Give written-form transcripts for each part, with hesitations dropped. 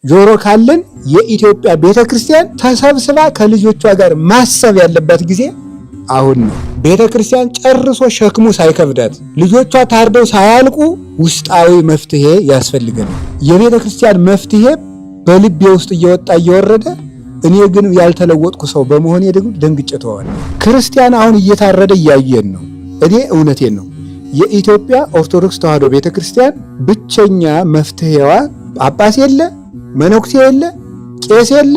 ጆሮ ካለን የኢትዮጵያ ቤተክርስቲያን ተሰብስባ ከልጆቿ ጋር ማሰብ ያለበት ጊዜ አሁን ነው። ቤተክርስቲያን ጨርሶ ሸክሙ ሳይከብዳት ልጆቿ ታርደው ሳያልቁ ውስጣዊ መፍትሄ ያስፈልገናል። የቤተክርስቲያን መፍትሄ በልቤ ውስጥ እየወጣ እየወረደ እኔ ግን ያልተለወጥኩ ሰው በመሆኔ ደግሞ ደንግጬ ተዋለሁ። ክርስቲያን አሁን እየታረደ እያየን ነው። እኔ እውነቴን ነው። የኢትዮጵያ ኦርቶዶክስ ተዋሕዶ ቤተክርስቲያን ብቸኛ መፍትሄዋ ጳጳስ የለ፣ መነኩሴ የለ፣ ቄስ የለ፣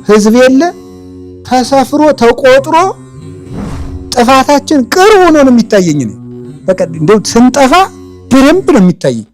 ሕዝብ የለ፣ ተሰፍሮ ተቆጥሮ ጥፋታችን ቅርብ ሆኖ ነው የሚታየኝ። በቃ እንደው ስንጠፋ በደንብ ነው የሚታየኝ።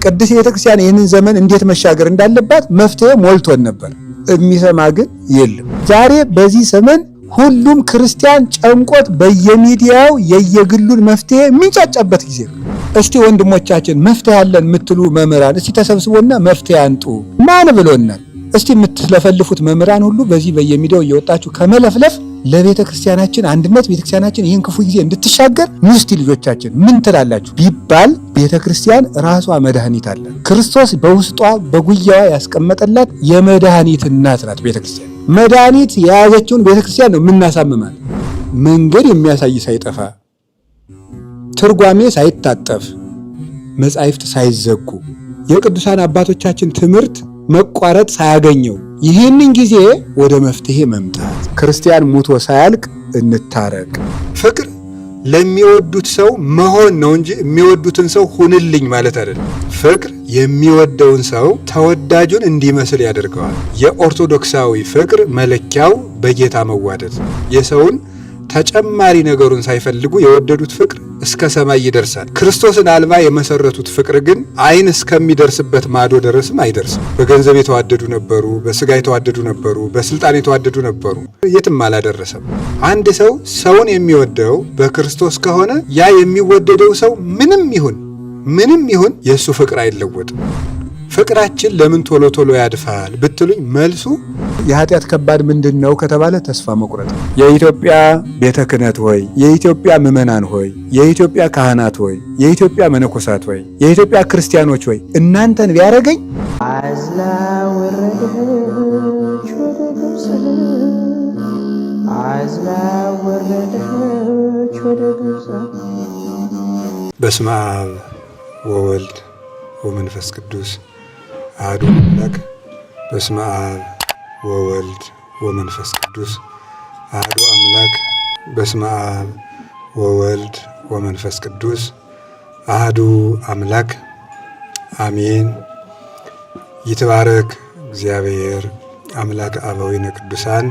ቅድስት ቤተክርስቲያን ይህንን ዘመን እንዴት መሻገር እንዳለባት መፍትሄ ሞልቶን ነበር። የሚሰማ ግን የለም። ዛሬ በዚህ ዘመን ሁሉም ክርስቲያን ጨንቆት በየሚዲያው የየግሉን መፍትሄ የሚንጫጫበት ጊዜ ነው። እስቲ ወንድሞቻችን መፍትሄ አለን የምትሉ መምህራን እስቲ ተሰብስቦና መፍትሄ አንጡ። ማን ብሎናል? እስቲ የምትለፈልፉት መምህራን ሁሉ በዚህ በየሚዲያው እየወጣችሁ ከመለፍለፍ ለቤተ ክርስቲያናችን አንድነት ቤተ ክርስቲያናችን ይህን ክፉ ጊዜ እንድትሻገር ንስቲ ልጆቻችን ምን ትላላችሁ ቢባል ቤተ ክርስቲያን ራሷ መድኃኒት አለ። ክርስቶስ በውስጧ በጉያዋ ያስቀመጠላት የመድኃኒት እናት ናት። ቤተ ክርስቲያን መድኃኒት የያዘችውን ቤተ ክርስቲያን ነው የምናሳምማል። መንገድ የሚያሳይ ሳይጠፋ፣ ትርጓሜ ሳይታጠፍ፣ መጻሕፍት ሳይዘጉ፣ የቅዱሳን አባቶቻችን ትምህርት መቋረጥ ሳያገኘው ይህንን ጊዜ ወደ መፍትሄ መምጣት። ክርስቲያን ሙቶ ሳያልቅ እንታረቅ። ፍቅር ለሚወዱት ሰው መሆን ነው እንጂ የሚወዱትን ሰው ሁንልኝ ማለት አይደለም። ፍቅር የሚወደውን ሰው ተወዳጁን እንዲመስል ያደርገዋል። የኦርቶዶክሳዊ ፍቅር መለኪያው በጌታ መዋደድ። የሰውን ተጨማሪ ነገሩን ሳይፈልጉ የወደዱት ፍቅር እስከ ሰማይ ይደርሳል። ክርስቶስን አልባ የመሰረቱት ፍቅር ግን ዓይን እስከሚደርስበት ማዶ ድረስም አይደርስም። በገንዘብ የተዋደዱ ነበሩ፣ በስጋ የተዋደዱ ነበሩ፣ በስልጣን የተዋደዱ ነበሩ፣ የትም አላደረሰም። አንድ ሰው ሰውን የሚወደው በክርስቶስ ከሆነ ያ የሚወደደው ሰው ምንም ይሁን የእሱ ፍቅር አይለወጥም። ፍቅራችን ለምን ቶሎ ቶሎ ያድፋል ብትሉኝ መልሱ የኃጢአት ከባድ ምንድን ነው ከተባለ ተስፋ መቁረጥ። የኢትዮጵያ ቤተ ክህነት ሆይ፣ የኢትዮጵያ ምዕመናን ሆይ፣ የኢትዮጵያ ካህናት ሆይ፣ የኢትዮጵያ መነኮሳት ሆይ፣ የኢትዮጵያ ክርስቲያኖች ሆይ እናንተን ቢያረገኝ አዝላ ወረደች ወደ ግብፅ፣ አዝላ ወረደች ወደ ግብፅ። በስመ አብ ወወልድ ወመንፈስ ቅዱስ አሐዱ አምላክ። በስመ አብ ወወልድ ወመንፈስ ቅዱስ አሐዱ አምላክ። በስመ አብ ወወልድ ወመንፈስ ቅዱስ አሐዱ አምላክ አሜን። ይትባረክ እግዚአብሔር አምላክ አበዊነ ቅዱሳን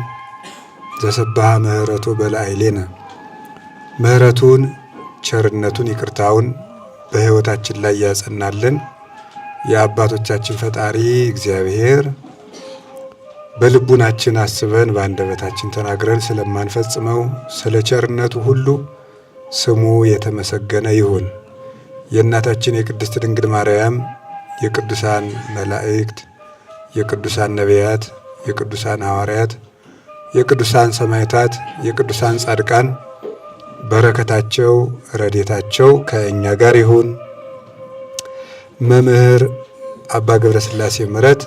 ዘሰብሐ ምሕረቱ በላዕሌነ። ምሕረቱን ቸርነቱን ይቅርታውን በሕይወታችን ላይ ያጸናልን የአባቶቻችን ፈጣሪ እግዚአብሔር በልቡናችን አስበን በአንደበታችን ተናግረን ስለማንፈጽመው ስለ ቸርነቱ ሁሉ ስሙ የተመሰገነ ይሁን። የእናታችን የቅድስት ድንግል ማርያም የቅዱሳን መላእክት፣ የቅዱሳን ነቢያት፣ የቅዱሳን ሐዋርያት፣ የቅዱሳን ሰማዕታት፣ የቅዱሳን ጻድቃን በረከታቸው ረድኤታቸው ከእኛ ጋር ይሁን። መምህር አባ ገብረ ሥላሴ ምረት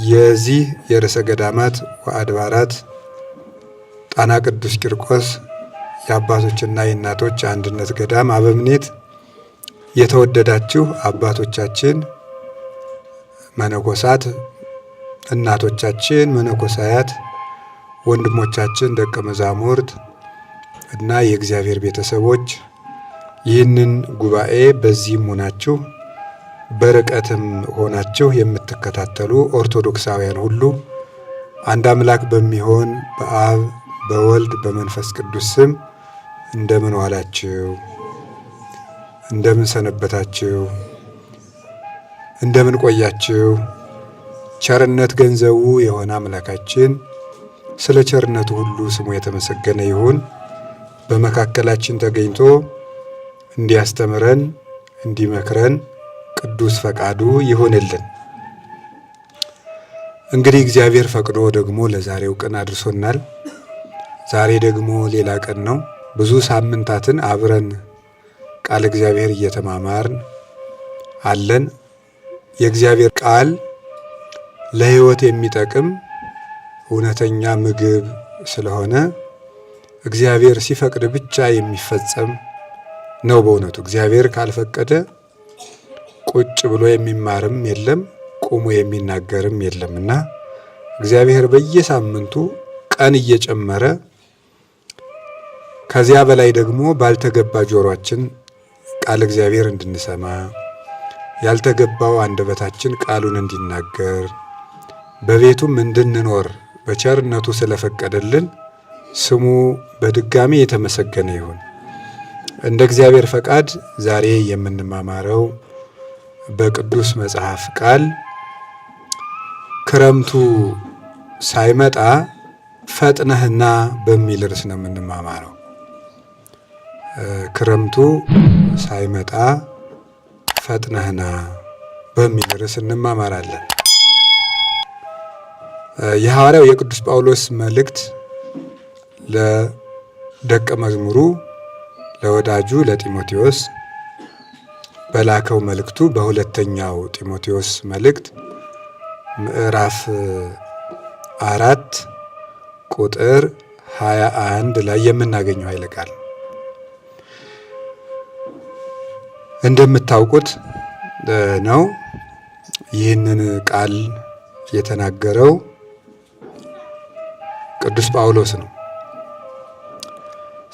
የዚህ የርዕሰ ገዳማት ወአድባራት ጣና ቅዱስ ቂርቆስ የአባቶችና የእናቶች አንድነት ገዳም አበምኔት፣ የተወደዳችሁ አባቶቻችን መነኮሳት፣ እናቶቻችን መነኮሳያት፣ ወንድሞቻችን ደቀ መዛሙርት እና የእግዚአብሔር ቤተሰቦች ይህንን ጉባኤ በዚህም ሆናችሁ በርቀትም ሆናችሁ የምትከታተሉ ኦርቶዶክሳውያን ሁሉ አንድ አምላክ በሚሆን በአብ በወልድ በመንፈስ ቅዱስ ስም እንደምን ዋላችሁ? እንደምን ሰነበታችሁ? እንደምን ቆያችሁ? ቸርነት ገንዘቡ የሆነ አምላካችን ስለ ቸርነቱ ሁሉ ስሙ የተመሰገነ ይሁን። በመካከላችን ተገኝቶ እንዲያስተምረን እንዲመክረን ቅዱስ ፈቃዱ ይሁንልን። እንግዲህ እግዚአብሔር ፈቅዶ ደግሞ ለዛሬው ቀን አድርሶናል። ዛሬ ደግሞ ሌላ ቀን ነው። ብዙ ሳምንታትን አብረን ቃል እግዚአብሔር እየተማማርን አለን። የእግዚአብሔር ቃል ለሕይወት የሚጠቅም እውነተኛ ምግብ ስለሆነ እግዚአብሔር ሲፈቅድ ብቻ የሚፈጸም ነው። በእውነቱ እግዚአብሔር ካልፈቀደ ቁጭ ብሎ የሚማርም የለም፣ ቆሞ የሚናገርም የለምና እግዚአብሔር በየሳምንቱ ቀን እየጨመረ ከዚያ በላይ ደግሞ ባልተገባ ጆሮአችን ቃል እግዚአብሔር እንድንሰማ ያልተገባው አንደበታችን ቃሉን እንዲናገር በቤቱም እንድንኖር በቸርነቱ ስለፈቀደልን ስሙ በድጋሚ የተመሰገነ ይሁን። እንደ እግዚአብሔር ፈቃድ ዛሬ የምንማማረው በቅዱስ መጽሐፍ ቃል ክረምቱ ሳይመጣ ፈጥነህና በሚል ርዕስ ነው የምንማማረው። ክረምቱ ሳይመጣ ፈጥነህና በሚል ርዕስ እንማማራለን። የሐዋርያው የቅዱስ ጳውሎስ መልእክት ለደቀ መዝሙሩ ለወዳጁ ለጢሞቴዎስ በላከው መልእክቱ በሁለተኛው ጢሞቴዎስ መልእክት ምዕራፍ 4 ቁጥር 21 ላይ የምናገኘው ኃይለ ቃል እንደምታውቁት ነው። ይህንን ቃል የተናገረው ቅዱስ ጳውሎስ ነው።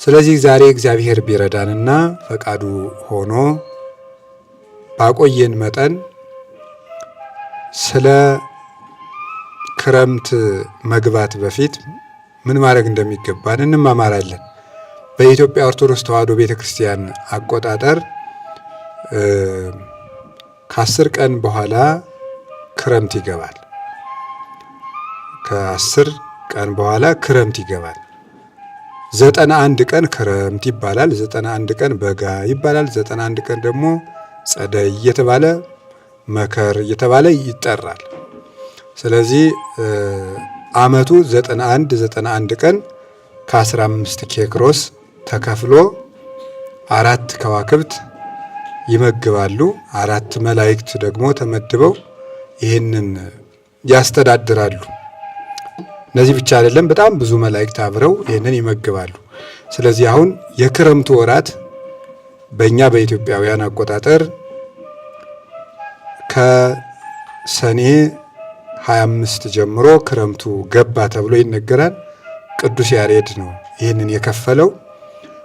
ስለዚህ ዛሬ እግዚአብሔር ቢረዳንና ፈቃዱ ሆኖ ባቆየን መጠን ስለ ክረምት መግባት በፊት ምን ማድረግ እንደሚገባን እንማማራለን። በኢትዮጵያ ኦርቶዶክስ ተዋሕዶ ቤተክርስቲያን አቆጣጠር ከ10 ቀን በኋላ ክረምት ይገባል። ከ10 ቀን በኋላ ክረምት ይገባል። 91 ቀን ክረምት ይባላል። 91 ቀን በጋ ይባላል። 91 ቀን ደግሞ ጸደይ እየተባለ መከር እየተባለ ይጠራል። ስለዚህ ዓመቱ 91 ቀን ከ15 ኬክሮስ ተከፍሎ 4 ከዋክብት ይመግባሉ። 4 መላእክት ደግሞ ተመድበው ይህንን ያስተዳድራሉ። እነዚህ ብቻ አይደለም፣ በጣም ብዙ መላእክት አብረው ይህንን ይመግባሉ። ስለዚህ አሁን የክረምቱ ወራት በእኛ በኢትዮጵያውያን አቆጣጠር ከሰኔ 25 ጀምሮ ክረምቱ ገባ ተብሎ ይነገራል። ቅዱስ ያሬድ ነው ይህንን የከፈለው።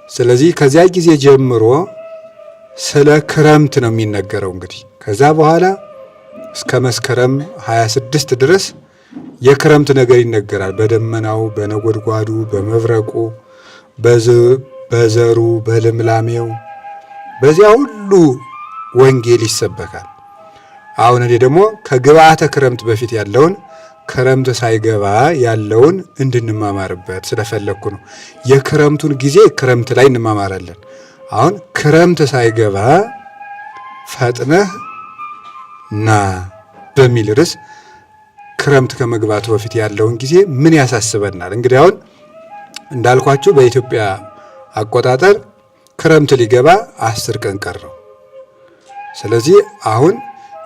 ስለዚህ ከዚያ ጊዜ ጀምሮ ስለ ክረምት ነው የሚነገረው። እንግዲህ ከዛ በኋላ እስከ መስከረም 26 ድረስ የክረምት ነገር ይነገራል። በደመናው፣ በነጎድጓዱ፣ በመብረቁ፣ በዘሩ፣ በልምላሜው በዚያ ሁሉ ወንጌል ይሰበካል። አሁን እኔ ደግሞ ከግብአተ ክረምት በፊት ያለውን ክረምት ሳይገባ ያለውን እንድንማማርበት ስለፈለግኩ ነው። የክረምቱን ጊዜ ክረምት ላይ እንማማራለን። አሁን ክረምት ሳይገባ ፈጥነህ ና በሚል ርዕስ ክረምት ከመግባቱ በፊት ያለውን ጊዜ ምን ያሳስበናል? እንግዲህ አሁን እንዳልኳችሁ በኢትዮጵያ አቆጣጠር ክረምት ሊገባ 10 ቀን ቀረው። ስለዚህ አሁን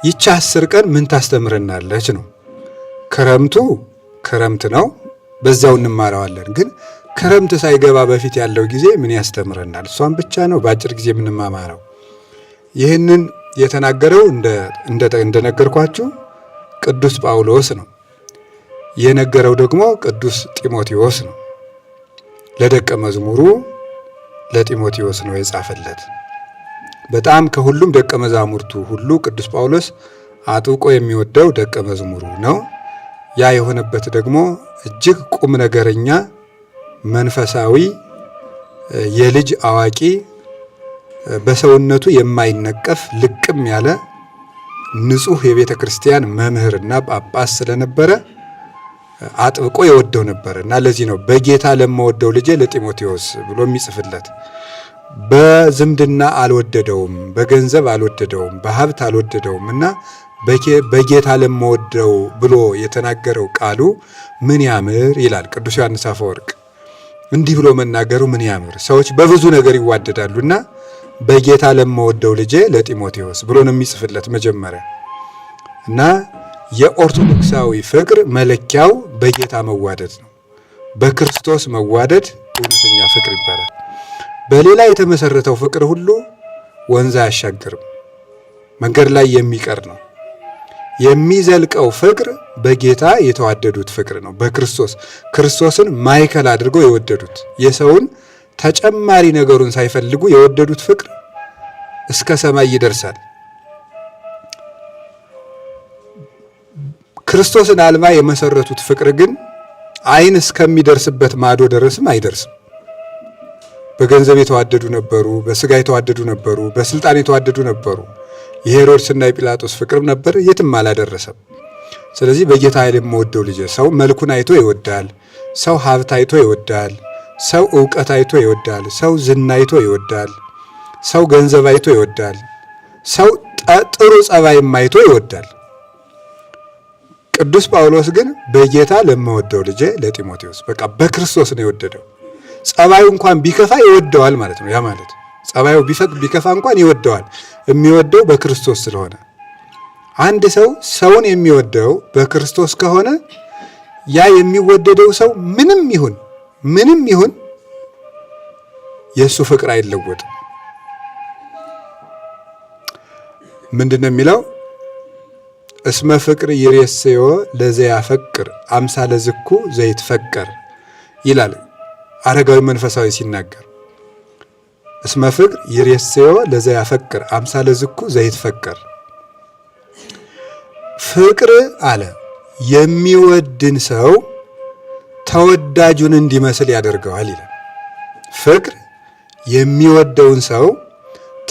ይቺ 10 ቀን ምን ታስተምረናለች ነው። ክረምቱ ክረምት ነው፣ በዛው እንማረዋለን። ግን ክረምት ሳይገባ በፊት ያለው ጊዜ ምን ያስተምረናል? እሷን ብቻ ነው በአጭር ጊዜ የምንማማረው። ይህንን የተናገረው እንደነገርኳችሁ ቅዱስ ጳውሎስ ነው። የነገረው ደግሞ ቅዱስ ጢሞቴዎስ ነው። ለደቀ መዝሙሩ ለጢሞቴዎስ ነው የጻፈለት። በጣም ከሁሉም ደቀ መዛሙርቱ ሁሉ ቅዱስ ጳውሎስ አጥብቆ የሚወደው ደቀ መዝሙሩ ነው። ያ የሆነበት ደግሞ እጅግ ቁም ነገረኛ፣ መንፈሳዊ፣ የልጅ አዋቂ፣ በሰውነቱ የማይነቀፍ ልቅም ያለ ንጹሕ የቤተ ክርስቲያን መምህርና ጳጳስ ስለነበረ አጥብቆ የወደው ነበር እና ለዚህ ነው በጌታ ለምወደው ልጄ ለጢሞቴዎስ ብሎ የሚጽፍለት። በዝምድና አልወደደውም፣ በገንዘብ አልወደደውም፣ በሀብት አልወደደውም እና በጌታ ለምወደው ብሎ የተናገረው ቃሉ ምን ያምር ይላል ቅዱስ ዮሐንስ አፈወርቅ። እንዲህ ብሎ መናገሩ ምን ያምር። ሰዎች በብዙ ነገር ይዋደዳሉና በጌታ ለምወደው ልጄ ለጢሞቴዎስ ብሎ ነው የሚጽፍለት መጀመሪያ። እና የኦርቶዶክሳዊ ፍቅር መለኪያው በጌታ መዋደድ ነው። በክርስቶስ መዋደድ እውነተኛ ፍቅር ይባላል። በሌላ የተመሰረተው ፍቅር ሁሉ ወንዝ አያሻግርም፣ መንገድ ላይ የሚቀር ነው። የሚዘልቀው ፍቅር በጌታ የተዋደዱት ፍቅር ነው። ክርስቶስን ማዕከል አድርገው የወደዱት የሰውን ተጨማሪ ነገሩን ሳይፈልጉ የወደዱት ፍቅር እስከ ሰማይ ይደርሳል። ክርስቶስን አልባ የመሰረቱት ፍቅር ግን ዓይን እስከሚደርስበት ማዶ ድረስም አይደርስም። በገንዘብ የተዋደዱ ነበሩ፣ በስጋ የተዋደዱ ነበሩ፣ በስልጣን የተዋደዱ ነበሩ። የሄሮድስና የጲላጦስ ፍቅርም ነበር፣ የትም አላደረሰም። ስለዚህ በጌታ ኃይል የምወደው ልጄ፣ ሰው መልኩን አይቶ ይወዳል፣ ሰው ሀብት አይቶ ይወዳል፣ ሰው ዕውቀት አይቶ ይወዳል፣ ሰው ዝና አይቶ ይወዳል፣ ሰው ገንዘብ አይቶ ይወዳል፣ ሰው ጥሩ ጸባይም አይቶ ይወዳል። ቅዱስ ጳውሎስ ግን በጌታ ለምወደው ልጄ ለጢሞቴዎስ በቃ በክርስቶስ ነው የወደደው። ጸባዩ እንኳን ቢከፋ ይወደዋል ማለት ነው። ያ ማለት ጸባዩ ቢከፋ እንኳን ይወደዋል። የሚወደው በክርስቶስ ስለሆነ አንድ ሰው ሰውን የሚወደው በክርስቶስ ከሆነ ያ የሚወደደው ሰው ምንም ይሁን የእሱ ፍቅር አይለወጥም። ምንድን ነው የሚለው? እስመ ፍቅር ይሬስዮ ለዘያፈቅር አምሳለ ዝኩ ዘይትፈቀር ይላል አረጋዊ መንፈሳዊ ሲናገር። እስመ ፍቅር ይሬስዮ ለዘያፈቅር አምሳለ ዝኩ ዘይትፈቀር። ፍቅር አለ የሚወድን ሰው ተወዳጁን እንዲመስል ያደርገዋል ይላል። ፍቅር የሚወደውን ሰው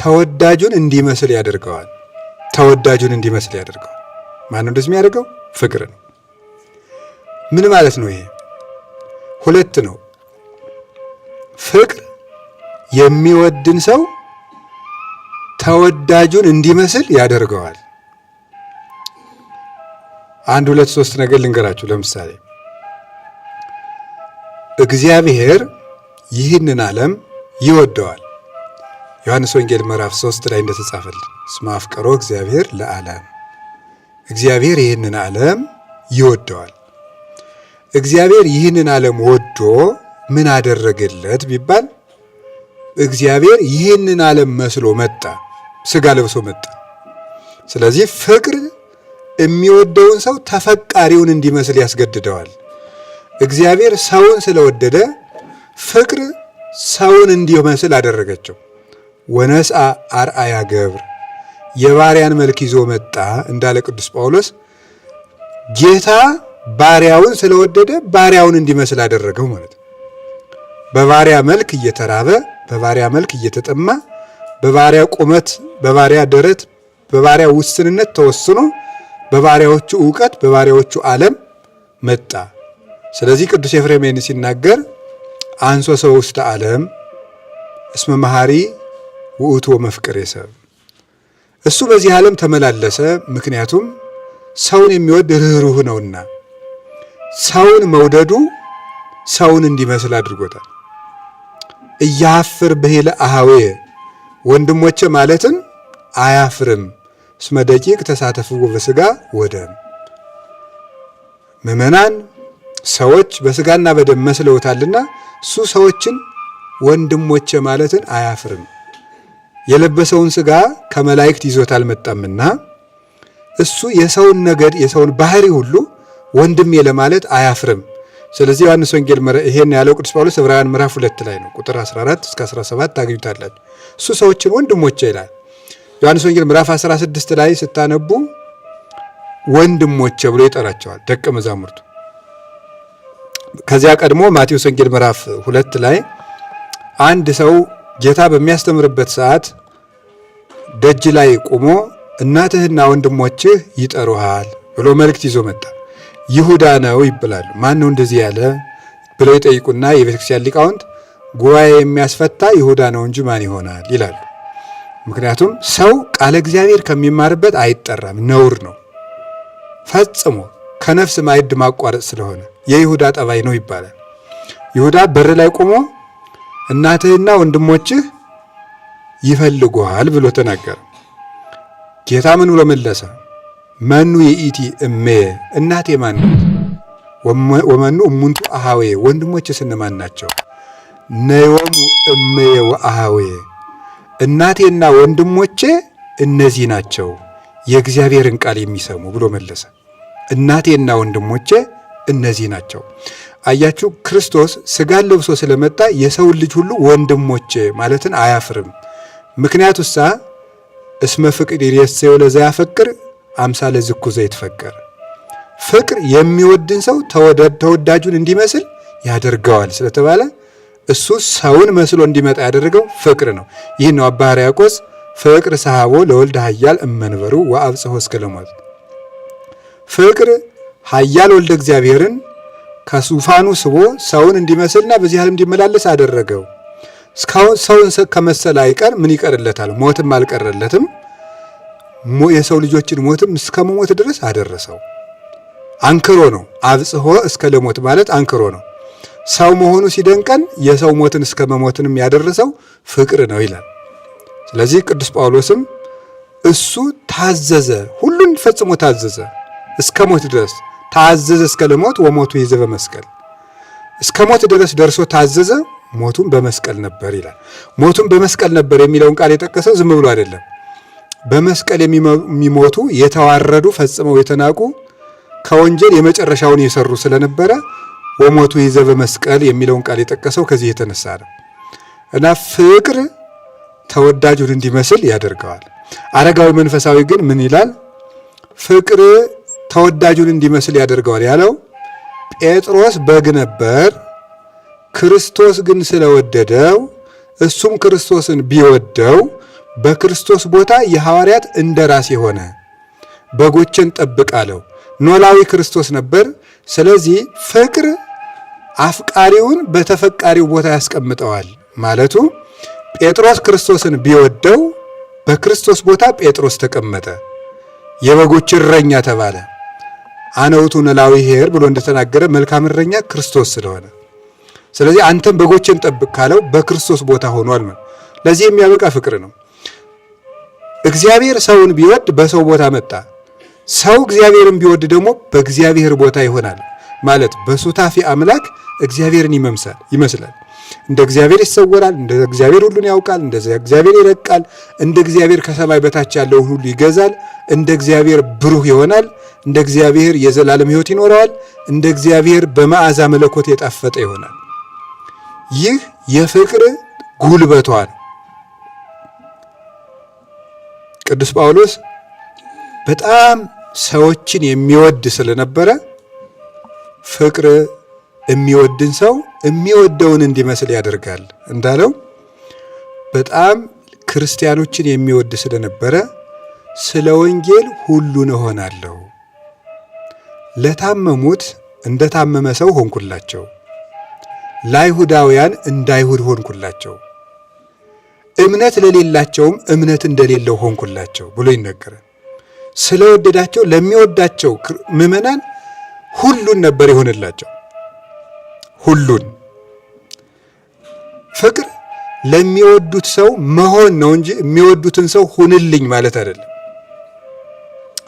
ተወዳጁን እንዲመስል ያደርገዋል። ማን ነው እንደዚህ የሚያደርገው? ፍቅር ነው። ምን ማለት ነው ይሄ? ሁለት ነው። ፍቅር የሚወድን ሰው ተወዳጁን እንዲመስል ያደርገዋል። 1 2 3 ነገር ልንገራችሁ። ለምሳሌ እግዚአብሔር ይህንን ዓለም ይወደዋል። ዮሐንስ ወንጌል ምዕራፍ 3 ላይ እንደተጻፈልን እስመ አፍቀሮ እግዚአብሔር ለዓለም፣ እግዚአብሔር ይህንን ዓለም ይወደዋል። እግዚአብሔር ይህንን ዓለም ወዶ ምን አደረገለት ቢባል እግዚአብሔር ይህንን ዓለም መስሎ መጣ፣ ስጋ ለብሶ መጣ። ስለዚህ ፍቅር የሚወደውን ሰው ተፈቃሪውን እንዲመስል ያስገድደዋል። እግዚአብሔር ሰውን ስለወደደ ፍቅር ሰውን እንዲመስል አደረገችው። ወነስአ አርአያ ገብር፣ የባሪያን መልክ ይዞ መጣ እንዳለ ቅዱስ ጳውሎስ ጌታ ባሪያውን ስለወደደ ባሪያውን እንዲመስል አደረገው ማለት ነው። በባሪያ መልክ እየተራበ፣ በባሪያ መልክ እየተጠማ፣ በባሪያ ቁመት፣ በባሪያ ደረት፣ በባሪያ ውስንነት ተወስኖ በባሪያዎቹ ዕውቀት፣ በባሪያዎቹ ዓለም መጣ። ስለዚህ ቅዱስ ኤፍሬም ሲናገር አንሶ ሰው ውስተ ዓለም እስመ መሐሪ ውእቱ ወመፍቅሬ ሰብ፣ እሱ በዚህ ዓለም ተመላለሰ፣ ምክንያቱም ሰውን የሚወድ ርኅሩህ ነውና። ሰውን መውደዱ ሰውን እንዲመስል አድርጎታል። እያፍር ብሂለ አሃዌ፣ ወንድሞቼ ማለትን አያፍርም። እስመ ደቂቅ ተሳተፍዎ በሥጋ ወደም፣ ምዕመናን ሰዎች በሥጋና በደም መስለውታልና እሱ ሰዎችን ወንድሞቼ ማለትን አያፍርም። የለበሰውን ሥጋ ከመላእክት ይዞት አልመጣምና እሱ የሰውን ነገድ የሰውን ባህሪ ሁሉ ወንድሜ ለማለት አያፍርም። ስለዚህ ዮሐንስ ወንጌል ይሄን ያለው ቅዱስ ጳውሎስ ዕብራውያን ምዕራፍ 2 ላይ ነው። ቁጥር 14 እስከ 17 ታገኙታላችሁ። እሱ ሰዎችን ወንድሞቼ ይላል። ዮሐንስ ወንጌል ምዕራፍ 16 ላይ ስታነቡ ወንድሞቼ ብሎ ይጠራቸዋል ደቀ መዛሙርቱ። ከዚያ ቀድሞ ማቴዎስ ወንጌል ምዕራፍ 2 ላይ አንድ ሰው ጌታ በሚያስተምርበት ሰዓት ደጅ ላይ ቆሞ እናትህና ወንድሞችህ ይጠሩሃል ብሎ መልእክት ይዞ መጣ። ይሁዳ ነው ይባላል። ማን ነው እንደዚህ ያለ ብለው ይጠይቁና የቤተክርስቲያን ሊቃውንት ጉባኤ የሚያስፈታ ይሁዳ ነው እንጂ ማን ይሆናል ይላሉ። ምክንያቱም ሰው ቃለ እግዚአብሔር ከሚማርበት አይጠራም፣ ነውር ነው ፈጽሞ፣ ከነፍስ ማዕድ ማቋረጥ ስለሆነ የይሁዳ ጠባይ ነው ይባላል። ይሁዳ በር ላይ ቆሞ እናትህና ወንድሞችህ ይፈልጉሃል ብሎ ተናገረ። ጌታ ምን ብሎ መለሰ? መኑ የኢቲ እሜ እናቴ ማን ነው? ወመኑ እሙንቱ አሃዌ ወንድሞችስ እነማን ናቸው? ነዮሙ እሜ ወአሃዌ እናቴና ወንድሞቼ እነዚህ ናቸው የእግዚአብሔርን ቃል የሚሰሙ ብሎ መለሰ። እናቴና ወንድሞቼ እነዚህ ናቸው። አያችሁ፣ ክርስቶስ ሥጋን ለብሶ ስለመጣ የሰውን ልጅ ሁሉ ወንድሞቼ ማለትን አያፍርም። ምክንያቱሳ እስመ ፍቅር ይሬስዮ ለዘያፈቅር አምሳለ ዝኩ ዘይትፈቀር ፍቅር የሚወድን ሰው ተወዳጁን እንዲመስል ያደርገዋል ስለተባለ እሱ ሰውን መስሎ እንዲመጣ ያደረገው ፍቅር ነው። ይህ ነው አባ ሕርያቆስ ፍቅር ሰሃቦ ለወልደ ኃያል እመንበሩ ወአብጽሖ እስከ ለሞት ፍቅር ኃያል ወልደ እግዚአብሔርን ከዙፋኑ ስቦ ሰውን እንዲመስልና በዚህ ዓለም እንዲመላለስ አደረገው። እስካሁን ሰውን ከመሰለ አይቀር ምን ይቀርለታል? ሞትም አልቀረለትም። የሰው ልጆችን ሞትም እስከ መሞት ድረስ አደረሰው። አንክሮ ነው። አብጽሖ እስከ ለሞት ማለት አንክሮ ነው። ሰው መሆኑ ሲደንቀን የሰው ሞትን እስከ መሞትንም ያደረሰው ፍቅር ነው ይላል። ስለዚህ ቅዱስ ጳውሎስም እሱ ታዘዘ፣ ሁሉን ፈጽሞ ታዘዘ እስከ ሞት ድረስ ታዘዘ እስከ ለሞት ወሞቱ ይዘ በመስቀል እስከ ሞት ድረስ ደርሶ ታዘዘ፣ ሞቱን በመስቀል ነበር ይላል። ሞቱን በመስቀል ነበር የሚለውን ቃል የጠቀሰው ዝም ብሎ አይደለም። በመስቀል የሚሞቱ የተዋረዱ ፈጽመው የተናቁ ከወንጀል የመጨረሻውን የሰሩ ስለነበረ ወሞቱ ይዘ በመስቀል የሚለውን ቃል የጠቀሰው ከዚህ የተነሳ ነው እና ፍቅር ተወዳጁን እንዲመስል ያደርገዋል። አረጋዊ መንፈሳዊ ግን ምን ይላል? ፍቅር ተወዳጁን እንዲመስል ያደርገዋል ያለው ጴጥሮስ በግ ነበር፣ ክርስቶስ ግን ስለወደደው እሱም ክርስቶስን ቢወደው በክርስቶስ ቦታ የሐዋርያት እንደራሴ ሆነ፣ በጎችን ጠብቅ አለው። ኖላዊ ክርስቶስ ነበር። ስለዚህ ፍቅር አፍቃሪውን በተፈቃሪው ቦታ ያስቀምጠዋል ማለቱ ጴጥሮስ ክርስቶስን ቢወደው በክርስቶስ ቦታ ጴጥሮስ ተቀመጠ፣ የበጎች እረኛ ተባለ። አነ ውእቱ ኖላዊ ኄር ብሎ እንደተናገረ መልካም እረኛ ክርስቶስ ስለሆነ፣ ስለዚህ አንተም በጎችን ጠብቅ ካለው በክርስቶስ ቦታ ሆኗል። ለዚህ የሚያበቃ ፍቅር ነው። እግዚአብሔር ሰውን ቢወድ በሰው ቦታ መጣ። ሰው እግዚአብሔርን ቢወድ ደግሞ በእግዚአብሔር ቦታ ይሆናል ማለት በሱታፊ አምላክ እግዚአብሔርን ይመስላል። እንደ እግዚአብሔር ይሰወራል፣ እንደ እግዚአብሔር ሁሉን ያውቃል፣ እንደ እግዚአብሔር ይረቃል፣ እንደ እግዚአብሔር ከሰማይ በታች ያለውን ሁሉ ይገዛል፣ እንደ እግዚአብሔር ብሩህ ይሆናል፣ እንደ እግዚአብሔር የዘላለም ሕይወት ይኖረዋል፣ እንደ እግዚአብሔር በመዓዛ መለኮት የጣፈጠ ይሆናል። ይህ የፍቅር ጉልበቷ ነው። ቅዱስ ጳውሎስ በጣም ሰዎችን የሚወድ ስለነበረ ፍቅር የሚወድን ሰው የሚወደውን እንዲመስል ያደርጋል እንዳለው በጣም ክርስቲያኖችን የሚወድ ስለነበረ ስለ ወንጌል ሁሉን እሆናለሁ፣ ለታመሙት እንደታመመ ሰው ሆንኩላቸው፣ ለአይሁዳውያን እንዳይሁድ ሆንኩላቸው፣ እምነት ለሌላቸውም እምነት እንደሌለው ሆንኩላቸው ብሎ ይነገራል። ስለወደዳቸው ለሚወዳቸው ምዕመናን ሁሉን ነበር ይሆንላቸው። ሁሉን ፍቅር ለሚወዱት ሰው መሆን ነው እንጂ የሚወዱትን ሰው ሁንልኝ ማለት አይደለም።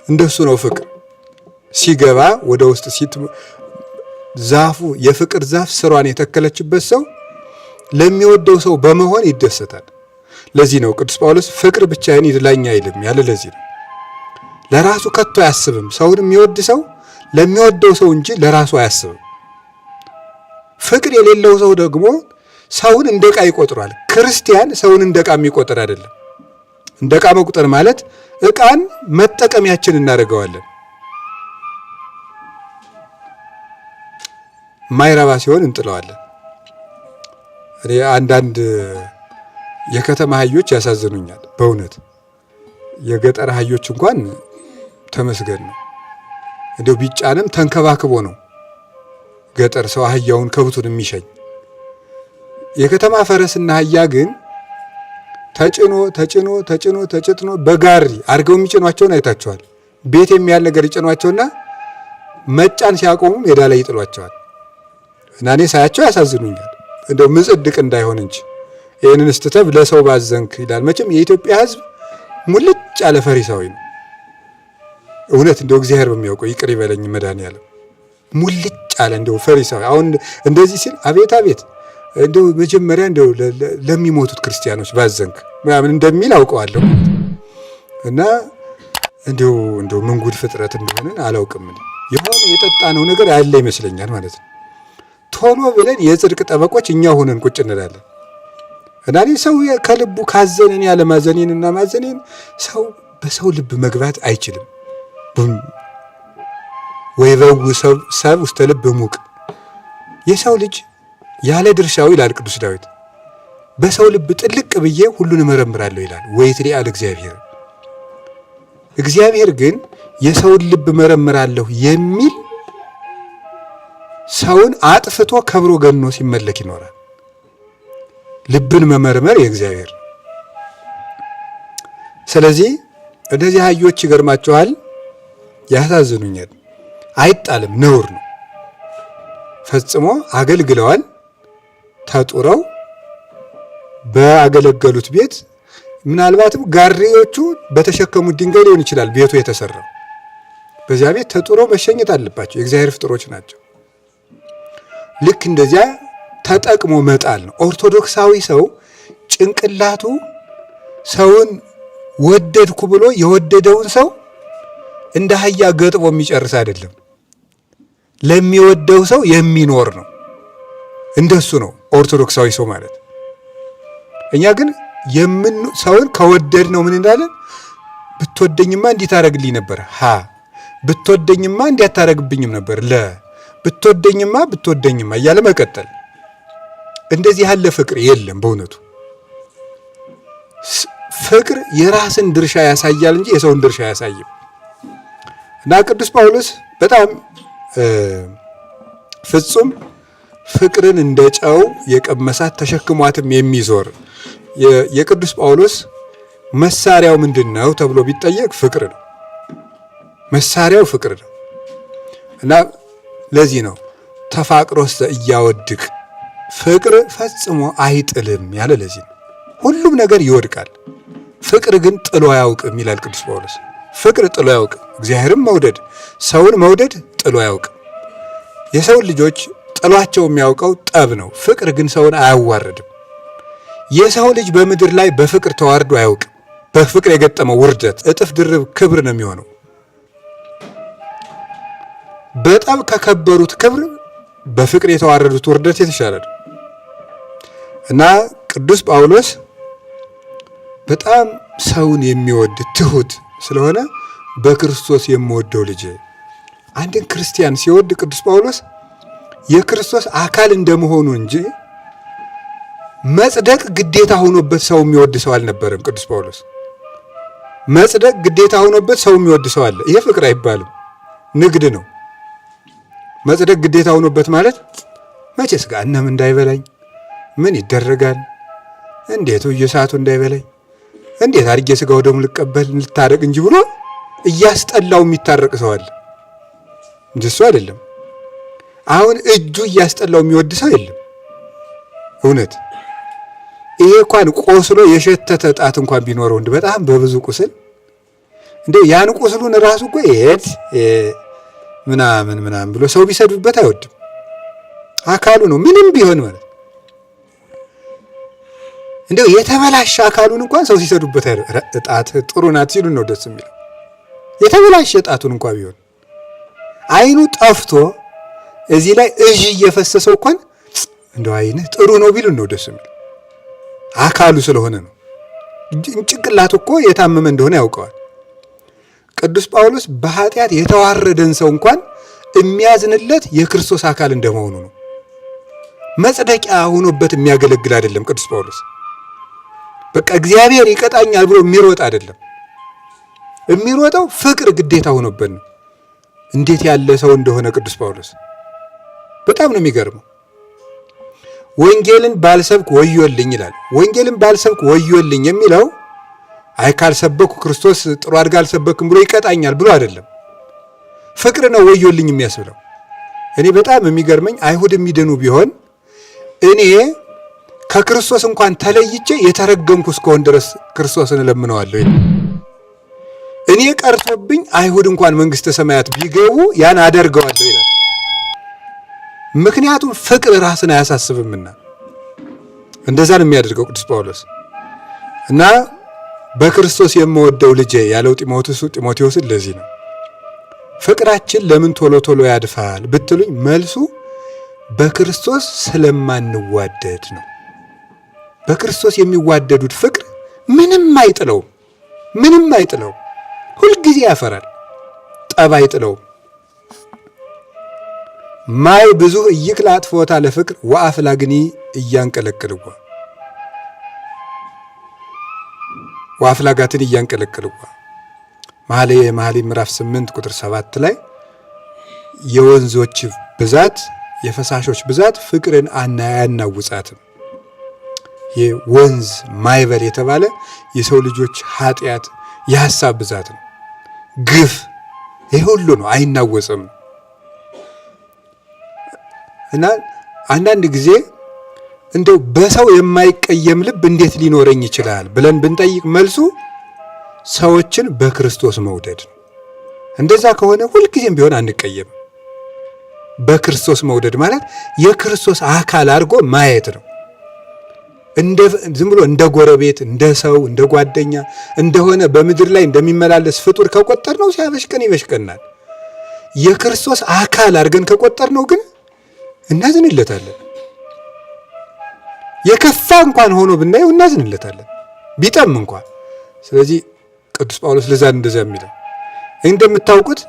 እንደሱ ነው ፍቅር ሲገባ ወደ ውስጥ ዛፉ የፍቅር ዛፍ ስሯን የተከለችበት ሰው ለሚወደው ሰው በመሆን ይደሰታል። ለዚህ ነው ቅዱስ ጳውሎስ ፍቅር ብቻዬን ይድላኝ አይልም ያለ። ለዚህ ነው ለራሱ ከቶ አያስብም። ሰውን የሚወድ ሰው ለሚወደው ሰው እንጂ ለራሱ አያስብም። ፍቅር የሌለው ሰው ደግሞ ሰውን እንደ ዕቃ ይቆጥሯል። ክርስቲያን ሰውን እንደ ዕቃ የሚቆጥር አይደለም። እንደ ዕቃ መቁጠር ማለት ዕቃን መጠቀሚያችን እናደርገዋለን። ማይረባ ሲሆን እንጥለዋለን። እኔ አንዳንድ የከተማ አህዮች ያሳዝኑኛል በእውነት። የገጠር አህዮች እንኳን ተመስገን ነው። እንደው ቢጫንም ተንከባክቦ ነው ገጠር ሰው አህያውን ከብቱን የሚሸኝ። የከተማ ፈረስና አህያ ግን ተጭኖ ተጭኖ ተጭኖ ተጭኖ በጋሪ አድርገው የሚጭኗቸውን አይታቸዋል። ቤት የሚያል ነገር ይጭኗቸውና መጫን ሲያቆሙ ሜዳ ላይ ይጥሏቸዋል። እና እኔ ሳያቸው ያሳዝኑኛል። እንደው ምጽድቅ እንዳይሆን እንጂ ይህንን ስትተብ ለሰው ባዘንክ ይላል። መቼም የኢትዮጵያ ሕዝብ ሙልጭ ያለ ፈሪሳዊ ነው። እውነት እንደው እግዚአብሔር በሚያውቀው ይቅር ይበለኝ መድኃኒዓለም። ሙልጭ አለ እንደው ፈሪሳዊ። አሁን እንደዚህ ሲል አቤት አቤት እንደው መጀመሪያ እንደው ለሚሞቱት ክርስቲያኖች ባዘንክ ምናምን እንደሚል አውቀዋለሁ። እና እንደው ምን ጉድ ፍጥረት እንደሆነን አላውቅም። የሆነ የጠጣነው ነገር ያለ ይመስለኛል ማለት ነው። ቶሎ ብለን የጽድቅ ጠበቆች እኛ ሆነን ቁጭ እንላለን። እና ሰው ከልቡ ካዘነን ያለ ማዘኔንና ማዘኔን ሰው በሰው ልብ መግባት አይችልም። ወይ በው ሰብ ውስተ ልብ ሙቅ፣ የሰው ልጅ ያለ ድርሻው ይላል ቅዱስ ዳዊት። በሰው ልብ ጥልቅ ብዬ ሁሉን እመረምራለሁ ይላል። ወይትሊአል እግዚአብሔር፣ እግዚአብሔር ግን የሰውን ልብ እመረምራለሁ የሚል ሰውን አጥፍቶ ከብሮ ገኖ ሲመለክ ይኖራል። ልብን መመርመር የእግዚአብሔር። ስለዚህ እነዚህ አህዮች ይገርማቸዋል፣ ያሳዝኑኛል። አይጣልም፣ ነውር ነው። ፈጽሞ አገልግለዋል። ተጡረው በአገለገሉት ቤት ምናልባትም ጋሪዎቹ በተሸከሙት ድንጋይ ሊሆን ይችላል ቤቱ የተሰራው። በዚያ ቤት ተጡረው መሸኘት አለባቸው። የእግዚአብሔር ፍጥሮች ናቸው። ልክ እንደዚያ ተጠቅሞ መጣል ነው። ኦርቶዶክሳዊ ሰው ጭንቅላቱ ሰውን ወደድኩ ብሎ የወደደውን ሰው እንደ አህያ ገጥቦ የሚጨርስ አይደለም። ለሚወደው ሰው የሚኖር ነው። እንደሱ ነው ኦርቶዶክሳዊ ሰው ማለት። እኛ ግን ሰውን ከወደድ ነው ምን እንዳለን፣ ብትወደኝማ እንዲህ ታረግልኝ ነበር፣ ብትወደኝማ እንዲህ አታረግብኝም ነበር፣ ብትወደኝማ እያለ መቀጠል። እንደዚህ ያለ ፍቅር የለም በእውነቱ። ፍቅር የራስን ድርሻ ያሳያል እንጂ የሰውን ድርሻ አያሳይም። እና ቅዱስ ጳውሎስ በጣም ፍጹም ፍቅርን እንደ ጨው የቀመሳት ተሸክሟትም የሚዞር የቅዱስ ጳውሎስ መሳሪያው ምንድን ነው ተብሎ ቢጠየቅ ፍቅር ነው። መሳሪያው ፍቅር ነው። እና ለዚህ ነው ተፋቅሮስ እያወድቅ ፍቅር ፈጽሞ አይጥልም ያለ። ለዚህ ነው ሁሉም ነገር ይወድቃል፣ ፍቅር ግን ጥሎ አያውቅም ይላል ቅዱስ ጳውሎስ። ፍቅር ጥሎ አያውቅም። እግዚአብሔርም መውደድ ሰውን መውደድ ጥሎ አያውቅም። የሰውን ልጆች ጥሏቸው የሚያውቀው ጠብ ነው። ፍቅር ግን ሰውን አያዋርድም። የሰው ልጅ በምድር ላይ በፍቅር ተዋርዶ አያውቅም። በፍቅር የገጠመው ውርደት እጥፍ ድርብ ክብር ነው የሚሆነው። በጣም ከከበሩት ክብር በፍቅር የተዋረዱት ውርደት የተሻለ ነው። እና ቅዱስ ጳውሎስ በጣም ሰውን የሚወድ ትሁት ስለሆነ በክርስቶስ የምወደው ልጅ። አንድን ክርስቲያን ሲወድ ቅዱስ ጳውሎስ የክርስቶስ አካል እንደመሆኑ እንጂ መጽደቅ ግዴታ ሆኖበት ሰው የሚወድ ሰው አልነበረም። ቅዱስ ጳውሎስ መጽደቅ ግዴታ ሆኖበት ሰው የሚወድ ሰው አለ። ይሄ ፍቅር አይባልም፣ ንግድ ነው። መጽደቅ ግዴታ ሆኖበት ማለት መቼስ ገሃነም እንዳይበላኝ ምን ይደረጋል፣ እንዴት እየሳቱ እንዳይበላኝ እንዴት አድርጌ ስጋው ደሙ ልቀበል ልታረቅ እንጂ ብሎ እያስጠላው የሚታረቅ ሰው አለ እንጂ እሱ አይደለም። አሁን እጁ እያስጠላው የሚወድ ሰው የለም። እውነት ይሄ እንኳን ቆስሎ የሸተተ ጣት እንኳን ቢኖረው እንደ በጣም በብዙ ቁስል እንደው ያን ቁስሉን ራሱ እኮ ይሄድ ምናምን ብሎ ሰው ቢሰድብበት አይወድም። አካሉ ነው ምንም ቢሆን ማለት እንደው የተበላሸ አካሉን እንኳን ሰው ሲሰዱበት ጣት ጥሩ ናት ሲሉን ነው ደስ የሚለው። የተበላሸ ጣቱን እንኳን ቢሆን አይኑ ጠፍቶ እዚህ ላይ እዥ እየፈሰሰው እንኳን እንደው አይንህ ጥሩ ነው ቢሉን ነው ደስ የሚለው። አካሉ ስለሆነ ነው። ጭንቅላቱ እኮ የታመመ እንደሆነ ያውቀዋል። ቅዱስ ጳውሎስ በኃጢአት የተዋረደን ሰው እንኳን የሚያዝንለት የክርስቶስ አካል እንደመሆኑ ነው። መጽደቂያ ሆኖበት የሚያገለግል አይደለም ቅዱስ ጳውሎስ። በቃ እግዚአብሔር ይቀጣኛል ብሎ የሚሮጥ አይደለም። የሚሮጠው ፍቅር ግዴታ ሆኖበት ነው። እንዴት ያለ ሰው እንደሆነ ቅዱስ ጳውሎስ በጣም ነው የሚገርመው። ወንጌልን ባልሰብክ ወዮልኝ ይላል። ወንጌልን ባልሰብክ ወዮልኝ የሚለው አይ ካልሰበኩ ክርስቶስ ጥሩ አድርጋ አልሰበክም ብሎ ይቀጣኛል ብሎ አይደለም። ፍቅር ነው ወዮልኝ የሚያስብለው። እኔ በጣም የሚገርመኝ አይሁድ የሚድኑ ቢሆን እኔ ከክርስቶስ እንኳን ተለይቼ የተረገምኩ እስከሆን ድረስ ክርስቶስን እለምነዋለሁ። እኔ ቀርቶብኝ አይሁድ እንኳን መንግስተ ሰማያት ቢገቡ ያን አደርገዋለሁ ይላል። ምክንያቱም ፍቅር ራስን አያሳስብምና እንደዛ ነው የሚያደርገው ቅዱስ ጳውሎስ። እና በክርስቶስ የምወደው ልጄ ያለው ጢሞቴዎስን ለዚህ ነው። ፍቅራችን ለምን ቶሎ ቶሎ ያድፋል ብትሉኝ መልሱ በክርስቶስ ስለማንዋደድ ነው። በክርስቶስ የሚዋደዱት ፍቅር ምንም አይጥለውም፣ ምንም አይጥለውም። ሁልጊዜ ያፈራል፣ ጠብ አይጥለውም። ማይ ብዙ እይክል አጥፎታ ለፍቅር ወአፍላግኒ እያንቀለቅልዋ ወአፍላጋትን እያንቀለቅልዋ መኃልየ ምዕራፍ 8 ቁጥር 7 ላይ የወንዞች ብዛት የፈሳሾች ብዛት ፍቅርን አያናውጻትም። የወንዝ ማይበል የተባለ የሰው ልጆች ኃጢአት የሐሳብ ብዛት ነው፣ ግፍ፣ ይሄ ሁሉ ነው፣ አይናወጽም። እና አንዳንድ ጊዜ እንደው በሰው የማይቀየም ልብ እንዴት ሊኖረኝ ይችላል ብለን ብንጠይቅ መልሱ ሰዎችን በክርስቶስ መውደድ ነው። እንደዛ ከሆነ ሁልጊዜም ቢሆን አንቀየም። በክርስቶስ መውደድ ማለት የክርስቶስ አካል አድርጎ ማየት ነው። ዝም ብሎ እንደ ጎረቤት፣ እንደ ሰው፣ እንደ ጓደኛ እንደሆነ በምድር ላይ እንደሚመላለስ ፍጡር ከቆጠር ነው ሲያበሽቀን ይበሽቀናል። የክርስቶስ አካል አድርገን ከቆጠር ነው ግን እናዝንለታለን። የከፋ እንኳን ሆኖ ብናየው እናዝንለታለን ቢጠም እንኳን። ስለዚህ ቅዱስ ጳውሎስ ለዛን እንደዛ የሚለው እንደምታውቁት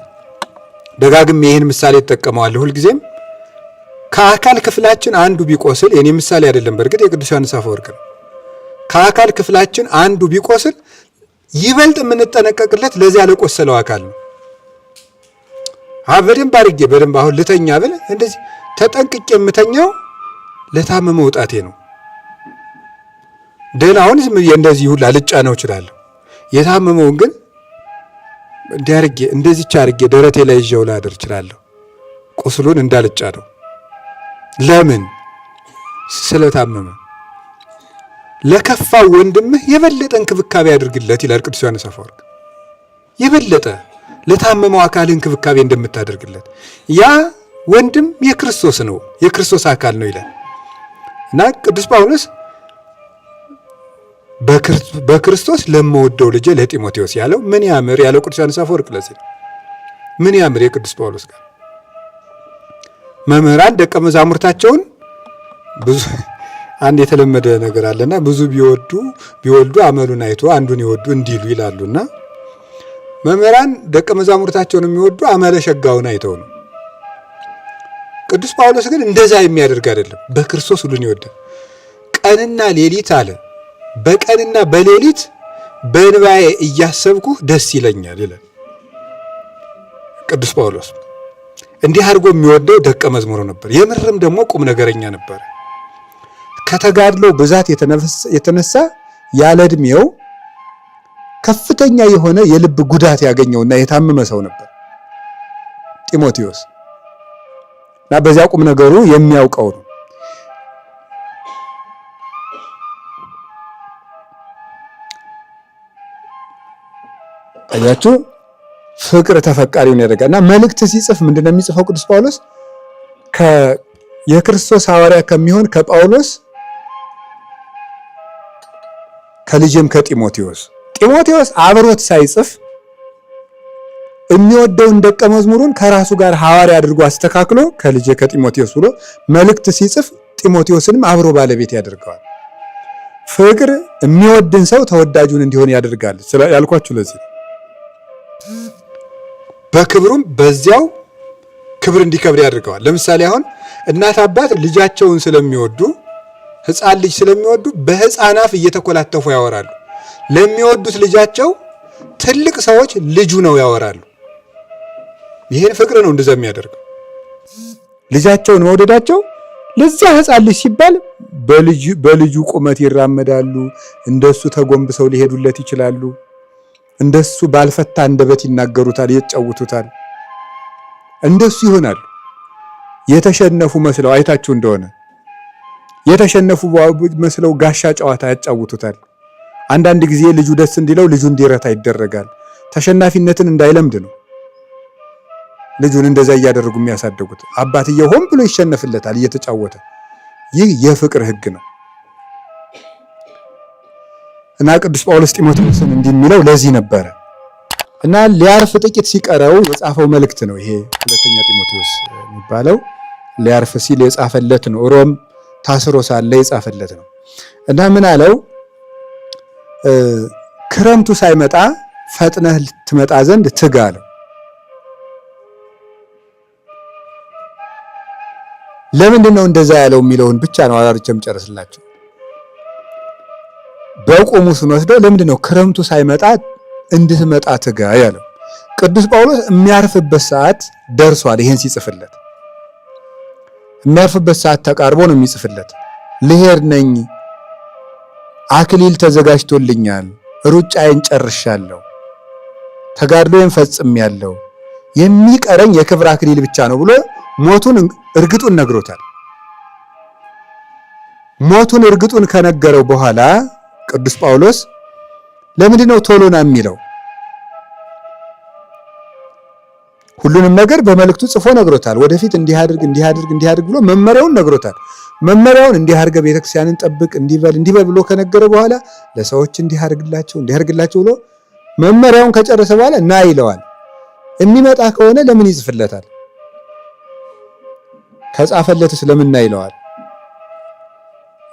ደጋግሜ ይህን ምሳሌ እጠቀመዋለሁ ሁልጊዜም። ከአካል ክፍላችን አንዱ ቢቆስል፣ የኔ ምሳሌ አይደለም በእርግጥ የቅዱስ ዮሐንስ አፈወርቅ ነው። ከአካል ክፍላችን አንዱ ቢቆስል ይበልጥ የምንጠነቀቅለት ለዚያ ለቆሰለው አካል ነው። በደንብ አድርጌ በደንብ አሁን ልተኛ ብል እንደዚህ ተጠንቅቄ የምተኛው ለታመመ ወጣቴ ነው። ደህናውን እንደዚህ ሁላ ልጫነው እችላለሁ። የታመመውን ግን እንዲያርጌ እንደዚህች አርጌ ደረቴ ላይ ይዤው ላድር እችላለሁ፣ ቁስሉን እንዳልጫነው። ለምን? ስለታመመ። ለከፋው ወንድምህ የበለጠ እንክብካቤ አድርግለት ይላል ቅዱስ ዮሐንስ አፈወርቅ። የበለጠ ለታመመው አካል እንክብካቤ እንደምታደርግለት ያ ወንድም የክርስቶስ ነው፣ የክርስቶስ አካል ነው ይላል። እና ቅዱስ ጳውሎስ በክርስቶስ ለምወደው ልጄ ለጢሞቴዎስ ያለው ምን ያምር ያለው ቅዱስ ዮሐንስ አፈወርቅ ለዚህ ነው። ምን ያምር የቅዱስ ጳውሎስ ጋር መምህራን ደቀ መዛሙርታቸውን ብዙ አንድ የተለመደ ነገር አለና ብዙ ቢወልዱ አመሉን አይቶ አንዱን ይወዱ እንዲሉ ይላሉና መምህራን ደቀ መዛሙርታቸውን የሚወዱ አመለ ሸጋውን አይተው ነው። ቅዱስ ጳውሎስ ግን እንደዛ የሚያደርግ አይደለም። በክርስቶስ ሁሉን ይወዳል። ቀንና ሌሊት አለ በቀንና በሌሊት በእንባዬ እያሰብኩ ደስ ይለኛል ይላል ቅዱስ ጳውሎስ። እንዲህ አድርጎ የሚወደው ደቀ መዝሙሩ ነበር። የምርም ደግሞ ቁም ነገረኛ ነበር። ከተጋድለው ብዛት የተነሳ ያለ ዕድሜው ከፍተኛ የሆነ የልብ ጉዳት ያገኘውና የታመመ ሰው ነበር ጢሞቴዎስ። እና በዚያ ቁም ነገሩ የሚያውቀው ነው። አያችሁ ፍቅር ተፈቃሪውን ያደርጋል። እና መልእክት ሲጽፍ ምንድነው የሚጽፈው ቅዱስ ጳውሎስ? የክርስቶስ ሐዋርያ ከሚሆን ከጳውሎስ ከልጅም ጢሞቴዎስ አብሮት ሳይጽፍ የሚወደውን ደቀ መዝሙሩን ከራሱ ጋር ሐዋርያ አድርጎ አስተካክሎ ከልጅ ከጢሞቴዎስ ብሎ መልእክት ሲጽፍ ጢሞቴዎስንም አብሮ ባለቤት ያደርገዋል። ፍቅር የሚወድን ሰው ተወዳጁን እንዲሆን ያደርጋል ያልኳችሁ ለዚህ። በክብሩም በዚያው ክብር እንዲከብር ያደርገዋል። ለምሳሌ አሁን እናት አባት ልጃቸውን ስለሚወዱ ሕፃን ልጅ ስለሚወዱ በሕፃን አፍ እየተኮላተፉ ያወራሉ። ለሚወዱት ልጃቸው ትልቅ ሰዎች ልጁ ነው ያወራሉ። ይሄን ፍቅር ነው እንደዛ የሚያደርገው። ልጃቸውን መውደዳቸው ለዚያ ሕፃን ልጅ ሲባል በልጁ ቁመት ይራመዳሉ። እንደሱ ተጎንብሰው ሊሄዱለት ይችላሉ። እንደሱ ባልፈታ አንደበት ይናገሩታል፣ ይጫውቱታል። እንደሱ ይሆናሉ። የተሸነፉ መስለው አይታችሁ እንደሆነ የተሸነፉ መስለው ጋሻ ጨዋታ ያጫውቱታል። አንዳንድ ጊዜ ልጁ ደስ እንዲለው ልጁ እንዲረታ ይደረጋል። ተሸናፊነትን እንዳይለምድ ነው ልጁን እንደዛ እያደረጉ የሚያሳድጉት። አባትየው ሆን ብሎ ይሸነፍለታል እየተጫወተ። ይህ የፍቅር ሕግ ነው እና ቅዱስ ጳውሎስ ጢሞቴዎስን እንዲህ የሚለው ለዚህ ነበረ እና ሊያርፍ ጥቂት ሲቀረው የጻፈው መልእክት ነው ይሄ ሁለተኛ ጢሞቴዎስ የሚባለው። ሊያርፍ ሲል የጻፈለት ነው። ሮም ታስሮ ሳለ የጻፈለት ነው እና ምን አለው? ክረምቱ ሳይመጣ ፈጥነህ ልትመጣ ዘንድ ትጋ አለው። ለምንድን ነው እንደዛ ያለው የሚለውን ብቻ ነው አራርቼም ጨርስላችሁ። በቆሙ ስንወስደው ለምንድን ነው ክረምቱ ሳይመጣ እንድትመጣ ትጋ ያለው? ቅዱስ ጳውሎስ የሚያርፍበት ሰዓት ደርሷል። ይሄን ሲጽፍለት የሚያርፍበት ሰዓት ተቃርቦ ነው የሚጽፍለት። ልሄድ ነኝ፣ አክሊል ተዘጋጅቶልኛል፣ ሩጫዬን ጨርሻለሁ፣ ተጋድሎዬን ፈጽሜያለሁ፣ የሚቀረኝ የክብር አክሊል ብቻ ነው ብሎ ሞቱን እርግጡን ነግሮታል። ሞቱን እርግጡን ከነገረው በኋላ ቅዱስ ጳውሎስ ለምንድን ነው ቶሎና የሚለው? ሁሉንም ነገር በመልእክቱ ጽፎ ነግሮታል። ወደፊት እንዲህ አድርግ እንዲህ አድርግ እንዲህ አድርግ ብሎ መመሪያውን ነግሮታል። መመሪያውን እንዲህ አድርገ ቤተክርስቲያንን ጠብቅ እንዲበል ብሎ ከነገረ በኋላ ለሰዎች እንዲህ አድርግላቸው ብሎ መመሪያውን ከጨረሰ በኋላ ና ይለዋል። የሚመጣ ከሆነ ለምን ይጽፍለታል? ከጻፈለትስ ለምን ና ይለዋል?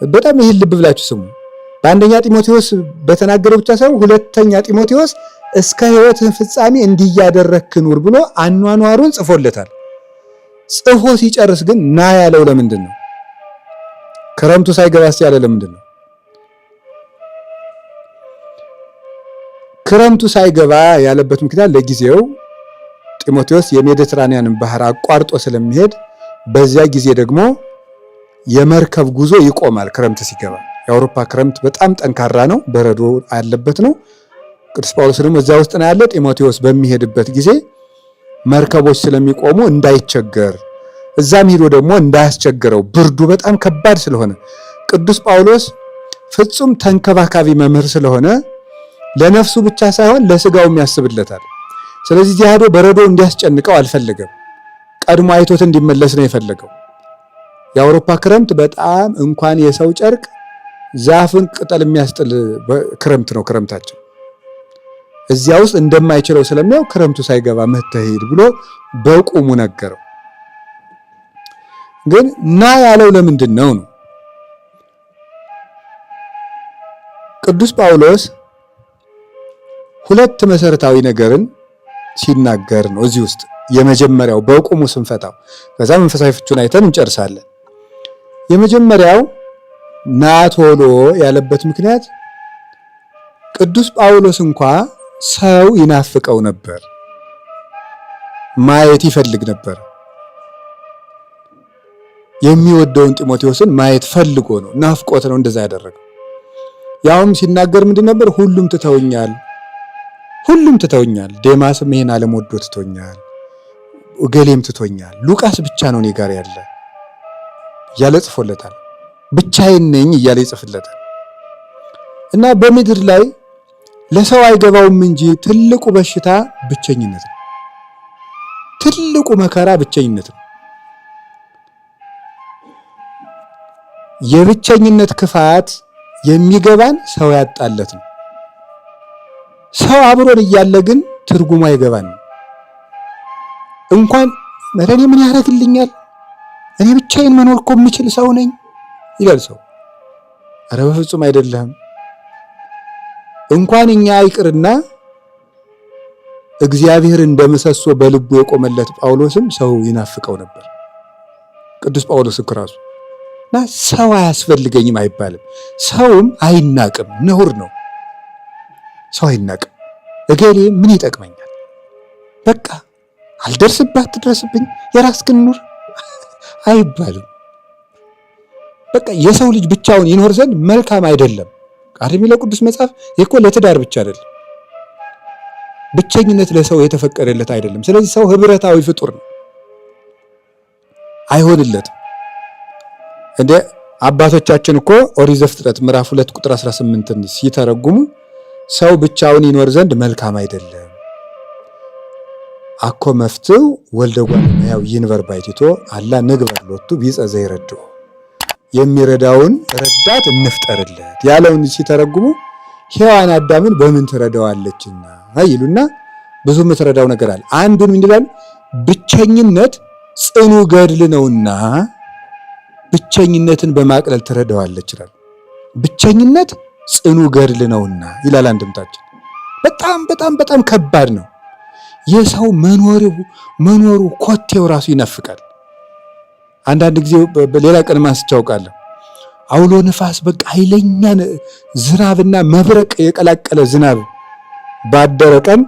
በጣም ይህን ልብ ብላችሁ ስሙ። በአንደኛ ጢሞቴዎስ በተናገረው ብቻ ሳይሆን ሁለተኛ ጢሞቴዎስ እስከ ሕይወትህ ፍጻሜ እንዲያደረክ ኑር ብሎ አኗኗሩን ጽፎለታል። ጽፎ ሲጨርስ ግን ና ያለው ለምንድን ነው? ክረምቱ ሳይገባስ ያለ ለምንድን ነው? ክረምቱ ሳይገባ ያለበት ምክንያት ለጊዜው ጢሞቴዎስ የሜዲትራኒያንን ባህር አቋርጦ ስለሚሄድ በዚያ ጊዜ ደግሞ የመርከብ ጉዞ ይቆማል። ክረምት ሲገባ የአውሮፓ ክረምት በጣም ጠንካራ ነው፣ በረዶ ያለበት ነው። ቅዱስ ጳውሎስ ደግሞ እዛ ውስጥ ነው ያለ። ጢሞቴዎስ በሚሄድበት ጊዜ መርከቦች ስለሚቆሙ እንዳይቸገር፣ እዛም ሄዶ ደግሞ እንዳያስቸግረው፣ ብርዱ በጣም ከባድ ስለሆነ ቅዱስ ጳውሎስ ፍጹም ተንከባካቢ መምህር ስለሆነ ለነፍሱ ብቻ ሳይሆን ለስጋውም ያስብለታል። ስለዚህ እዚያ ሄዶ በረዶ እንዲያስጨንቀው አልፈለገም። ቀድሞ አይቶት እንዲመለስ ነው የፈለገው። የአውሮፓ ክረምት በጣም እንኳን የሰው ጨርቅ ዛፍን ቅጠል የሚያስጥል ክረምት ነው ክረምታቸው። እዚያ ውስጥ እንደማይችለው ስለሚያው ክረምቱ ሳይገባ መተሄድ ብሎ በቁሙ ነገረው። ግን ና ያለው ለምንድን ነው? ቅዱስ ጳውሎስ ሁለት መሰረታዊ ነገርን ሲናገር ነው እዚህ ውስጥ። የመጀመሪያው በቁሙ ስንፈታው፣ ከዛ መንፈሳዊ ፍቹን አይተን እንጨርሳለን። የመጀመሪያው ና ቶሎ ያለበት ምክንያት ቅዱስ ጳውሎስ እንኳ ሰው ይናፍቀው ነበር፣ ማየት ይፈልግ ነበር። የሚወደውን ጢሞቴዎስን ማየት ፈልጎ ነው፣ ናፍቆት ነው እንደዛ ያደረገው። ያውም ሲናገር ምንድን ነበር? ሁሉም ትተውኛል፣ ዴማስም ይሄን ዓለም ወዶ ትቶኛል፣ እገሌም ትቶኛል፣ ሉቃስ ብቻ ነው እኔ ጋር ያለ እያለ ጽፎለታል። ብቻዬን ነኝ እያለ ይጽፍለታል። እና በምድር ላይ ለሰው አይገባውም እንጂ ትልቁ በሽታ ብቸኝነት ነው። ትልቁ መከራ ብቸኝነት ነው። የብቸኝነት ክፋት የሚገባን ሰው ያጣለት ነው። ሰው አብሮን እያለ ግን ትርጉሙ አይገባን። እንኳን እኔ ምን ያደርግልኛል? እኔ ብቻዬን መኖር እኮ የምችል ሰው ነኝ ይላል ሰው። ኧረ በፍጹም አይደለም። እንኳን እኛ ይቅርና እግዚአብሔር እንደምሰሶ በልቡ የቆመለት ጳውሎስም ሰው ይናፍቀው ነበር። ቅዱስ ጳውሎስ ራሱ እና ሰው አያስፈልገኝም አይባልም። ሰውም አይናቅም፣ ነውር ነው። ሰው አይናቅም። እገሌ ምን ይጠቅመኛል? በቃ አልደርስባት ትድረስብኝ፣ የራስህን ኑር አይባልም። በቃ የሰው ልጅ ብቻውን ይኖር ዘንድ መልካም አይደለም። ቃል ለቅዱስ መጽሐፍ እኮ ለትዳር ብቻ አይደለም፣ ብቸኝነት ለሰው የተፈቀደለት አይደለም። ስለዚህ ሰው ህብረታዊ ፍጡር ነው፣ አይሆንለትም። እንደ አባቶቻችን እኮ ኦሪት ዘፍጥረት ምዕራፍ 2 ቁጥር 18ን ሲተረጉሙ ሰው ብቻውን ይኖር ዘንድ መልካም አይደለም አኮ መፍትው ወልደ እጓለ እመሕያው ይንበር ባሕቲቶ አላ ንግበር ሎቱ ቢጸ ዘይረድኦ የሚረዳውን ረዳት እንፍጠርለት ያለውን ሲተረጉሙ ሔዋን አዳምን በምን ትረዳዋለችና ይሉና ብዙ የምትረዳው ነገር አለ። አንዱን ምን ይላል? ብቸኝነት ጽኑ ገድል ነውና ብቸኝነትን በማቅለል ትረዳዋለች ይላል። ብቸኝነት ጽኑ ገድል ነውና ይላል አንድምታችን። በጣም በጣም በጣም ከባድ ነው። የሰው መኖሩ ኮቴው ራሱ ይነፍቃል። አንዳንድ ጊዜ በሌላ ቀን ማስታወቃለሁ አውሎ ነፋስ በቃ ኃይለኛ ዝናብና መብረቅ የቀላቀለ ዝናብ ባደረ ቀን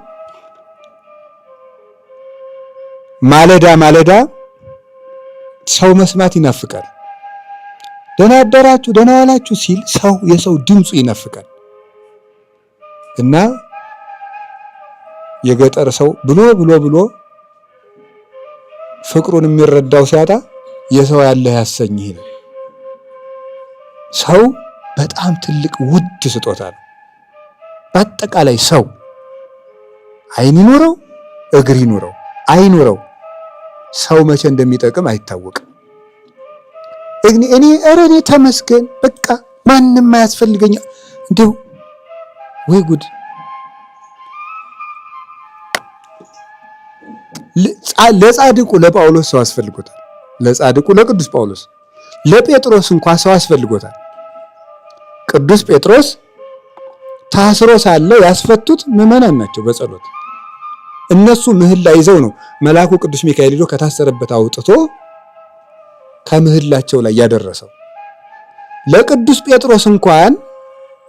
ማለዳ ሰው መስማት ይናፍቃል። ደህና አደራችሁ ደህና ዋላችሁ ሲል የሰው ድምፁ ይናፍቃል። እና የገጠር ሰው ብሎ ፍቅሩን የሚረዳው ሲያጣ የሰው ያለ ያሰኝህ ነው። ሰው በጣም ትልቅ ውድ ስጦታ ነው። በአጠቃላይ ሰው ዓይን ይኑረው እግር ይኑረው አይኑረው ሰው መቼ እንደሚጠቅም አይታወቅም። እኔ ተመስገን በቃ ማንም አያስፈልገኝ እንደው ወይ ጉድ። ለጻድቁ ለጳውሎስ ሰው አስፈልጎታል። ለጻድቁ ለቅዱስ ጳውሎስ ለጴጥሮስ እንኳን ሰው አስፈልጎታል። ቅዱስ ጴጥሮስ ታስሮ ሳለ ያስፈቱት ምዕመናን ናቸው በጸሎት። እነሱ ምህላ ይዘው ነው መልአኩ ቅዱስ ሚካኤል ሄዶ ከታሰረበት አውጥቶ ከምህላቸው ላይ ያደረሰው። ለቅዱስ ጴጥሮስ እንኳን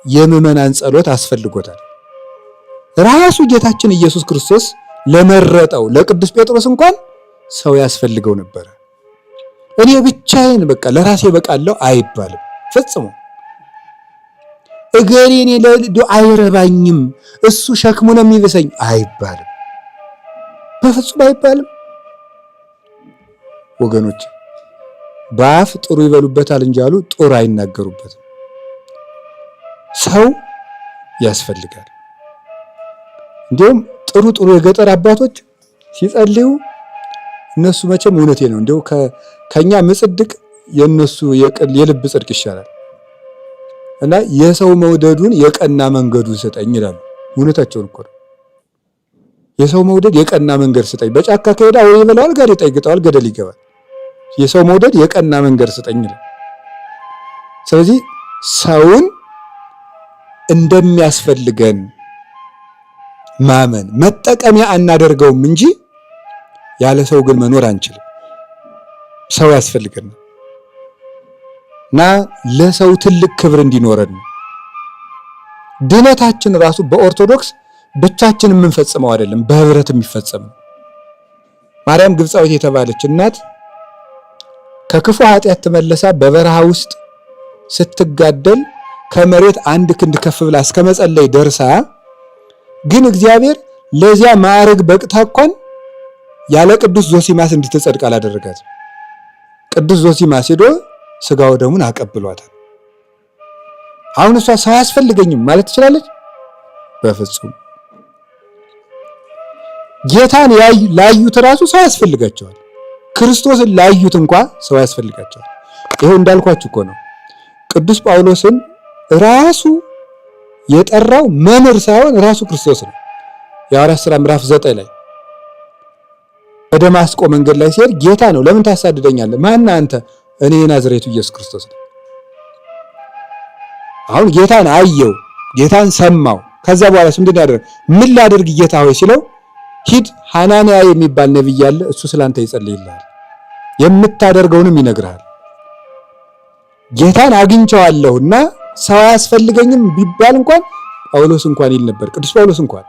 የምዕመናን ጸሎት አስፈልጎታል። ራሱ ጌታችን ኢየሱስ ክርስቶስ ለመረጠው ለቅዱስ ጴጥሮስ እንኳን ሰው ያስፈልገው ነበር። እኔ ብቻዬን በቃ ለራሴ በቃለሁ አይባልም ፈጽሞ። እገሌ አይረባኝም እሱ ሸክሙ ነው የሚብሰኝ አይባልም፣ በፍጹም አይባልም። ወገኖች በአፍ ጥሩ ይበሉበታል እንጂ አሉ ጦር አይናገሩበትም። ሰው ያስፈልጋል። እንዲሁም ጥሩ የገጠር አባቶች ሲጸልዩ እነሱ መቼም እውነቴ ነው እንዲሁ ከኛ ምጽድቅ የነሱ የልብ ጽድቅ ይሻላል እና የሰው መውደዱን የቀና መንገዱን ስጠኝ ይላሉ። እውነታቸውን እኮ ነው። የሰው መውደድ የቀና መንገድ ስጠኝ። በጫካ ከሄዳ ወይ ይበላዋል፣ ጋሬጣ ይግጠዋል፣ ገደል ይገባል። የሰው መውደድ የቀና መንገድ ስጠኝ ይላል። ስለዚህ ሰውን እንደሚያስፈልገን ማመን መጠቀሚያ አናደርገውም እንጂ ያለ ሰው ግን መኖር አንችልም። ሰው ያስፈልገናል እና ለሰው ትልቅ ክብር እንዲኖረን ድነታችን ራሱ በኦርቶዶክስ ብቻችን የምንፈጽመው አይደለም፣ በህብረት የሚፈጸም ነው። ማርያም ግብፃዊት የተባለች እናት ከክፉ ኃጢአት ተመለሳ በበረሃ ውስጥ ስትጋደል ከመሬት 1 ክንድ ከፍ ብላ እስከ መጸለይ ደርሳ ግን እግዚአብሔር ለዚያ ማዕረግ በቅታ እንኳን ያለ ቅዱስ ዞሲማስ እንድትጸድቅ አላደረጋት። ቅዱስ ዞሲማስ ሄዶ ስጋው ደሙን አቀብሏታል። አሁን እሷ ሰው አያስፈልገኝም ማለት ትችላለች? በፍጹም። ጌታን ላዩት ራሱ ሰው ያስፈልጋቸዋል። ክርስቶስን ላዩት እንኳን ሰው ያስፈልጋቸዋል። ይሄው እንዳልኳችሁ እኮ ነው። ቅዱስ ጳውሎስን ራሱ የጠራው መምህር ሳይሆን ራሱ ክርስቶስ ነው። የሐዋርያት ሥራ ምዕራፍ 9 ላይ በደማስቆ መንገድ ላይ ሲሄድ ጌታ ነው ለምን ታሳድደኛለህ? ማን አንተ? እኔ የናዝሬቱ ኢየሱስ ክርስቶስ ነኝ። አሁን ጌታን አየው፣ ጌታን ሰማው። ከዛ በኋላ ምንድን ያደረገ? ምን ላድርግ ጌታ ሆይ ሲለው ሂድ ሐናንያ የሚባል ነብይ አለ፣ እሱ ስላንተ ይጸልይልሃል፣ የምታደርገውንም ይነግርሃል። ጌታን አግኝቼዋለሁና ሰው አያስፈልገኝም ቢባል እንኳን ጳውሎስ እንኳን ይል ነበር። ቅዱስ ጳውሎስ እንኳን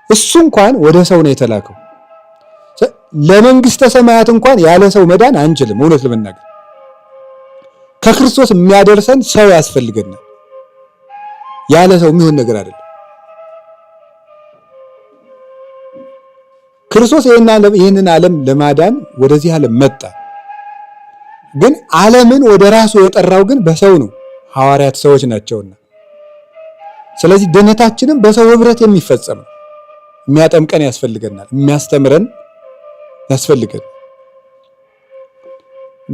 እሱ እንኳን ወደ ሰው ነው የተላከው። ለመንግስተ ሰማያት እንኳን ያለ ሰው መዳን አንችልም። እውነት ለመናገር ከክርስቶስ የሚያደርሰን ሰው ያስፈልገናል። ያለ ሰው የሚሆን ነገር አይደለም። ክርስቶስ ይህንን ዓለም ለማዳን ወደዚህ ዓለም መጣ። ግን ዓለምን ወደ ራሱ የጠራው ግን በሰው ነው። ሐዋርያት ሰዎች ናቸውና፣ ስለዚህ ድነታችንም በሰው ህብረት የሚፈጸም የሚያጠምቀን ያስፈልገናል፣ የሚያስተምረን ያስፈልገን።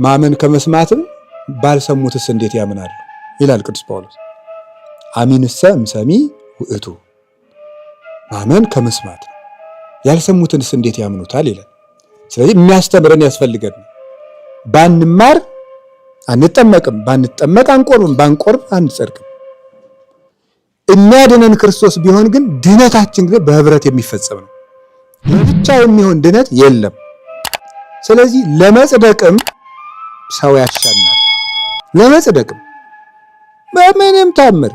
ማመን ከመስማትም ባልሰሙትስ እንዴት ያምናሉ ይላል ቅዱስ ጳውሎስ። አሚንሰ እምሰሚ ውእቱ። ማመን ከመስማት ነው፣ ያልሰሙትንስ እንዴት ያምኑታል ይላል። ስለዚህ የሚያስተምረን ያስፈልገን። ባንማር አንጠመቅም፣ ባንጠመቅ አንቆርብም፣ ባንቆርብ አንጸድቅም። የሚያድነን ክርስቶስ ቢሆን ግን ድነታችን ግን በህብረት የሚፈጸም ነው። ለብቻ የሚሆን ድነት የለም። ስለዚህ ለመጽደቅም ሰው ያሻናል። ለመጽደቅም በምንም ታምር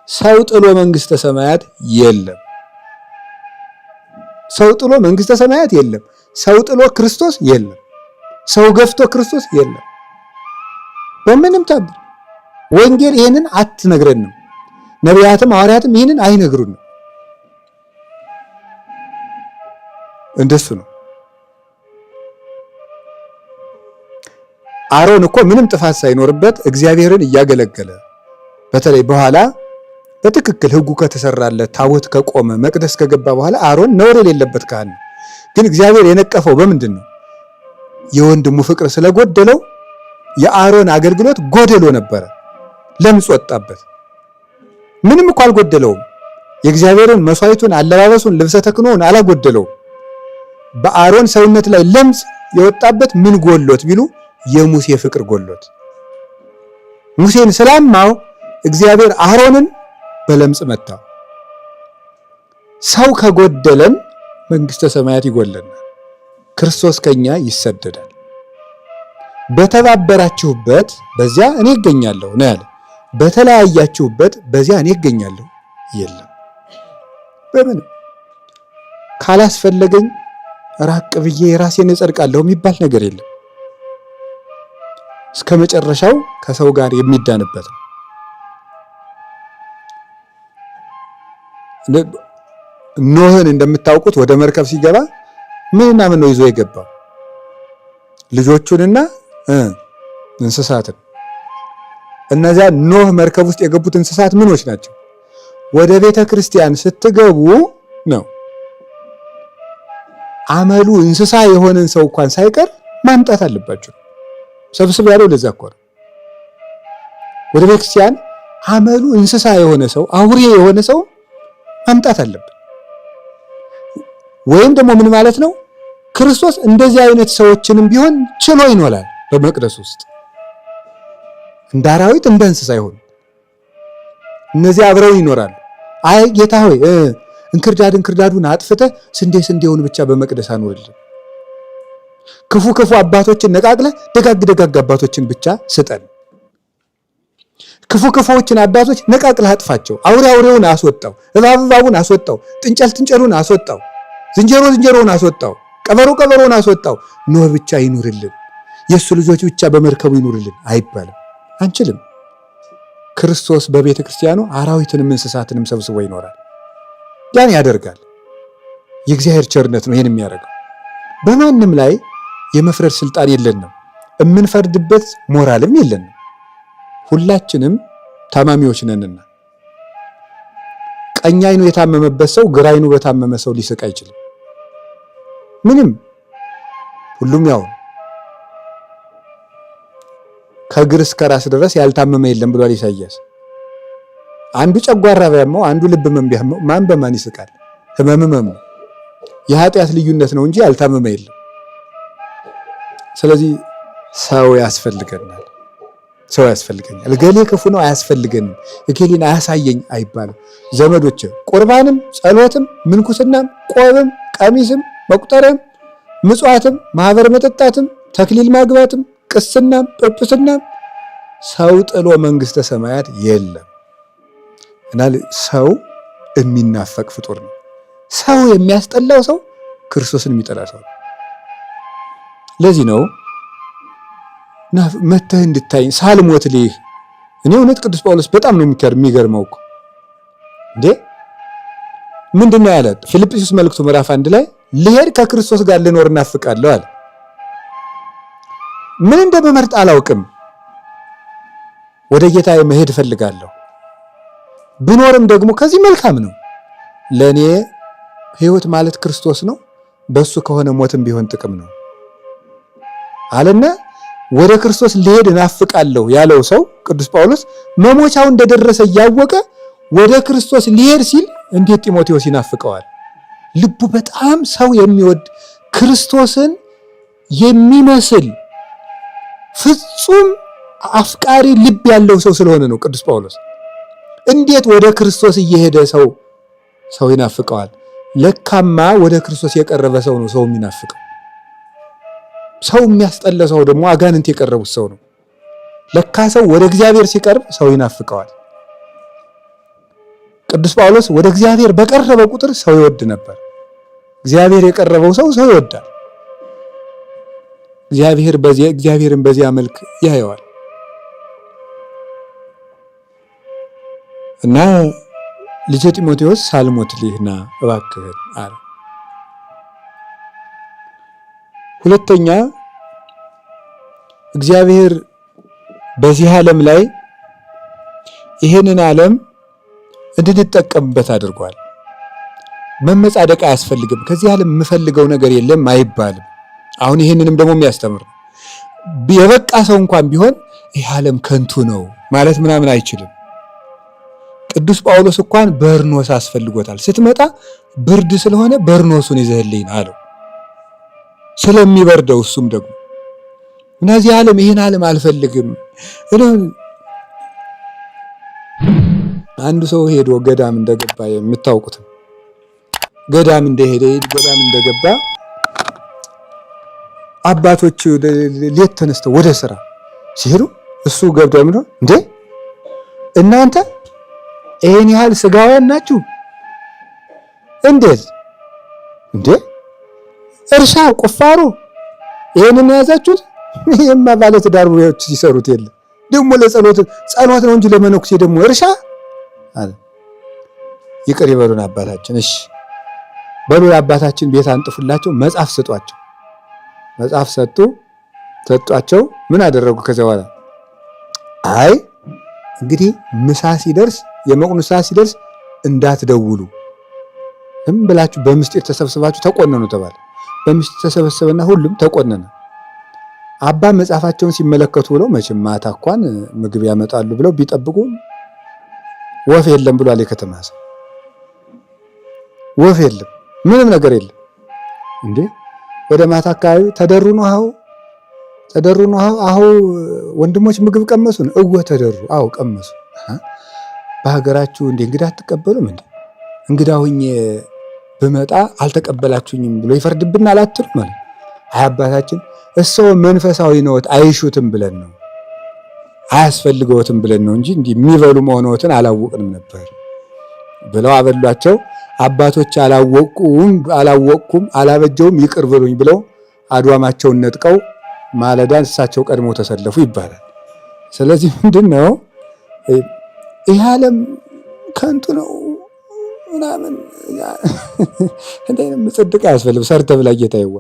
ሰው ጥሎ መንግስተ ሰማያት የለም። ሰው ጥሎ መንግስተ ሰማያት የለም። ሰው ጥሎ ክርስቶስ የለም። ሰው ገፍቶ ክርስቶስ የለም። በምንም ታምር ወንጌል ይህንን አትነግረንም። ነቢያትም ሐዋርያትም ይህንን አይነግሩንም። እንደሱ ነው። አሮን እኮ ምንም ጥፋት ሳይኖርበት እግዚአብሔርን እያገለገለ በተለይ በኋላ በትክክል ሕጉ ከተሰራለት ታቦት ከቆመ መቅደስ ከገባ በኋላ አሮን ነውር የሌለበት ካህን ነው። ግን እግዚአብሔር የነቀፈው በምንድን ነው? የወንድሙ ፍቅር ስለጎደለው የአሮን አገልግሎት ጎደሎ ነበረ። ለምጽ ወጣበት። ምንም እኮ አልጎደለውም። የእግዚአብሔርን መስዋዕቱን፣ አለባበሱን፣ ልብሰ ተክህኖውን አላጎደለውም። በአሮን ሰውነት ላይ ለምጽ የወጣበት ምን ጎሎት ቢሉ የሙሴ ፍቅር ጎሎት። ሙሴን ስላማው እግዚአብሔር አሮንን በለምጽ መታው። ሰው ከጎደለን መንግስተ ሰማያት ይጎለናል፣ ክርስቶስ ከኛ ይሰደዳል። በተባበራችሁበት በዚያ እኔ እገኛለሁ ነው ያለ። በተለያያችሁበት በዚያ እኔ እገኛለሁ የለም። በምን ካላስፈለገኝ ራቅ ብዬ ራሴን እጸድቃለሁ የሚባል ነገር የለም። እስከ መጨረሻው ከሰው ጋር የሚዳንበት ነው። ኖህን እንደምታውቁት ወደ መርከብ ሲገባ ምንና ምን ነው ይዞ የገባው? ልጆቹንና እንስሳትን። እነዚያ ኖህ መርከብ ውስጥ የገቡት እንስሳት ምኖች ናቸው? ወደ ቤተ ክርስቲያን ስትገቡ ነው አመሉ እንስሳ የሆነን ሰው እንኳን ሳይቀር ማምጣት አለባችሁ። ሰብስብ ያለው ለዛ እኮ ነው። ወደ ቤተ ክርስቲያን አመሉ እንስሳ የሆነ ሰው፣ አውሬ የሆነ ሰው ማምጣት አለብን። ወይም ደግሞ ምን ማለት ነው? ክርስቶስ እንደዚህ አይነት ሰዎችንም ቢሆን ችሎ ይኖላል በመቅደስ ውስጥ። እንደ አራዊት እንደ እንስሳ ይሆን እነዚህ አብረው ይኖራሉ። አይ ጌታ ሆይ እንክርዳዱን አጥፍተህ ስንዴውን ብቻ በመቅደስ አኖርልን፣ ክፉ አባቶችን ነቃቅለህ ደጋግ አባቶችን ብቻ ስጠን፣ ክፉዎችን አባቶች ነቃቅለህ አጥፋቸው፣ አውሬውን አስወጣው፣ እባቡን አስወጣው፣ ጥንቸሉን አስወጣው፣ ዝንጀሮውን አስወጣው፣ ቀበሮውን አስወጣው፣ ኖህ ብቻ ይኑርልን፣ የእሱ ልጆች ብቻ በመርከቡ ይኑርልን አይባልም። አንችልም። ክርስቶስ በቤተ ክርስቲያኑ አራዊትንም እንስሳትንም ሰብስቦ ይኖራል። ያን ያደርጋል። የእግዚአብሔር ቸርነት ነው ይህን የሚያደርገው። በማንም ላይ የመፍረድ ስልጣን የለንም። የምንፈርድበት ሞራልም የለንም። ሁላችንም ታማሚዎች ነንና ቀኝ አይኑ የታመመበት ሰው ግራ አይኑ በታመመ ሰው ሊስቅ አይችልም። ምንም ሁሉም ያው ከእግር እስከ ራስ ድረስ ያልታመመ የለም ብሏል ኢሳይያስ። አንዱ ጨጓራ ቢያመው አንዱ ልብ ህመም ቢያመው ማን በማን ይስቃል? ህመም የኃጢአት ልዩነት ነው እንጂ ያልታመመ የለም። ስለዚህ ሰው ያስፈልገናል። እገሌ ክፉ ነው አያስፈልገንም፣ እገሌን አያሳየኝ አይባልም። ዘመዶች ቁርባንም፣ ጸሎትም፣ ምንኩስናም፣ ቆብም፣ ቀሚስም፣ መቁጠሪያም፣ ምጽዋትም፣ ማህበር መጠጣትም፣ ተክሊል ማግባትም፣ ቅስናም፣ ጵጵስናም ሰው ጥሎ መንግስተ ሰማያት የለም እና ሰው የሚናፈቅ ፍጡር ነው። ሰው የሚያስጠላው ሰው ክርስቶስን የሚጠላ ሰው ነው። ለዚህ ነው መተህ እንድታይ ሳልሞት ልይህ። እኔ እውነት ቅዱስ ጳውሎስ በጣም ነው የሚገርመው እኮ እንዴ! ምንድነው ያለ? ፊልጵስዩስ መልእክቱ ምዕራፍ 1 ላይ ልሄድ ከክርስቶስ ጋር ልኖር እናፍቃለሁ አለ። ምን እንደምመርጥ አላውቅም፣ ወደ ጌታዬ መሄድ እፈልጋለሁ። ብኖርም ደግሞ ከዚህ መልካም ነው፣ ለእኔ ሕይወት ማለት ክርስቶስ ነው፣ በሱ ከሆነ ሞትም ቢሆን ጥቅም ነው አለና ወደ ክርስቶስ ልሄድ እናፍቃለሁ ያለው ሰው ቅዱስ ጳውሎስ መሞቻው እንደደረሰ እያወቀ ወደ ክርስቶስ ሊሄድ ሲል እንዴት ጢሞቴዎስ ይናፍቀዋል? ልቡ በጣም ሰው የሚወድ ክርስቶስን የሚመስል ፍጹም አፍቃሪ ልብ ያለው ሰው ስለሆነ ነው ቅዱስ ጳውሎስ። እንዴት ወደ ክርስቶስ እየሄደ ሰው ይናፍቀዋል? ለካማ ወደ ክርስቶስ የቀረበ ሰው ነው ሰው የሚናፍቀው። ሰው የሚያስጠላ ሰው ደግሞ አጋንንት የቀረቡት ሰው ነው። ለካ ሰው ወደ እግዚአብሔር ሲቀርብ ሰው ይናፍቀዋል። ቅዱስ ጳውሎስ ወደ እግዚአብሔር በቀረበ ቁጥር ሰው ይወድ ነበር። እግዚአብሔር የቀረበው ሰው ይወዳል። እግዚአብሔርን በዚያ መልክ ያየዋል። እና ልጄ ጢሞቴዎስ ሳልሞትልህ ና እባክህን አለ። ሁለተኛ እግዚአብሔር በዚህ ዓለም ላይ ይህንን ዓለም እንድንጠቀምበት አድርጓል። መመጻደቅ አያስፈልግም። ከዚህ ዓለም የምፈልገው ነገር የለም አይባልም። አሁን ይህንንም ደግሞ የሚያስተምር የበቃ ሰው እንኳን ቢሆን ይህ ዓለም ከንቱ ነው ማለት ምናምን አይችልም። ቅዱስ ጳውሎስ እንኳን በርኖስ አስፈልጎታል። ስትመጣ ብርድ ስለሆነ በርኖሱን ይዘህልኝ አለው። ስለሚበርደው እሱም ደግሞ እነዚህ ዓለም ይህን ዓለም አልፈልግም። አንዱ ሰው ሄዶ ገዳም እንደገባ የምታውቁት ገዳም እንደገባ አባቶች ሌት ተነስተው ወደ ስራ ሲሄዱ እሱ ገብቶ ምንድነው እንዴ እናንተ ይሄን ያህል ስጋውያን ናችሁ እንዴት እንዴ እርሻ ቁፋሮ ይሄንን ያዛችሁት? ይሄማ ባለ ትዳሮች ሲሰሩት የለ ደግሞ ለጸሎት ነው እንጂ ለመነኩሴ ደግሞ እርሻ አለ። ይቅር ይበሉን አባታችን። እሺ በሉ አባታችን ቤት አንጥፉላቸው፣ መጽሐፍ ስጧቸው። መጽሐፍ ሰጧቸው። ምን አደረጉ? ከዚያ በኋላ አይ እንግዲህ ምሳ ሲደርስ የመቁኑ ሰዓት ሲደርስ እንዳትደውሉ ብላችሁ በምስጢር ተሰብስባችሁ ተቆነኑ ተባለ። በምስጢር ተሰበሰበና ሁሉም ተቆነነ። አባ መጽሐፋቸውን ሲመለከቱ ብለው መቼም ማታ እንኳን ምግብ ያመጣሉ ብለው ቢጠብቁ ወፍ የለም ብሏል የከተማ ሰው። ወፍ የለም፣ ምንም ነገር የለም። እንዴ ወደ ማታ አካባቢ ተደሩ ነው አሁ ወንድሞች ምግብ ቀመሱን? ተደሩ። አዎ ቀመሱ። በሀገራችሁ እንደ እንግዳ አትቀበሉም እንዴ? እንግዳ ሁኜ ብመጣ አልተቀበላችሁኝም ብሎ ይፈርድብናል አትሉ ማለት። አይ አባታችን እሰው መንፈሳዊ ነዎት አይሹትም ብለን ነው አያስፈልገውትም ብለን ነው እንጂ እንዲህ የሚበሉ መሆኑን አላወቅንም ነበር ብለው አበሏቸው። አባቶች አላወቅኩም አላበጀውም ይቅር ብሉኝ ብለው አድዋማቸውን ነጥቀው ማለዳን እሳቸው ቀድሞ ተሰለፉ ይባላል። ስለዚህ ምንድነው ይህ ዓለም ከንቱ ነው ምናምን እንደምን ጽድቅ አያስፈልግም። ሰርተ ብላ ጌታ ይዋ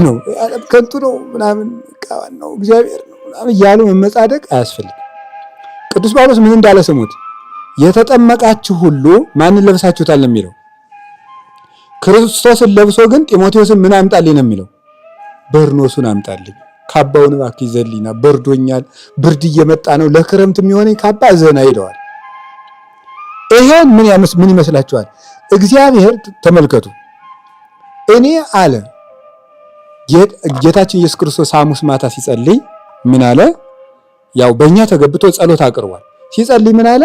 ነው ዓለም ከንቱ ነው ምናምን ቃዋን ነው እግዚአብሔር ነው ምናምን እያሉ መመጻደቅ አያስፈልግም። ቅዱስ ጳውሎስ ምን እንዳለ ስሙት። የተጠመቃችሁ ሁሉ ማንን ለብሳችሁታል ነው የሚለው። ክርስቶስን ለብሶ ግን ጢሞቴዎስን ምን አምጣልኝ ነው የሚለው። በርኖሱን አምጣልኝ፣ ካባውን እባክህ ይዘልኝና በርዶኛል፣ ብርድ እየመጣ ነው፣ ለክረምት የሚሆነኝ ካባ ዘና ይለዋል። ይሄን ምን ይመስላችኋል? እግዚአብሔር ተመልከቱ። እኔ አለ ጌታችን ኢየሱስ ክርስቶስ ሐሙስ ማታ ሲጸልይ ምን አለ? ያው በእኛ ተገብቶ ጸሎት አቅርቧል። ሲጸልይ ምን አለ?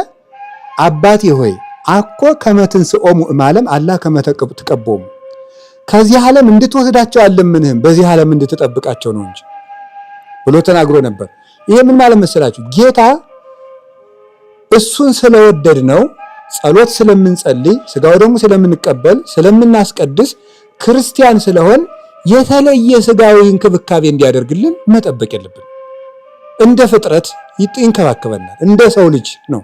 አባቴ ሆይ አኮ ከመትንስኦሙ እማለም አላ ከመተቀቦሙ፣ ከዚህ ዓለም እንድትወስዳቸው አልለምንህም በዚህ ዓለም እንድትጠብቃቸው ነው እንጂ ብሎ ተናግሮ ነበር። ይሄ ምን ማለት መሰላችሁ? ጌታ እሱን ስለወደድ ነው ጸሎት ስለምንጸልይ ስጋው ደግሞ ስለምንቀበል ስለምናስቀድስ ክርስቲያን ስለሆን የተለየ ስጋዊ እንክብካቤ እንዲያደርግልን መጠበቅ የለብን። እንደ ፍጥረት ይንከባከበናል። እንደ ሰው ልጅ ነው።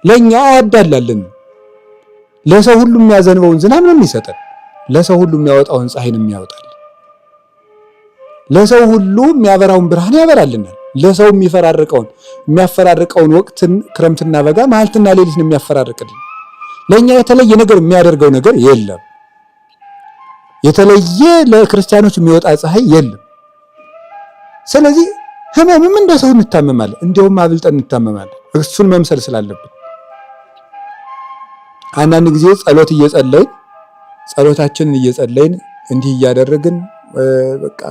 ለኛ አያዳላልን። ለሰው ሁሉ የሚያዘንበውን ዝናብ ነው የሚሰጠን። ለሰው ሁሉ የሚያወጣውን ፀሐይ ነው የሚያወጣል። ለሰው ሁሉ የሚያበራውን ብርሃን ያበራልናል። ለሰው የሚያፈራርቀውን ወቅትን ክረምትና በጋ መዓልትና ሌሊት ነው የሚያፈራርቅልን። ለኛ የተለየ ነገር የሚያደርገው ነገር የለም። የተለየ ለክርስቲያኖች የሚወጣ ፀሐይ የለም። ስለዚህ ህመምም እንደ ሰው እንታመማለን፣ እንዲያውም አብልጠን እንታመማለን እሱን መምሰል ስላለብን። አንዳንድ ጊዜ ጸሎት እየጸለይን ጸሎታችንን እየጸለይን እንዲህ እያደረግን በቃ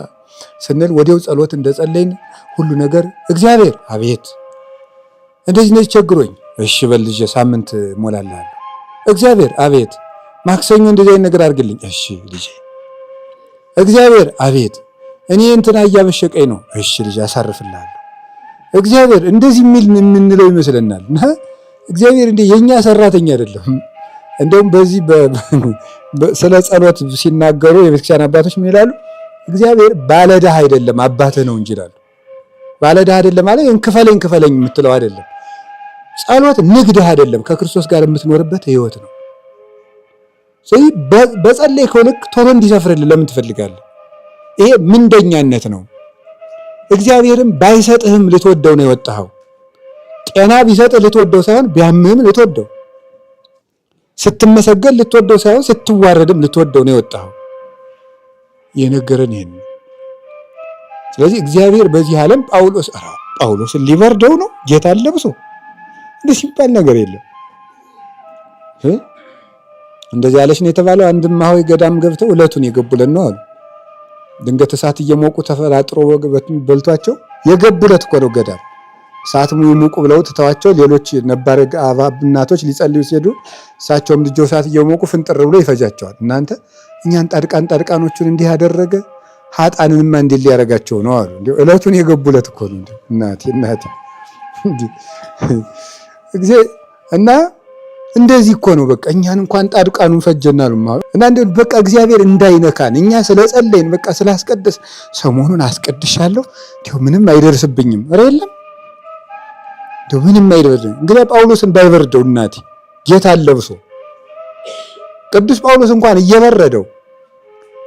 ስንል ወዲያው ጸሎት እንደጸለይን ሁሉ ነገር እግዚአብሔር አቤት እንደዚህ ቸግሮኝ፣ እሺ በል ልጄ ሳምንት ሞላለሁ። እግዚአብሔር አቤት ማክሰኞ እንደዚህ አይነት ነገር አድርግልኝ፣ እሺ ልጄ። እግዚአብሔር አቤት እኔ እንትና እያበሸቀኝ ነው፣ እሺ ልጄ አሳርፍልሃለሁ። እግዚአብሔር እንደዚህ የምንለው ይመስለናል። እና እግዚአብሔር እንደ የኛ ሰራተኛ አይደለም። እንደውም በዚህ ስለ ጸሎት ሲናገሩ የቤተክርስቲያን አባቶች ምን ይላሉ? እግዚአብሔር ባለዕዳ አይደለም አባትህ ነው እንጂ ይላሉ። ባለዕዳ አይደለም ማለት እንክፈለኝ የምትለው አይደለም። ጸሎት ንግድህ አይደለም፣ ከክርስቶስ ጋር የምትኖርበት ህይወት ነው። ስለዚህ በጸለይከው ልክ ቶሎ እንዲሰፍርልህ ለምን ትፈልጋለህ? ይሄ ምንደኛነት ነው። እግዚአብሔርም ባይሰጥህም ልትወደው ነው የወጣኸው። ጤና ቢሰጥህ ልትወደው ሳይሆን ቢያምህም ልትወደው፣ ስትመሰገን ልትወደው ሳይሆን ስትዋረድም ልትወደው ነው የወጣኸው። የነገረን ይሄን። ስለዚህ እግዚአብሔር በዚህ ዓለም ጳውሎስን ሊበርደው ነው ጌታን ለብሶ እንደዚህ ሲባል ነገር የለም። እንደዚህ ያለች ነው የተባለው። አንድም ማሆይ ገዳም ገብተው ዕለቱን የገቡለት ነው አሉ። ድንገት እሳት እየሞቁ ተፈራጥሮ በልቷቸው የገቡለት እኮ ነው ገዳም። እሳት ሙቁ ብለው ትተዋቸው ሌሎች ነባር እናቶች ሊጸልዩ ሲሄዱ እሳቸውም ልጆ እሳት እየሞቁ ፍንጥር ብሎ ይፈጃቸዋል። እናንተ እኛን ጣድቃኖቹን እንዲህ ያደረገ ኃጣንንማ እንዲህ ሊያረጋቸው ነው አሉ። እንዴ ዕለቱን የገቡለት እኮ ነው። እናቴ እና እንደዚህ እኮ ነው በቃ እኛን እንኳን ጣድቃኑን ፈጀናሉ እና በቃ እግዚአብሔር እንዳይነካን እኛ ስለጸለይን በቃ ስላስቀደስ ሰሞኑን አስቀድሻለሁ እንዴው ምንም አይደርስብኝም። ኧረ የለም እንዴው ምንም አይደርስብኝም። እንግዲህ ጳውሎስን ባይበርደው እናቴ ጌታን ለብሶ ቅዱስ ጳውሎስ እንኳን እየበረደው።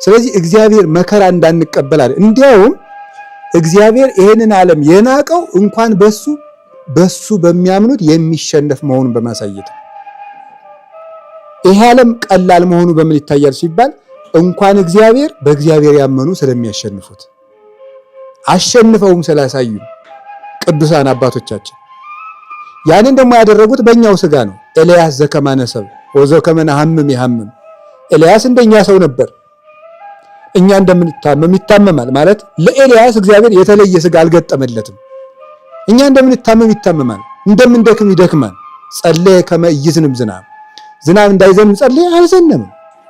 ስለዚህ እግዚአብሔር መከራ እንዳንቀበል አለ። እንዲያውም እግዚአብሔር ይሄንን ዓለም የናቀው እንኳን በሱ በሚያምኑት የሚሸነፍ መሆኑን በማሳየት ነው። ይሄ ዓለም ቀላል መሆኑ በምን ይታያል ሲባል እንኳን እግዚአብሔር በእግዚአብሔር ያመኑ ስለሚያሸንፉት አሸንፈውም ስላሳዩ ቅዱሳን አባቶቻችን ያንን ደግሞ ያደረጉት በእኛው ስጋ ነው። ኤልያስ ዘከማነሰብ ወዘከመነ ሐምም ይሐምም። ኤልያስ እንደኛ ሰው ነበር። እኛ እንደምንታመም ይታመማል ማለት ለኤልያስ እግዚአብሔር የተለየ ስጋ አልገጠመለትም። እኛ እንደምንታመም ይታመማል፣ እንደምንደክም ይደክማል። ጸለየ ከመ ይዝንም ዝናብ እንዳይዘንም ጸለየ፣ አልዘነምም።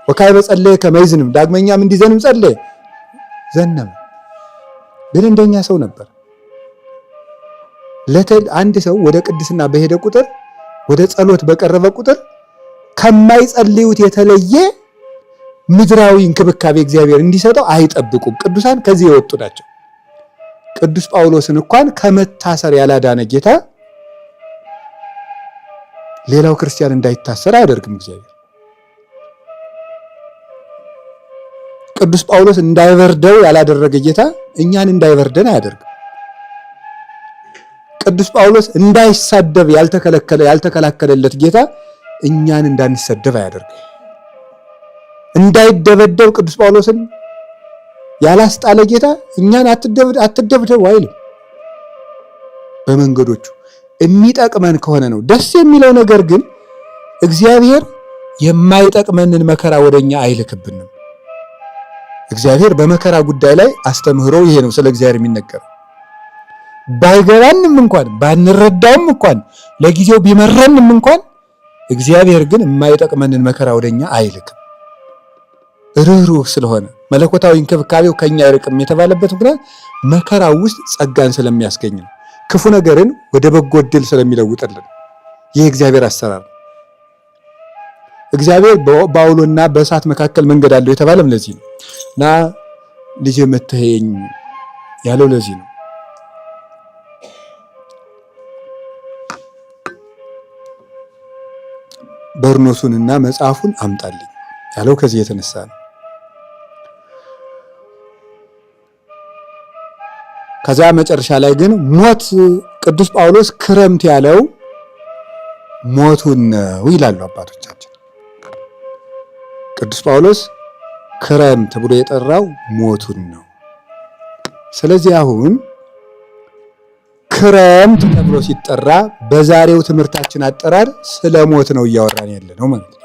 ወካዕበ ጸለየ ከመ ይዝንም ዳግመኛም እንዲዘንም ጸለየ፣ ዘነመ። ግን እንደኛ ሰው ነበር። አንድ ሰው ወደ ቅድስና በሄደ ቁጥር ወደ ጸሎት በቀረበ ቁጥር ከማይጸልዩት የተለየ ምድራዊ እንክብካቤ እግዚአብሔር እንዲሰጠው አይጠብቁም። ቅዱሳን ከዚህ የወጡ ናቸው። ቅዱስ ጳውሎስን እንኳን ከመታሰር ያላዳነ ጌታ ሌላው ክርስቲያን እንዳይታሰር አያደርግም እግዚአብሔር። ቅዱስ ጳውሎስ እንዳይበርደው ያላደረገ ጌታ እኛን እንዳይበርደን አያደርግም። ቅዱስ ጳውሎስ እንዳይሳደብ ያልተከላከለለት ጌታ እኛን እንዳንሰደብ አያደርግም። እንዳይደበደብ ቅዱስ ጳውሎስን ያላስጣለ ጌታ እኛን አትደብደቡ አይልም። በመንገዶቹ የሚጠቅመን ከሆነ ነው ደስ የሚለው። ነገር ግን እግዚአብሔር የማይጠቅመንን መከራ ወደኛ አይልክብንም። እግዚአብሔር በመከራ ጉዳይ ላይ አስተምህሮ ይሄ ነው። ስለ እግዚአብሔር የሚነገር ባይገባንም እንኳን ባንረዳውም እንኳን ለጊዜው ቢመረንም እንኳን እግዚአብሔር ግን የማይጠቅመንን መከራ ወደኛ አይልክም። ርኅሩህ ስለሆነ መለኮታዊ እንክብካቤው ከኛ አይርቅም የተባለበት ምክንያት መከራው ውስጥ ጸጋን ስለሚያስገኝ ነው። ክፉ ነገርን ወደ በጎ ዕድል ስለሚለውጥልን ይህ እግዚአብሔር አሰራር። እግዚአብሔር በአውሎና በእሳት መካከል መንገድ አለው የተባለም ለዚህ ነው። እና ልጄ መተኸኝ ያለው ለዚህ ነው። በርኖሱንና መጽሐፉን አምጣልኝ ያለው ከዚህ የተነሳ ነው። ከዛ መጨረሻ ላይ ግን ሞት ቅዱስ ጳውሎስ ክረምት ያለው ሞቱን ነው ይላሉ አባቶቻችን። ቅዱስ ጳውሎስ ክረምት ብሎ የጠራው ሞቱን ነው። ስለዚህ አሁን ክረምት ተብሎ ሲጠራ በዛሬው ትምህርታችን አጠራር ስለ ሞት ነው እያወራን ያለ ነው ማለት ነው።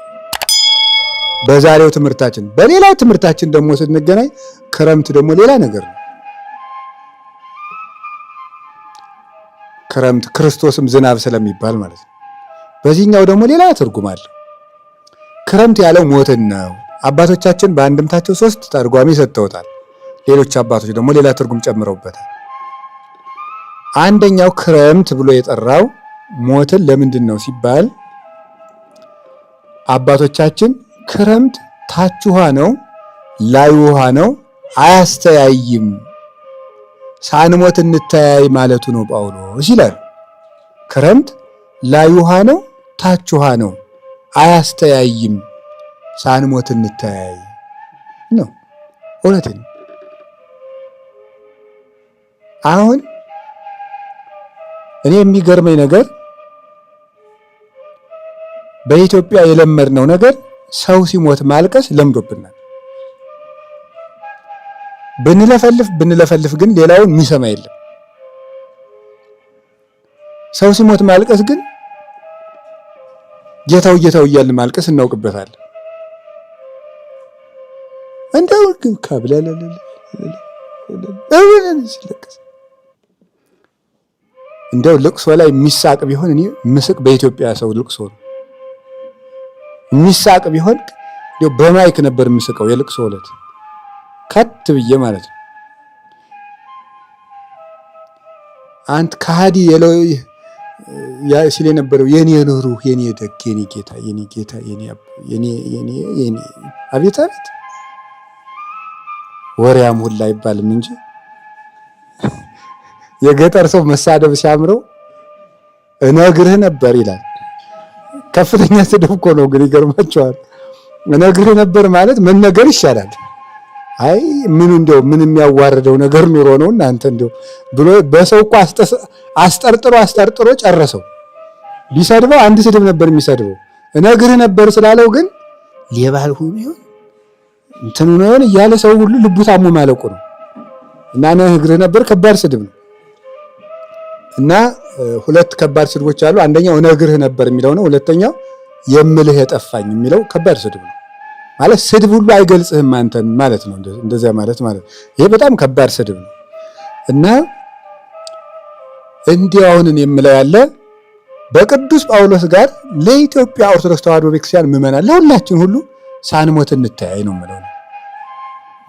በዛሬው ትምህርታችን። በሌላ ትምህርታችን ደግሞ ስንገናኝ ክረምት ደግሞ ሌላ ነገር ነው። ክረምት ክርስቶስም ዝናብ ስለሚባል ማለት ነው። በዚህኛው ደግሞ ሌላ ትርጉም አለ። ክረምት ያለው ሞትን ነው። አባቶቻችን በአንድምታቸው 3 ተርጓሚ ሰጥተውታል። ሌሎች አባቶች ደግሞ ሌላ ትርጉም ጨምረውበታል። አንደኛው ክረምት ብሎ የጠራው ሞትን ለምንድን ነው ሲባል አባቶቻችን ክረምት ታች ውሃ ነው ላይ ውሃ ነው አያስተያይም፣ ሳንሞት እንተያይ ማለቱ ነው ጳውሎስ ይላል። ክረምት ላይ ውሃ ነው ታች ውሃ ነው አያስተያይም፣ ሳንሞት እንተያይ ነው። እውነቴን ነው። አሁን እኔ የሚገርመኝ ነገር በኢትዮጵያ የለመድነው ነገር ሰው ሲሞት ማልቀስ ለምዶብናል። ብንለፈልፍ ግን ሌላውን የሚሰማ የለም። ሰው ሲሞት ማልቀስ ግን ጌታው እያልን ማልቀስ እናውቅበታለን። እንደው ካብለለለ እንደው ልቅሶ ላይ የሚሳቅ ቢሆን እኔ ምስቅ በኢትዮጵያ ሰው ልቅሶ ነው። የሚሳቅ ቢሆን እንደው በማይክ ነበር የምስቀው የልቅሶ ዕለት ከት ብዬ ማለት ነው። አንተ ከሃዲ ሲል የነበረው የኔ ኑሩህ የኔ ደግ የኔ ጌታ የኔ አቤት ወሬያም ሁላ አይባልም እንጂ የገጠር ሰው መሳደብ ሲያምረው እነግርህ ነበር ይላል። ከፍተኛ ስድብ እኮ ነው ግን ይገርማቸዋል። እነግርህ ነበር ማለት መነገር ይሻላል። አይ እንደው ምን የሚያዋርደው ነገር ኑሮ ነው እናንተ እንደው ብሎ በሰው እኮ አስጠርጥሮ ጨረሰው። ቢሰድበው አንድ ስድብ ነበር የሚሰድበው። እነግርህ ነበር ስላለው ግን ሌባል ሁሉ ይሁን እንትን ነው እያለ ሰው ሁሉ ልቡ ታሞ ማለቁ ነው። እና እነግርህ ነበር ከባድ ስድብ ነው። እና 2 ከባድ ስድቦች አሉ። አንደኛው እነግርህ ነበር የሚለው ነው። ሁለተኛው የምልህ የጠፋኝ የሚለው ከባድ ስድብ ነው። ማለት ስድብ ሁሉ አይገልጽህም አንተን ማለት ነው። እንደዚያ ማለት ይሄ በጣም ከባድ ስድብ ነው። እና እንዲያው አሁን የምለው ያለ በቅዱስ ጳውሎስ ጋር ለኢትዮጵያ ኦርቶዶክስ ተዋሕዶ ቤተክርስቲያን ምዕመናን ለሁላችን ሁሉ ሳንሞት እንተያይ ነው የምለው።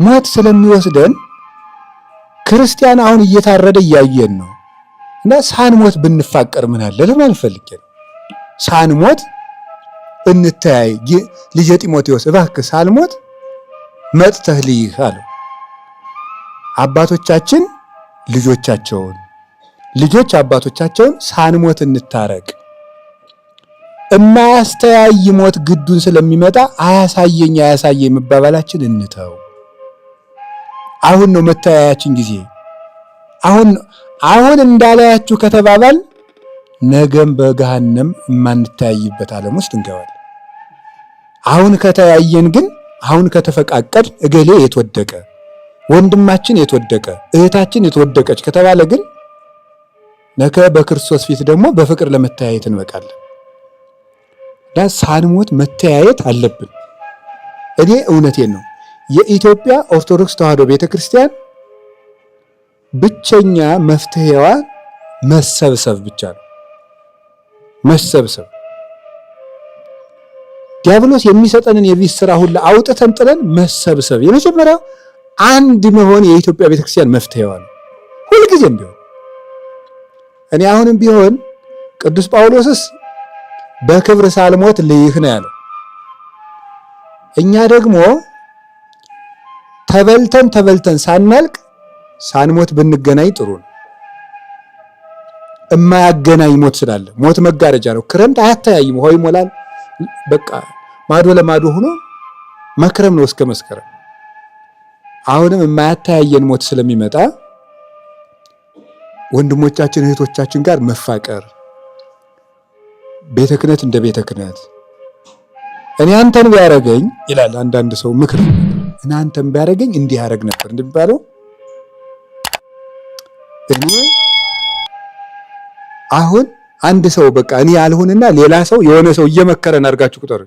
ሞት ስለሚወስደን ክርስቲያን አሁን እየታረደ እያየን ነው። እና ሳንሞት ብንፋቀር ምን አለ ለማለት ፈልጌ ነው። ሳንሞት እንተያይ። ልጄ ጢሞቴዎስ እባክህ ሳልሞት መጥተህ ልይህ አለው። አባቶቻችን ልጆቻቸውን፣ ልጆች አባቶቻቸውን ሳንሞት እንታረቅ። እማያስተያይ ሞት ግዱን ስለሚመጣ አያሳየኝ መባባላችን እንተው። አሁን ነው መተያያችን ጊዜ። አሁን እንዳላያችሁ ከተባባል ነገም በገሃነም የማንተያይበት ዓለም ውስጥ እንገባለን። አሁን ከተያየን ግን አሁን ከተፈቃቀድ እገሌ የተወደቀ ወንድማችን የተወደቀ እህታችን የተወደቀች ከተባለ ግን ነገ በክርስቶስ ፊት ደግሞ በፍቅር ለመተያየት እንበቃለን። ሳንሞት መተያየት አለብን። እኔ እውነቴን ነው። የኢትዮጵያ ኦርቶዶክስ ተዋሕዶ ቤተክርስቲያን ብቸኛ መፍትሄዋ መሰብሰብ ብቻ ነው። መሰብሰብ ዲያብሎስ የሚሰጠንን የቤት ስራ ሁሉ አውጥተን ጥለን መሰብሰብ። የመጀመሪያው አንድ መሆን የኢትዮጵያ ቤተክርስቲያን መፍትሄዋ ነው። ሁልጊዜም ቢሆን እኔ አሁንም ቢሆን ቅዱስ ጳውሎስስ በክብር ሳልሞት ልይህ ነው ያለው። እኛ ደግሞ ተበልተን ሳናልቅ ሳንሞት ብንገናኝ ጥሩ ነው። እማያገናኝ ሞት ስላለ ሞት መጋረጃ ነው። ክረምት አያተያይም፣ ውሃው ይሞላል። በቃ ማዶ ለማዶ ሆኖ መክረም ነው እስከ መስከረም። አሁንም የማያተያየን ሞት ስለሚመጣ ወንድሞቻችን እህቶቻችን ጋር መፋቀር፣ ቤተ ክህነት እንደ ቤተ ክህነት፣ እኔ አንተን ቢያረገኝ ይላል አንዳንድ ሰው ምክር፣ እኔ አንተን ቢያረገኝ እንዲህ ያረግ ነበር እንደሚባለው እኔ አሁን አንድ ሰው በቃ እኔ ያልሆንና ሌላ ሰው የሆነ ሰው እየመከረን አድርጋችሁ ቁጠሩ።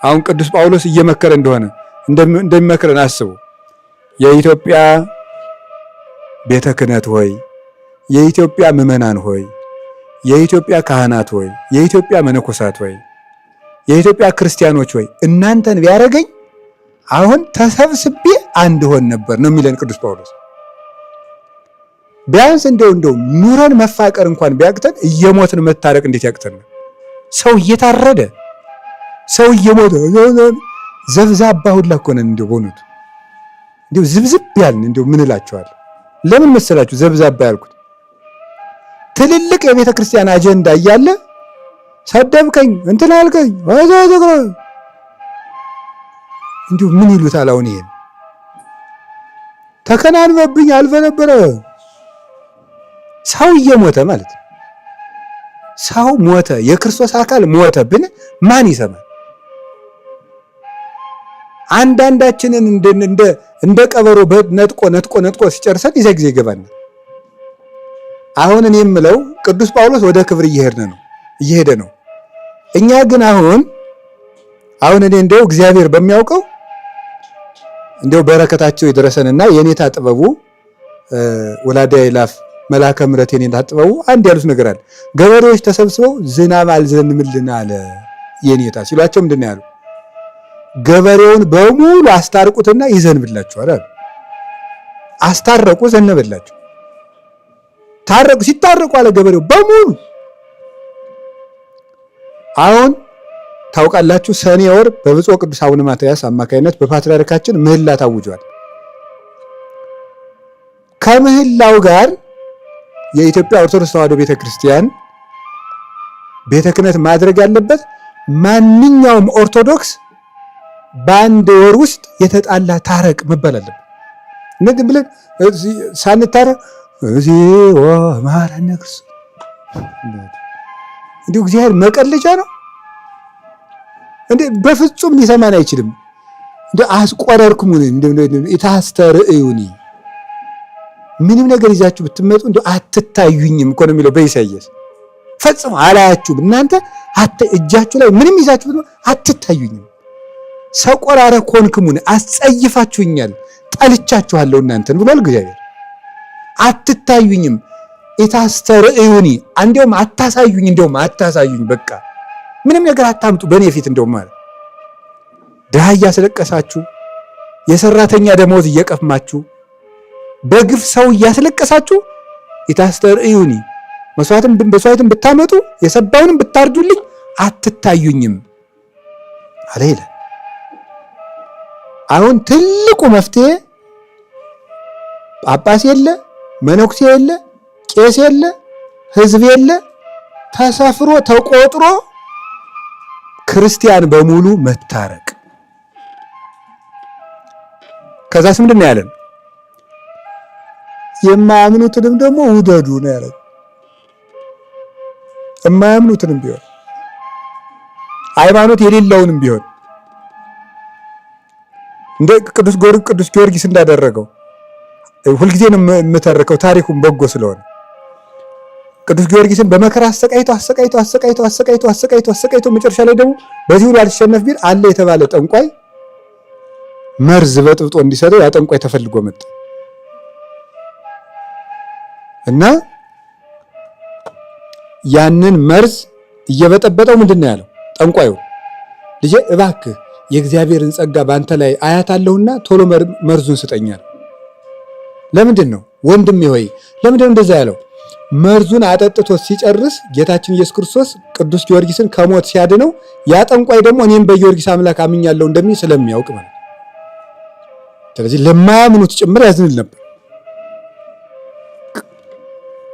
አሁን ቅዱስ ጳውሎስ እየመከረ እንደሆነ እንደሚመክረን አስቡ። የኢትዮጵያ ቤተ ክህነት ሆይ፣ የኢትዮጵያ ምዕመናን ሆይ፣ የኢትዮጵያ ካህናት ሆይ፣ የኢትዮጵያ መነኮሳት ሆይ፣ የኢትዮጵያ ክርስቲያኖች ሆይ እናንተን ቢያረገኝ አሁን ተሰብስቤ አንድ ሆን ነበር ነው የሚለን ቅዱስ ጳውሎስ። ቢያንስ እንደው ኑረን መፋቀር እንኳን ቢያቅተን እየሞትን መታረቅ እንዴት ያቅተን? ሰው እየታረደ ሰው እየሞተ ዘብዛባ ሁላ እኮ ነን። እንደው በእውነቱ እንደው ዝብዝብ ያልን እንደው ምን እላችኋለሁ? ለምን መሰላችሁ ዘብዛባ ያልኩት? ትልልቅ የቤተ ክርስቲያን አጀንዳ እያለ ሰደብከኝ እንትን አልከኝ እንደው ምን ይሉታል? አሁን ይሄን ተከናንበብኝ አልፈ ነበረ። ሰው እየሞተ ማለት ነው። ሰው ሞተ፣ የክርስቶስ አካል ሞተ ብን ማን ይሰማል? አንዳንዳችንን እንደ ቀበሮ ነጥቆ ሲጨርሰን ይዘ ጊዜ ይገባናል። አሁን እኔ የምለው ቅዱስ ጳውሎስ ወደ ክብር እየሄደ ነው። እኛ ግን አሁን እኔ እንደው እግዚአብሔር በሚያውቀው እንደው በረከታቸው ይድረሰንና የኔታ ጥበቡ ወላዳ ይላፍ መልአከ ምሕረት የኔታ ጥበቡ አንድ ያሉት ነገር አለ። ገበሬዎች ተሰብስበው ዝናብ አልዘንምልን አለ የኔታ ሲሏቸው ምንድን ነው ያሉ? ገበሬውን በሙሉ አስታርቁትና ይዘንብላችኋል አሉ። አስታረቁ፣ ዘነበላቸው። ታረቁ። ሲታረቁ አለ ገበሬው በሙሉ። አሁን ታውቃላችሁ ሰኔ ወር በብፁዕ ቅዱስ አቡነ ማትያስ አማካይነት በፓትርያርካችን ምህላ ታውጇል። ከምህላው ጋር የኢትዮጵያ ኦርቶዶክስ ተዋሕዶ ቤተክርስቲያን ቤተ ክህነት ማድረግ ያለበት ማንኛውም ኦርቶዶክስ በአንድ ወር ውስጥ የተጣላ ታረቅ መባል አለበት። እነዚህ ብለን ሳንታረቅ እግዚኦ መሐረነ ክርስቶስ እንዲሁ እግዚአብሔር መቀለጃ ነው እንዴ? በፍጹም ሊሰማን አይችልም። እንደ አስቆረርኩሙን ኢታስተርእዩኒ ምንም ነገር ይዛችሁ ብትመጡ እንደ አትታዩኝም እኮ ነው የሚለው በኢሳይያስ። ፈጽሞ አላያችሁም እናንተ እጃችሁ ላይ ምንም ይዛችሁ ብትመጡ አትታዩኝም። ሰቆራረ ኮንክሙን አስጸይፋችሁኛል፣ ጠልቻችኋለሁ እናንተን ብሏል እግዚአብሔር። አትታዩኝም ኢታስተርእዩኒ እንደውም አታሳዩኝ፣ እንደውም አታሳዩኝ። በቃ ምንም ነገር አታምጡ በእኔ ፊት። እንደውም ማለት ድሃ እያስለቀሳችሁ የሰራተኛ ደመወዝ እየቀማችሁ በግፍ ሰው እያስለቀሳችሁ ኢታስተርእዩኒ መስዋዕትን ብታመጡ የሰባውንም ብታርዱልኝ አትታዩኝም አለ ይላል። አሁን ትልቁ መፍትሄ ጳጳስ የለ፣ መነኩሴ የለ፣ ቄስ የለ፣ ሕዝብ የለ፣ ተሰፍሮ ተቆጥሮ ክርስቲያን በሙሉ መታረቅ። ከዛስ ምንድን ነው ያለን? የማያምኑትንም ደግሞ ውደዱ ነው ያለን። የማያምኑትንም ቢሆን ሃይማኖት የሌለውንም ቢሆን እንደ ቅዱስ ጊዮርጊስ እንዳደረገው ሁልጊዜ ነው የምተርከው ታሪኩን በጎ ስለሆነ ቅዱስ ጊዮርጊስን በመከራ አሰቃይቶ መጨረሻ ላይ ደግሞ በዚህ ሁሉ አልሸነፍ ቢል አለ የተባለ ጠንቋይ መርዝ በጥብጦ እንዲሰጠው ያ ጠንቋይ ተፈልጎ መጣ እና ያንን መርዝ እየበጠበጠው ምንድን ነው ያለው ጠንቋዩ? ልጄ እባክህ የእግዚአብሔርን ጸጋ ባንተ ላይ አያታለሁና ቶሎ መርዙን ስጠኛል። ለምንድን ነው ወንድሜ ሆይ ለምንድን ነው እንደዛ ያለው? መርዙን አጠጥቶ ሲጨርስ ጌታችን ኢየሱስ ክርስቶስ ቅዱስ ጊዮርጊስን ከሞት ሲያድነው ያ ጠንቋይ ደግሞ እኔም በጊዮርጊስ አምላክ አምኛለሁ እንደሚል ስለሚያውቅ ማለት። ስለዚህ ለማያምኑት ጭምር ያዝንል ነበር።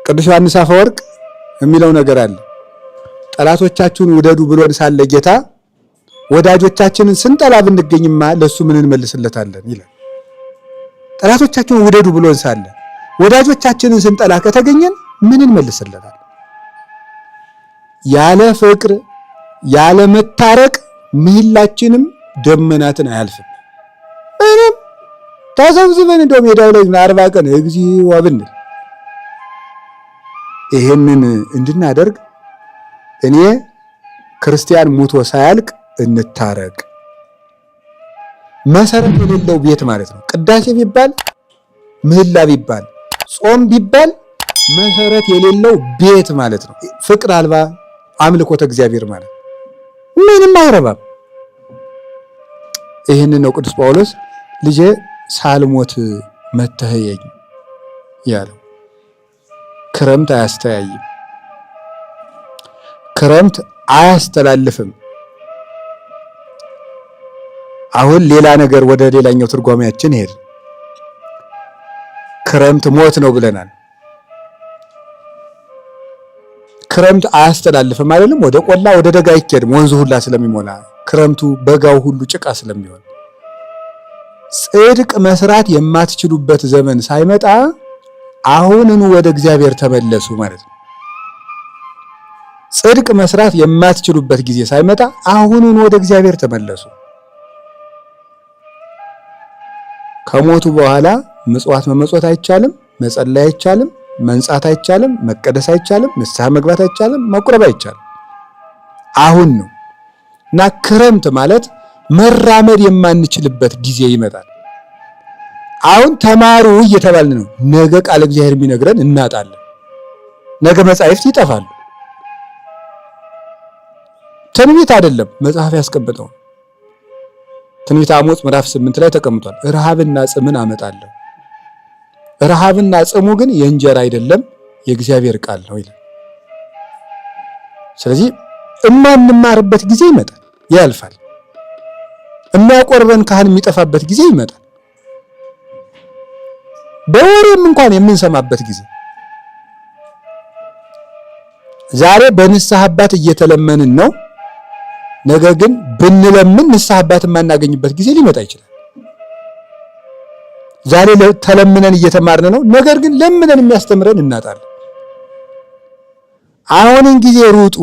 ቅዱስ ዮሐንስ አፈወርቅ የሚለው ነገር አለ። ጠላቶቻችሁን ውደዱ ብሎን ሳለ ጌታ ወዳጆቻችንን ስንጠላ ብንገኝማ ለሱ ምን እንመልስለታለን ይላል። ጠላቶቻችሁን ውደዱ ብሎን ሳለ ወዳጆቻችንን ስንጠላ ከተገኘን ምን እንመልስለታለን? ያለ ፍቅር ያለ መታረቅ ምህላችንም ደመናትን አያልፍም። ምንም ተሰብስበን እንደው ሜዳው ላይ 40 ቀን እግዚኦ ብንል ይሄንን እንድናደርግ እኔ ክርስቲያን ሙቶ ሳያልቅ እንታረቅ። መሰረት የሌለው ቤት ማለት ነው። ቅዳሴ ቢባል ምህላ ቢባል ጾም ቢባል መሰረት የሌለው ቤት ማለት ነው። ፍቅር አልባ አምልኮተ እግዚአብሔር ማለት ምንም አይረባም። ይህንን ነው ቅዱስ ጳውሎስ ልጄ ሳልሞት መተህየኝ ያለው። ክረምት አያስተያይም፣ ክረምት አያስተላልፍም። አሁን ሌላ ነገር ወደ ሌላኛው ትርጓሜያችን ሄድ። ክረምት ሞት ነው ብለናል። ክረምት አያስተላልፍም አይደለም። ወደ ቆላ ወደ ደጋ አይኬድም፣ ወንዙ ሁላ ስለሚሞላ ክረምቱ በጋው ሁሉ ጭቃ ስለሚሆን ጽድቅ መስራት የማትችሉበት ዘመን ሳይመጣ አሁንኑ ወደ እግዚአብሔር ተመለሱ ማለት ነው። ጽድቅ መስራት የማትችሉበት ጊዜ ሳይመጣ አሁንኑ ወደ እግዚአብሔር ተመለሱ። ከሞቱ በኋላ ምጽዋት መመጽወት አይቻልም፣ መጸለይ አይቻልም፣ መንጻት አይቻልም፣ መቀደስ አይቻልም፣ ንስሐ መግባት አይቻልም፣ መቁረብ አይቻልም። አሁን ነው እና ክረምት ማለት መራመድ የማንችልበት ጊዜ ይመጣል። አሁን ተማሩ እየተባልን ነው። ነገ ቃል እግዚአብሔር የሚነግረን እናጣለን። ነገ መጻሕፍት ይጠፋሉ። ትንቢት አይደለም መጽሐፍ ያስቀምጠው። ትንቢተ አሞጽ ምዕራፍ 8 ላይ ተቀምጧል። ረሃብና ጽምን አመጣለሁ። ረሃብና ጽሙ ግን የእንጀራ አይደለም የእግዚአብሔር ቃል ነው ይላል። ስለዚህ እማንማርበት ጊዜ ይመጣል፣ ያልፋል። የሚያቆርበን ካህን የሚጠፋበት ጊዜ ይመጣል። በወሬም እንኳን የምንሰማበት ጊዜ። ዛሬ በንስሐ አባት እየተለመንን ነው። ነገር ግን ብንለምን ንስሐ አባት የማናገኝበት ጊዜ ሊመጣ ይችላል። ዛሬ ተለምነን እየተማርን ነው። ነገር ግን ለምነን የሚያስተምረን እናጣለን። አሁንን ጊዜ ሩጡ።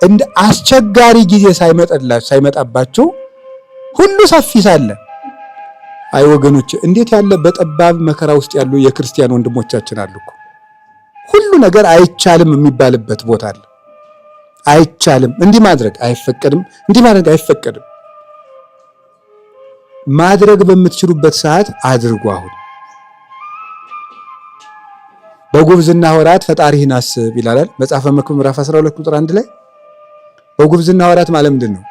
እንደ አስቸጋሪ ጊዜ ሳይመጣባችሁ ሁሉ ሰፊ ሳለ አይ ወገኖች፣ እንዴት ያለ በጠባብ መከራ ውስጥ ያሉ የክርስቲያን ወንድሞቻችን አሉ እኮ። ሁሉ ነገር አይቻልም የሚባልበት ቦታ አለ። አይቻልም፣ እንዲህ ማድረግ አይፈቀድም፣ እንዲህ ማድረግ አይፈቀድም። ማድረግ በምትችሉበት ሰዓት አድርጉ። አሁን በጉብዝና ወራት ፈጣሪህን አስብ ይላል መጽሐፈ መክብብ ምዕራፍ 12 ቁጥር 1 ላይ። በጉብዝና ወራት ማለት ምንድን ነው?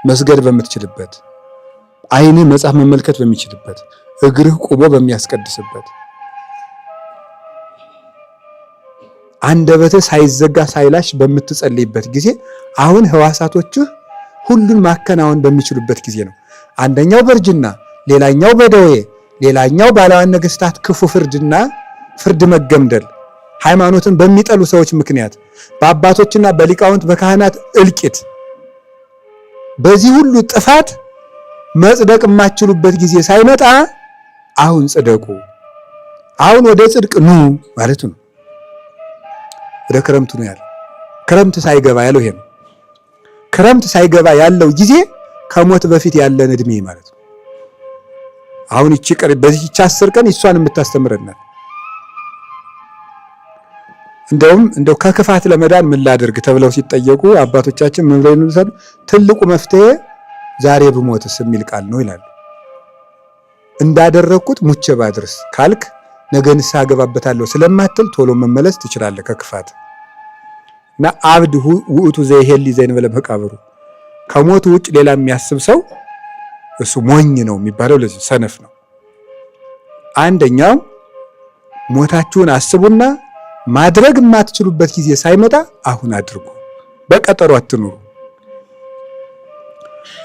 መስገድ በምትችልበት፣ ዓይንህ መጽሐፍ መመልከት በሚችልበት፣ እግርህ ቆሞ በሚያስቀድስበት፣ አንደበትህ ሳይዘጋ ሳይላሽ በምትጸልይበት ጊዜ አሁን ሕዋሳቶችህ ሁሉን ማከናወን በሚችሉበት ጊዜ ነው። አንደኛው በእርጅና፣ ሌላኛው በደዌ፣ ሌላኛው ባለዋን ነገሥታት ክፉ ፍርድና ፍርድ መገምደል፣ ሃይማኖትን በሚጠሉ ሰዎች ምክንያት፣ በአባቶችና በሊቃውንት በካህናት እልቂት፣ በዚህ ሁሉ ጥፋት መጽደቅ የማትችሉበት ጊዜ ሳይመጣ አሁን ጽደቁ፣ አሁን ወደ ጽድቅ ኑ ማለቱ ነው። ወደ ክረምቱ ነው ያለው። ክረምት ሳይገባ ያለው ይሄ ነው። ክረምት ሳይገባ ያለው ጊዜ ከሞት በፊት ያለን እድሜ ማለት ነው። አሁን እቺ ቀን በዚህ 10 ቀን እሷን የምታስተምረናል። እንደው ከክፋት ለመዳን ምን ላድርግ ተብለው ሲጠየቁ አባቶቻችን ምን ብለው ይሉታል? ትልቁ መፍትሄ ዛሬ ብሞትስ የሚል ቃል ነው ይላሉ። እንዳደረኩት ሙቼ ባድርስ ካልክ ነገ ንስሐ ገባበታለሁ ስለማትል ቶሎ መመለስ ትችላለህ ከክፋት እና አብድ ውእቱ ዘይሄሊ ዘእንበለ መቃብሩ። ከሞቱ ውጭ ሌላ የሚያስብ ሰው እሱ ሞኝ ነው የሚባለው። ለዚህ ሰነፍ ነው። አንደኛው ሞታችሁን አስቡና ማድረግ የማትችሉበት ጊዜ ሳይመጣ አሁን አድርጉ። በቀጠሮ አትኑሩ።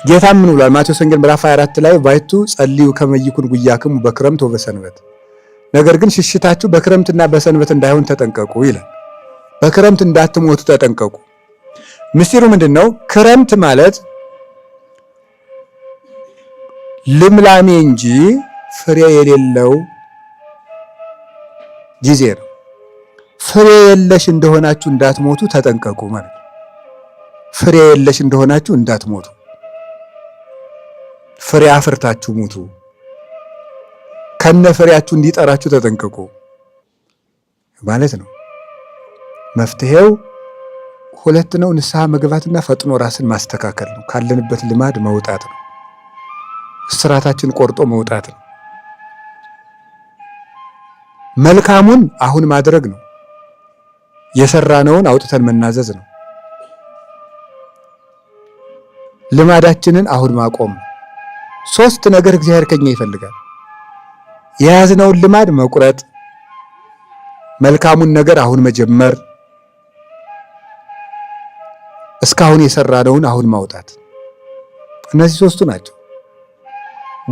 ጌታ ምን ብሏል? ማቴዎስ ወንጌል ምዕራፍ 24 ላይ ባይቱ ጸልዩ ከመ ይኩን ጉያክሙ በክረምት ወበሰንበት፣ ነገር ግን ሽሽታችሁ በክረምትና በሰንበት እንዳይሆን ተጠንቀቁ ይላል። በክረምት እንዳትሞቱ ተጠንቀቁ። ምስጢሩ ምንድነው? ክረምት ማለት ልምላሜ እንጂ ፍሬ የሌለው ጊዜ ነው። ፍሬ የለሽ እንደሆናችሁ እንዳትሞቱ ተጠንቀቁ ማለት ነው። ፍሬ የለሽ እንደሆናችሁ እንዳትሞቱ። ፍሬ አፍርታችሁ ሙቱ፣ ከነ ፍሬያችሁ እንዲጠራችሁ ተጠንቀቁ ማለት ነው። መፍትሄው ሁለት ነው። ንስሐ መግባትና ፈጥኖ ራስን ማስተካከል ነው። ካለንበት ልማድ መውጣት ነው። እስራታችን ቆርጦ መውጣት ነው። መልካሙን አሁን ማድረግ ነው። የሰራነውን አውጥተን መናዘዝ ነው። ልማዳችንን አሁን ማቆም ነው። ሶስት ነገር እግዚአብሔር ከኛ ይፈልጋል። የያዝነውን ልማድ መቁረጥ፣ መልካሙን ነገር አሁን መጀመር፣ እስካሁን የሰራነውን አሁን ማውጣት። እነዚህ ሶስቱ ናቸው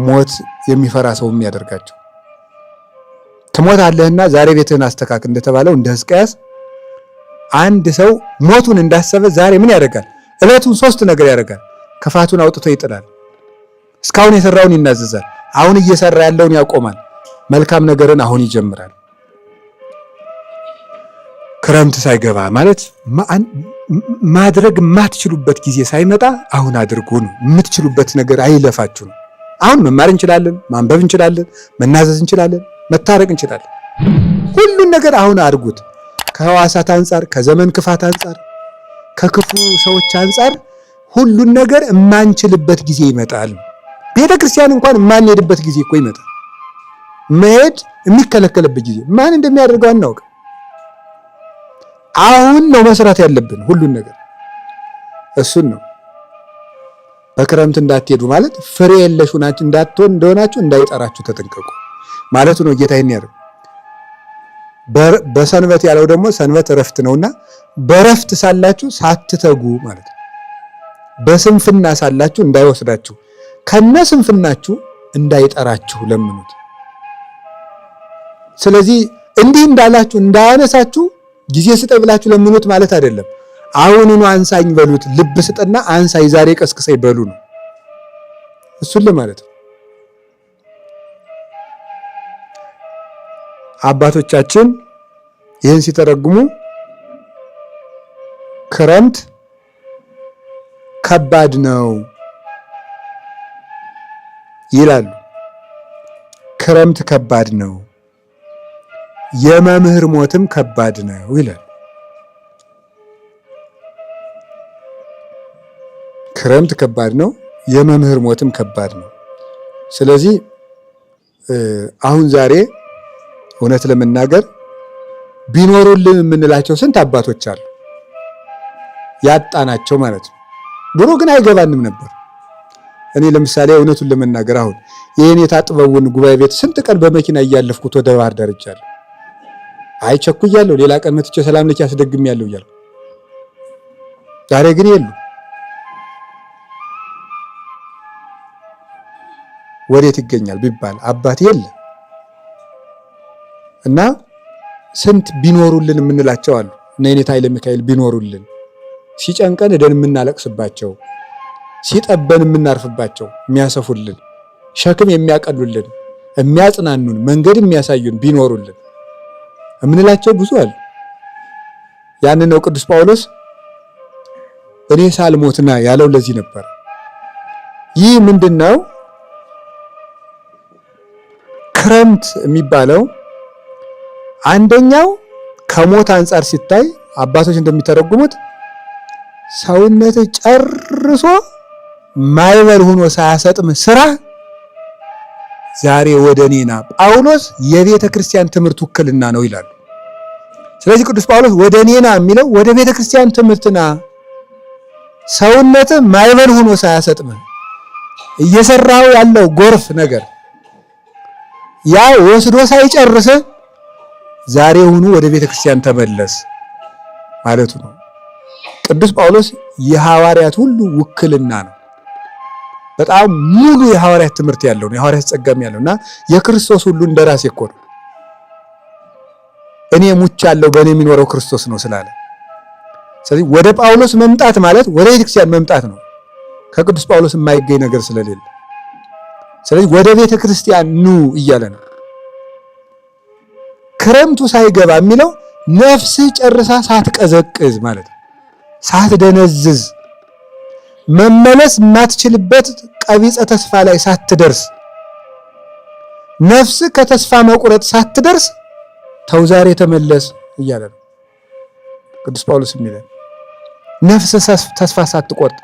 ሞት የሚፈራ ሰው የሚያደርጋቸው። ትሞታለህና ዛሬ ቤትህን አስተካክል እንደተባለው እንደ ሕዝቅያስ አንድ ሰው ሞቱን እንዳሰበ ዛሬ ምን ያደርጋል? ዕለቱን ሶስት ነገር ያደርጋል። ክፋቱን አውጥቶ ይጥላል። እስካሁን የሰራውን ይናዘዛል። አሁን እየሰራ ያለውን ያቆማል። መልካም ነገርን አሁን ይጀምራል። ክረምት ሳይገባ ማለት ማድረግ የማትችሉበት ጊዜ ሳይመጣ አሁን አድርጉ ነው። የምትችሉበት ነገር አይለፋችሁ ነው። አሁን መማር እንችላለን፣ ማንበብ እንችላለን፣ መናዘዝ እንችላለን፣ መታረቅ እንችላለን። ሁሉን ነገር አሁን አድርጉት። ከሕዋሳት አንጻር፣ ከዘመን ክፋት አንጻር፣ ከክፉ ሰዎች አንጻር ሁሉን ነገር የማንችልበት ጊዜ ይመጣል። ቤተ ክርስቲያን እንኳን የማንሄድበት ጊዜ እኮ ይመጣል። መሄድ የሚከለከልበት ጊዜ ማን እንደሚያደርገው አናውቅም። አሁን ነው መስራት ያለብን ሁሉን ነገር። እሱን ነው በክረምት እንዳትሄዱ ማለት ፍሬ የለሽ እንዳትሆን እንደሆናችሁ እንዳይጠራችሁ ተጠንቀቁ ማለቱ ነው። ጌታ ይሄን ያደርግ በሰንበት ያለው ደግሞ ሰንበት እረፍት ነውና በእረፍት ሳላችሁ ሳትተጉ ማለት ነው። በስንፍና ሳላችሁ እንዳይወስዳችሁ ከነ ስንፍናችሁ እንዳይጠራችሁ ለምኑት። ስለዚህ እንዲህ እንዳላችሁ እንዳያነሳችሁ ጊዜ ስጠኝ ብላችሁ ለምኑት ማለት አይደለም። አሁኑኑ አንሳኝ በሉት። ልብ ስጠና አንሳኝ ዛሬ ቀስቅሰኝ በሉ ነው። እሱን ለማለት ነው። አባቶቻችን ይህን ሲተረጉሙ ክረምት ከባድ ነው ይላሉ። ክረምት ከባድ ነው፣ የመምህር ሞትም ከባድ ነው ይላሉ። ክረምት ከባድ ነው፣ የመምህር ሞትም ከባድ ነው። ስለዚህ አሁን ዛሬ እውነት ለመናገር ቢኖሩልን የምንላቸው ስንት አባቶች አሉ ያጣናቸው ማለት ነው። ድሮ ግን አይገባንም ነበር። እኔ ለምሳሌ እውነቱን ለመናገር አሁን ይሄን የታጥበውን ጉባኤ ቤት ስንት ቀን በመኪና እያለፍኩት ወደ ባህር ዳር ሄጃለሁ። አይ ቸኩያለሁ፣ ሌላ ቀን መጥቼ ሰላም ለኪ አስደግሜያለሁ እያልኩ። ዛሬ ግን የሉ። ወዴት ይገኛል ቢባል አባት የለ እና ስንት ቢኖሩልን የምንላቸው አሉ። እነ የኔታ ኃይለ ሚካኤል ቢኖሩልን ሲጨንቀን ሄደን የምናለቅስባቸው፣ ሲጠበን የምናርፍባቸው፣ የሚያሰፉልን፣ ሸክም የሚያቀሉልን፣ የሚያጽናኑን፣ መንገድ የሚያሳዩን ቢኖሩልን የምንላቸው ብዙ አሉ። ያንን ነው ቅዱስ ጳውሎስ እኔ ሳልሞትና ያለው ለዚህ ነበር። ይህ ምንድነው? ክረምት የሚባለው አንደኛው ከሞት አንጻር ሲታይ አባቶች እንደሚተረጉሙት ሰውነት ጨርሶ ማይበል ሆኖ ሳያሰጥም ስራ ዛሬ ወደ እኔና ጳውሎስ የቤተ ክርስቲያን ትምህርት ውክልና ነው ይላሉ። ስለዚህ ቅዱስ ጳውሎስ ወደ እኔና የሚለው ወደ ቤተ ክርስቲያን ትምህርትና ሰውነት ማይበል ሆኖ ሳያሰጥም እየሰራው ያለው ጎርፍ ነገር ያ ወስዶ ሳይጨርስ ዛሬ ሆኖ ወደ ቤተ ክርስቲያን ተመለስ ማለቱ ነው። ቅዱስ ጳውሎስ የሐዋርያት ሁሉ ውክልና ነው። በጣም ሙሉ የሐዋርያት ትምህርት ያለው ነው። የሐዋርያት ጸጋም ያለውና የክርስቶስ ሁሉ እንደራሴ እኮ ነው። እኔ ሙቻለሁ በእኔ የሚኖረው ክርስቶስ ነው ስላለ፣ ስለዚህ ወደ ጳውሎስ መምጣት ማለት ወደ ቤተ ክርስቲያን መምጣት ነው። ከቅዱስ ጳውሎስ የማይገኝ ነገር ስለሌለ፣ ስለዚህ ወደ ቤተ ክርስቲያን ኑ እያለ ነው። ክረምቱ ሳይገባ የሚለው ነፍስህ ጨርሳ ሳትቀዘቅዝ ማለት ነው። ሳትደነዝዝ መመለስ የማትችልበት ቀቢጸ ተስፋ ላይ ሳትደርስ ነፍስ ከተስፋ መቁረጥ ሳትደርስ ተው ዛሬ ተመለስ እያለ ነው ቅዱስ ጳውሎስ የሚለን። ነፍስ ተስፋ ሳትቆርጥ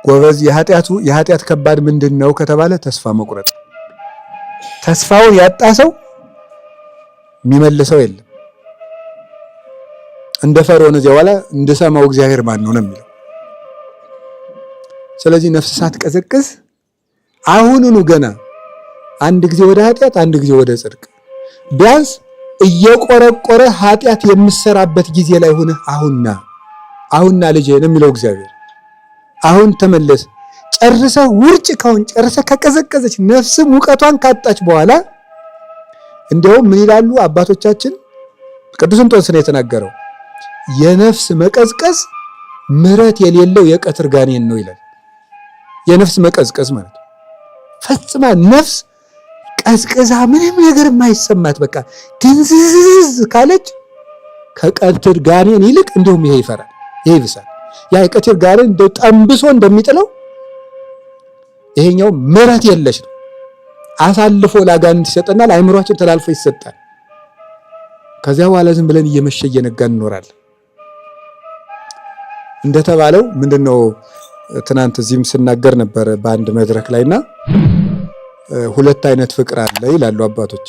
ጎበዝ የኃጢአት ከባድ ምንድነው ከተባለ ተስፋ መቁረጥ። ተስፋውን ያጣ ሰው የሚመልሰው የለም። እንደ ፈርዖን እዚያ በኋላ እንደሰማው እግዚአብሔር ማን ነው የሚለው። ስለዚህ ነፍስ ሳትቀዘቅዝ አሁኑኑ ገና አንድ ጊዜ ወደ ኃጢአት አንድ ጊዜ ወደ ጽድቅ ቢያንስ እየቆረቆረ ኃጢአት የምሰራበት ጊዜ ላይ ሆነ አሁንና ልጄ ነው የሚለው እግዚአብሔር። አሁን ተመለስ። ጨርሰህ ውርጭ ካሁን ጨርሰህ ከቀዘቀዘች ነፍስ ሙቀቷን ካጣች በኋላ እንዲያውም ምን ይላሉ አባቶቻችን? ቅዱስ እንጦንስ ነው የተናገረው። የነፍስ መቀዝቀዝ ምሕረት የሌለው የቀትር ጋኔን ነው ይላል። የነፍስ መቀዝቀዝ ማለት ፈጽማ ነፍስ ቀዝቅዛ ምንም ነገር የማይሰማት በቃ ድንዝዝ ካለች ከቀትር ጋኔን ይልቅ እንደውም ይሄ ይፈራል፣ ይሄ ይብሳል። ያ የቀትር ጋኔን እንደው ጠንብሶ እንደሚጥለው ይሄኛው ምሕረት የለሽ ነው። አሳልፎ ለአጋንንት ይሰጠናል። አእምሯችን ተላልፎ ይሰጣል። ከዚያ በኋላ ዝም ብለን እየመሸ እየነጋ እንኖራለን። እንደተባለው ምንድነው ትናንት እዚህም ስናገር ነበር በአንድ መድረክ ላይና ሁለት አይነት ፍቅር አለ ይላሉ አባቶች።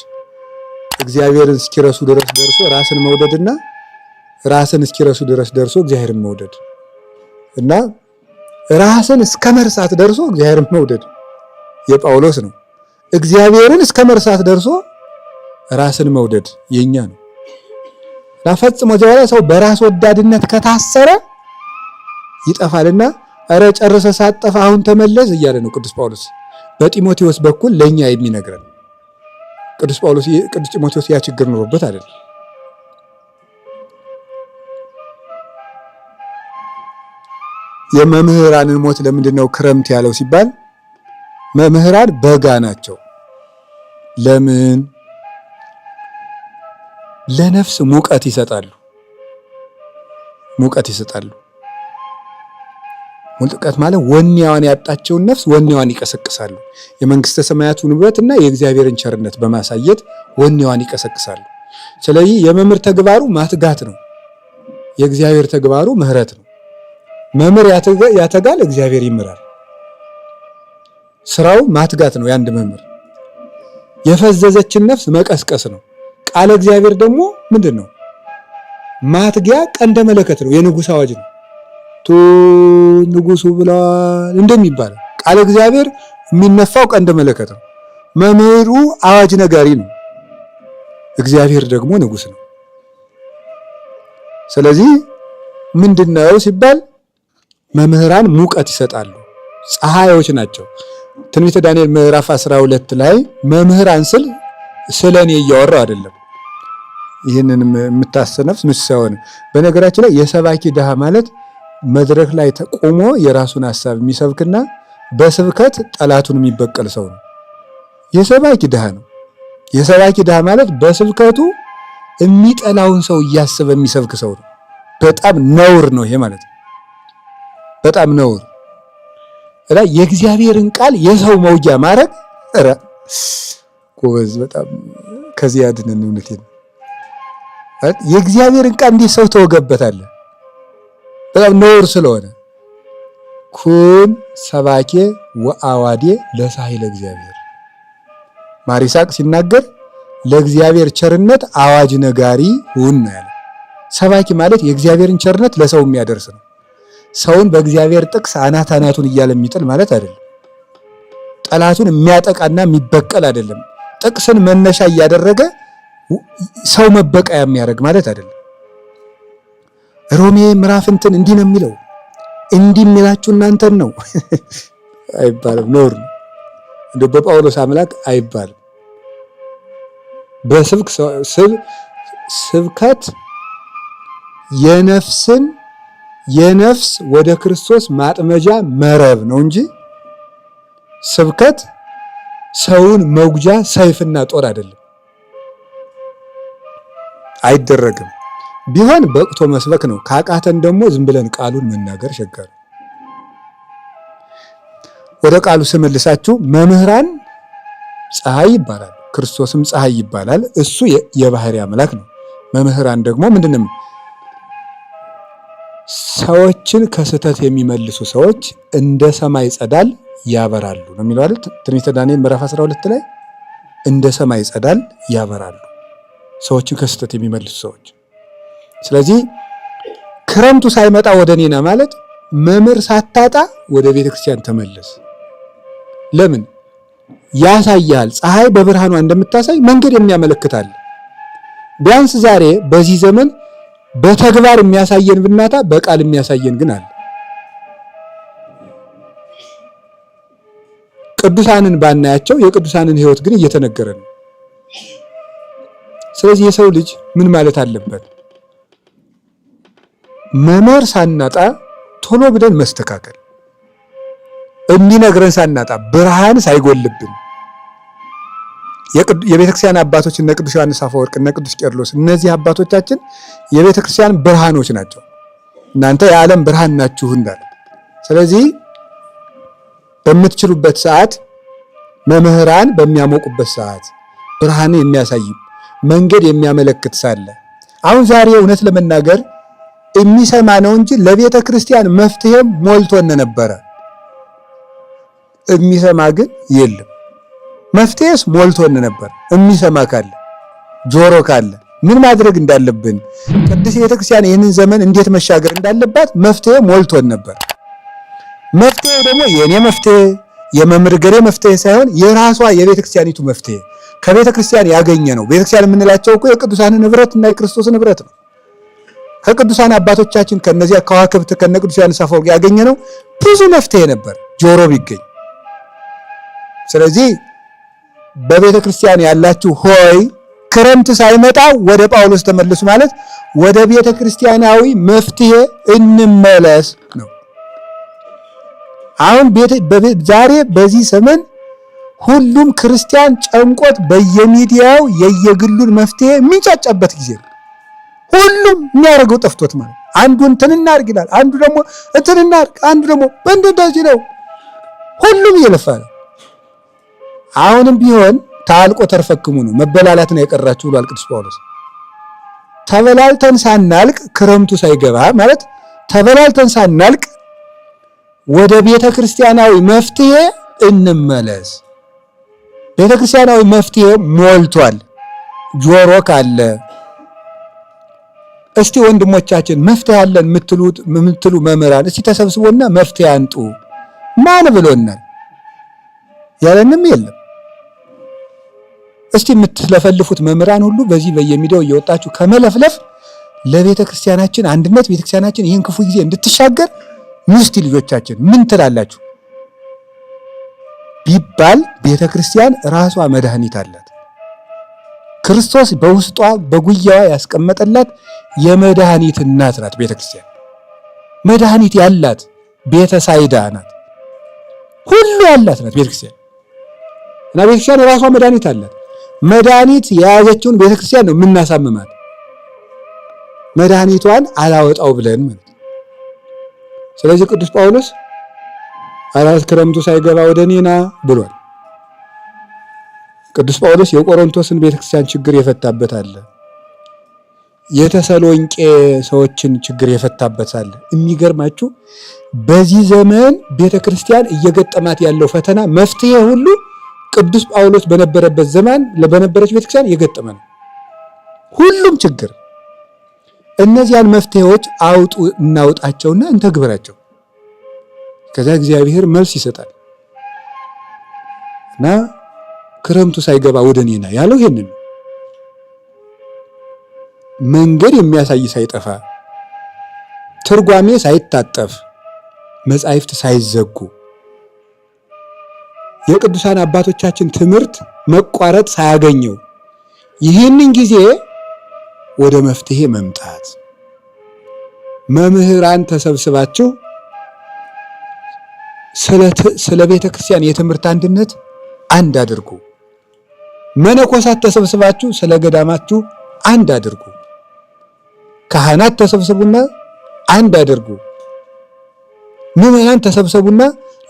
እግዚአብሔርን እስኪረሱ ድረስ ደርሶ ራስን መውደድና ራስን እስኪረሱ ድረስ ደርሶ እግዚአብሔርን መውደድ እና ራስን እስከ መርሳት ደርሶ እግዚአብሔርን መውደድ የጳውሎስ ነው። እግዚአብሔርን እስከ መርሳት ደርሶ ራስን መውደድ የኛ ነው። እና ፈጽሞ ጀዋላ ሰው በራስ ወዳድነት ከታሰረ ይጠፋልና አረ ጨርሰ ሳጠፋ አሁን ተመለስ እያለ ነው ቅዱስ ጳውሎስ በጢሞቴዎስ በኩል ለኛ የሚነግረን። ቅዱስ ጢሞቴዎስ ያ ችግር ኖሮበት አይደለም። የመምህራንን ሞት ለምንድን ነው ክረምት ያለው ሲባል መምህራን በጋ ናቸው። ለምን? ለነፍስ ሙቀት ይሰጣሉ። ሙቀት ማለት ወኔዋን ያጣቸውን ነፍስ ወኔዋን ይቀሰቅሳሉ። የመንግስተ ሰማያቱን ውበትና የእግዚአብሔርን ቸርነት በማሳየት ወኔዋን ይቀሰቅሳሉ። ስለዚህ የመምህር ተግባሩ ማትጋት ነው። የእግዚአብሔር ተግባሩ ምህረት ነው። መምህር ያተጋል፣ እግዚአብሔር ይምራል። ስራው ማትጋት ነው። የአንድ መምህር የፈዘዘችን ነፍስ መቀስቀስ ነው። ቃለ እግዚአብሔር ደግሞ ምንድን ነው? ማትጊያ ቀንደ መለከት ነው። የንጉሥ አዋጅ ነው። ንጉሱ ብለዋል እንደሚባለው ቃለ እግዚአብሔር የሚነፋው ቀንደ መለከት ነው። መምህሩ አዋጅ ነጋሪ ነው። እግዚአብሔር ደግሞ ንጉስ ነው። ስለዚህ ምንድነው ሲባል መምህራን ሙቀት ይሰጣሉ፣ ፀሐዮች ናቸው። ትንቢተ ዳንኤል ምዕራፍ 12 ላይ መምህራን ስለኔ እያወራው አይደለም። ይህንን የምታሰነፍስ ምሳሌ በነገራችን ላይ የሰባኪ ድሃ ማለት መድረክ ላይ ተቆሞ የራሱን ሐሳብ የሚሰብክና በስብከት ጠላቱን የሚበቀል ሰው ነው። የሰባኪ ድሃ ነው። የሰባኪ ድሃ ማለት በስብከቱ የሚጠላውን ሰው እያሰበ የሚሰብክ ሰው ነው። በጣም ነውር ነው ይሄ ማለት ነው። በጣም ነውር። የእግዚአብሔርን ቃል የሰው መውጊያ ማድረግ ጎበዝ፣ በጣም ከዚህ ያድነን። እውነቴን የእግዚአብሔርን ቃል እንዴት ሰው ተወገበታለህ? በጣም ነውር ስለሆነ ኩን ሰባኬ ወአዋዴ ለሳሂለ እግዚአብሔር ማር ይስሐቅ ሲናገር ለእግዚአብሔር ቸርነት አዋጅ ነጋሪ ሁን ነው ያለው። ሰባኪ ማለት የእግዚአብሔርን ቸርነት ለሰው የሚያደርስ ነው። ሰውን በእግዚአብሔር ጥቅስ አናቱን እያለ የሚጥል ማለት አይደለም። ጠላቱን የሚያጠቃና የሚበቀል አይደለም። ጥቅስን መነሻ እያደረገ ሰው መበቀያ የሚያደርግ ማለት አይደለም። ሮሜ ምዕራፍ እንዲህ ነው የሚለው፣ እንዲህ የሚላችሁ እናንተን ነው አይባልም። ኖር እንደ በጳውሎስ አምላክ አይባልም። ስብከት የነፍስ ወደ ክርስቶስ ማጥመጃ መረብ ነው እንጂ ስብከት ሰውን መጉጃ ሰይፍና ጦር አይደለም፣ አይደረግም። ቢሆን በቅቶ መስበክ ነው። ካቃተን ደግሞ ዝም ብለን ቃሉን መናገር ሸጋር። ወደ ቃሉ ስመልሳችሁ መምህራን ፀሐይ ይባላል፣ ክርስቶስም ፀሐይ ይባላል። እሱ የባህሪ አምላክ ነው። መምህራን ደግሞ ምንድነው? ሰዎችን ከስህተት የሚመልሱ ሰዎች እንደ ሰማይ ጸዳል ያበራሉ ነው የሚለው አይደል? ትንቢተ ዳንኤል ምዕራፍ 12 ላይ እንደ ሰማይ ጸዳል ያበራሉ ሰዎችን ከስህተት የሚመልሱ ሰዎች። ስለዚህ ክረምቱ ሳይመጣ ወደ እኔና ማለት መምህር ሳታጣ ወደ ቤተክርስቲያን ተመለስ። ለምን ያሳያል? ፀሐይ በብርሃኗ እንደምታሳይ መንገድ የሚያመለክታል። ቢያንስ ዛሬ በዚህ ዘመን በተግባር የሚያሳየን ብናታ በቃል የሚያሳየን ግን አለ። ቅዱሳንን ባናያቸው የቅዱሳንን ሕይወት ግን እየተነገረ ነው። ስለዚህ የሰው ልጅ ምን ማለት አለበት? መምህር ሳናጣ ቶሎ ብለን መስተካከል፣ የሚነግረን ሳናጣ፣ ብርሃን ሳይጎልብን የቤተክርስቲያን አባቶች እነ ቅዱስ ዮሐንስ አፈወርቅ እነ ቅዱስ ቄርሎስ እነዚህ አባቶቻችን የቤተክርስቲያን ብርሃኖች ናቸው። እናንተ የዓለም ብርሃን ናችሁ እንዳለ። ስለዚህ በምትችሉበት ሰዓት መምህራን በሚያሞቁበት ሰዓት ብርሃን የሚያሳይ መንገድ የሚያመለክት ሳለ አሁን ዛሬ እውነት ለመናገር የሚሰማ ነው እንጂ ለቤተ ክርስቲያን መፍትሄም ሞልቶን ነበረ። የሚሰማ ግን የለም። መፍትሄስ ሞልቶን ነበር። የሚሰማ ካለ ጆሮ ካለ ምን ማድረግ እንዳለብን ቅድስት ቤተ ክርስቲያን ይህንን ዘመን እንዴት መሻገር እንዳለባት መፍትሄ ሞልቶን ነበር። መፍትሄው ደግሞ የኔ መፍትሄ የመምህር ገሬ መፍትሄ ሳይሆን የራሷ የቤተ ክርስቲያኒቱ መፍትሄ ከቤተ ክርስቲያን ያገኘ ነው። ቤተ ክርስቲያን የምንላቸው እኮ የቅዱሳን ንብረት እና የክርስቶስ ንብረት ነው። ከቅዱሳን አባቶቻችን ከነዚያ ከዋክብት ከነ ቅዱስ ዮሐንስ አፈወርቅ ያገኘ ነው ብዙ መፍትሄ ነበር ጆሮ ቢገኝ። ስለዚህ በቤተ ክርስቲያን ያላችሁ ሆይ ክረምት ሳይመጣ ወደ ጳውሎስ ተመለሱ ማለት ወደ ቤተ ክርስቲያናዊ መፍትሄ እንመለስ ነው። አሁን ዛሬ በዚህ ዘመን ሁሉም ክርስቲያን ጨንቆት በየሚዲያው የየግሉን መፍትሄ የሚንጫጫበት ጊዜ ነው። ሁሉም የሚያደርገው ጠፍቶት ማለት አንዱ እንትን እናድርግ ይላል፣ አንዱ ደግሞ እንትን እናድርግ፣ አንዱ ደግሞ እንደዚህ ነው። ሁሉም እየለፋ ነው። አሁንም ቢሆን ታልቆ ተርፈክሙ ነው መበላላት ነው የቀራችሁ ብሏል ቅዱስ ጳውሎስ። ተበላልተን ሳናልቅ ክረምቱ ሳይገባ ማለት ተበላልተን ሳናልቅ ወደ ቤተ ክርስቲያናዊ መፍትሄ እንመለስ። ቤተ ክርስቲያናዊ መፍትሄ ሞልቷል። ጆሮ ካለ እስቲ ወንድሞቻችን መፍትሄ አለን የምትሉ መምህራን እስቲ ተሰብስቦና መፍትሄ አንጡ። ማን ብሎናል? ያለንም የለም። እስቲ የምትለፈልፉት መምህራን ሁሉ በዚህ በየሚዲያው እየወጣችሁ ከመለፍለፍ ለቤተ ክርስቲያናችን አንድነት ቤተ ክርስቲያናችን ይህን ክፉ ጊዜ እንድትሻገር ምስቲ ልጆቻችን ምን ትላላችሁ ቢባል ቤተ ክርስቲያን ራሷ መድኃኒት አላት። ክርስቶስ በውስጧ በጉያዋ ያስቀመጠላት የመድኃኒት እናት ናት። ቤተ ክርስቲያን መድኃኒት ያላት ቤተ ሳይዳ ናት። ሁሉ ያላት ናት ቤተ ክርስቲያን እና ቤተ ክርስቲያን ራሷ መድኃኒት አላት። መድኃኒት የያዘችውን ቤተ ክርስቲያን ነው የምናሳምማት። መድኃኒቷን አላወጣው ብለን ማለት። ስለዚህ ቅዱስ ጳውሎስ አራት ክረምቱ ሳይገባ ወደ እኔና ብሏል። ቅዱስ ጳውሎስ የቆሮንቶስን ቤተክርስቲያን ችግር የፈታበት አለ። የተሰሎንቄ ሰዎችን ችግር የፈታበት አለ። የሚገርማችሁ በዚህ ዘመን ቤተክርስቲያን እየገጠማት ያለው ፈተና መፍትሄ ሁሉ ቅዱስ ጳውሎስ በነበረበት ዘመን በነበረች ቤተክርስቲያን የገጠመ ነው። ሁሉም ችግር እነዚያን መፍትሄዎች አውጡ እናውጣቸውና እንተግበራቸው። ከዛ እግዚአብሔር መልስ ይሰጣል እና ክረምቱ ሳይገባ ወደ እኔና ያለው ይሄንን መንገድ የሚያሳይ ሳይጠፋ ትርጓሜ ሳይታጠፍ መጻሕፍት ሳይዘጉ የቅዱሳን አባቶቻችን ትምህርት መቋረጥ ሳያገኘው ይህንን ጊዜ ወደ መፍትሄ መምጣት። መምህራን ተሰብስባችሁ ስለ ቤተ ክርስቲያን የትምህርት አንድነት አንድ አድርጉ። መነኮሳት ተሰብስባችሁ ስለ ገዳማችሁ አንድ አድርጉ። ካህናት ተሰብስቡና አንድ አድርጉ። ምዕመናን ተሰብሰቡና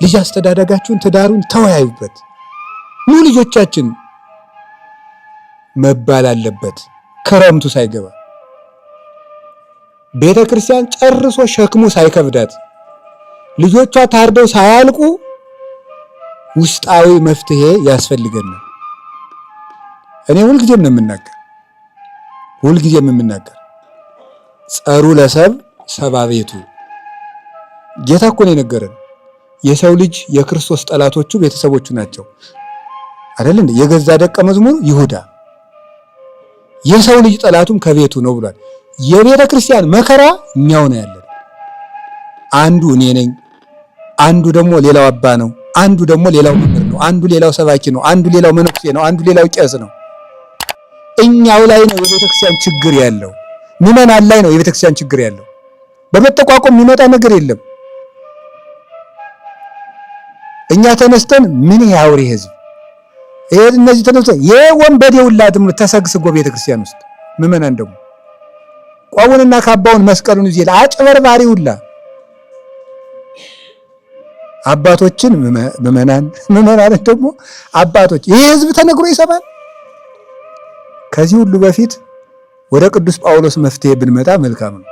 ልጅ አስተዳደጋችሁን ትዳሩን ተወያዩበት። ኑ ልጆቻችን መባል አለበት ክረምቱ ሳይገባ ቤተ ክርስቲያን ጨርሶ ሸክሙ ሳይከብዳት ልጆቿ ታርደው ሳያልቁ ውስጣዊ መፍትሄ ያስፈልገናል። እኔ ሁልጊዜም የምናገር ጸሩ ለሰብ ሰባ ቤቱ ጌታ እኮ ነው የነገረን። የሰው ልጅ የክርስቶስ ጠላቶቹ ቤተሰቦቹ ናቸው አይደል እንዴ? የገዛ ደቀ መዝሙሩ ይሁዳ የሰው ልጅ ጠላቱም ከቤቱ ነው ብሏል። የቤተ ክርስቲያን መከራ እኛው ነው ያለን። አንዱ እኔ ነኝ፣ አንዱ ደግሞ ሌላው አባ ነው፣ አንዱ ደግሞ ሌላው መምህር ነው፣ አንዱ ሌላው ሰባኪ ነው፣ አንዱ ሌላው መነኩሴ ነው፣ አንዱ ሌላው ቄስ ነው። እኛው ላይ ነው የቤተ ክርስቲያን ችግር ያለው። ምዕመናን ላይ ነው የቤተ ክርስቲያን ችግር ያለው። በመጠቋቋም የሚመጣ ነገር የለም። እኛ ተነስተን ምን ያውሪ ህዝብ ይሄ እነዚህ ተነስተው የወንበዴ ሁላ ድምር ተሰግስጎ ቤተ ክርስቲያን ውስጥ ምዕመናን ደግሞ ቋውንና ካባውን መስቀሉን ይዘል አጭበርባሪ ሁላ አባቶችን ምዕመናን ደግሞ አባቶች ይሄ ህዝብ ተነግሮ ይሰማል። ከዚህ ሁሉ በፊት ወደ ቅዱስ ጳውሎስ መፍትሄ ብንመጣ መልካም ነው።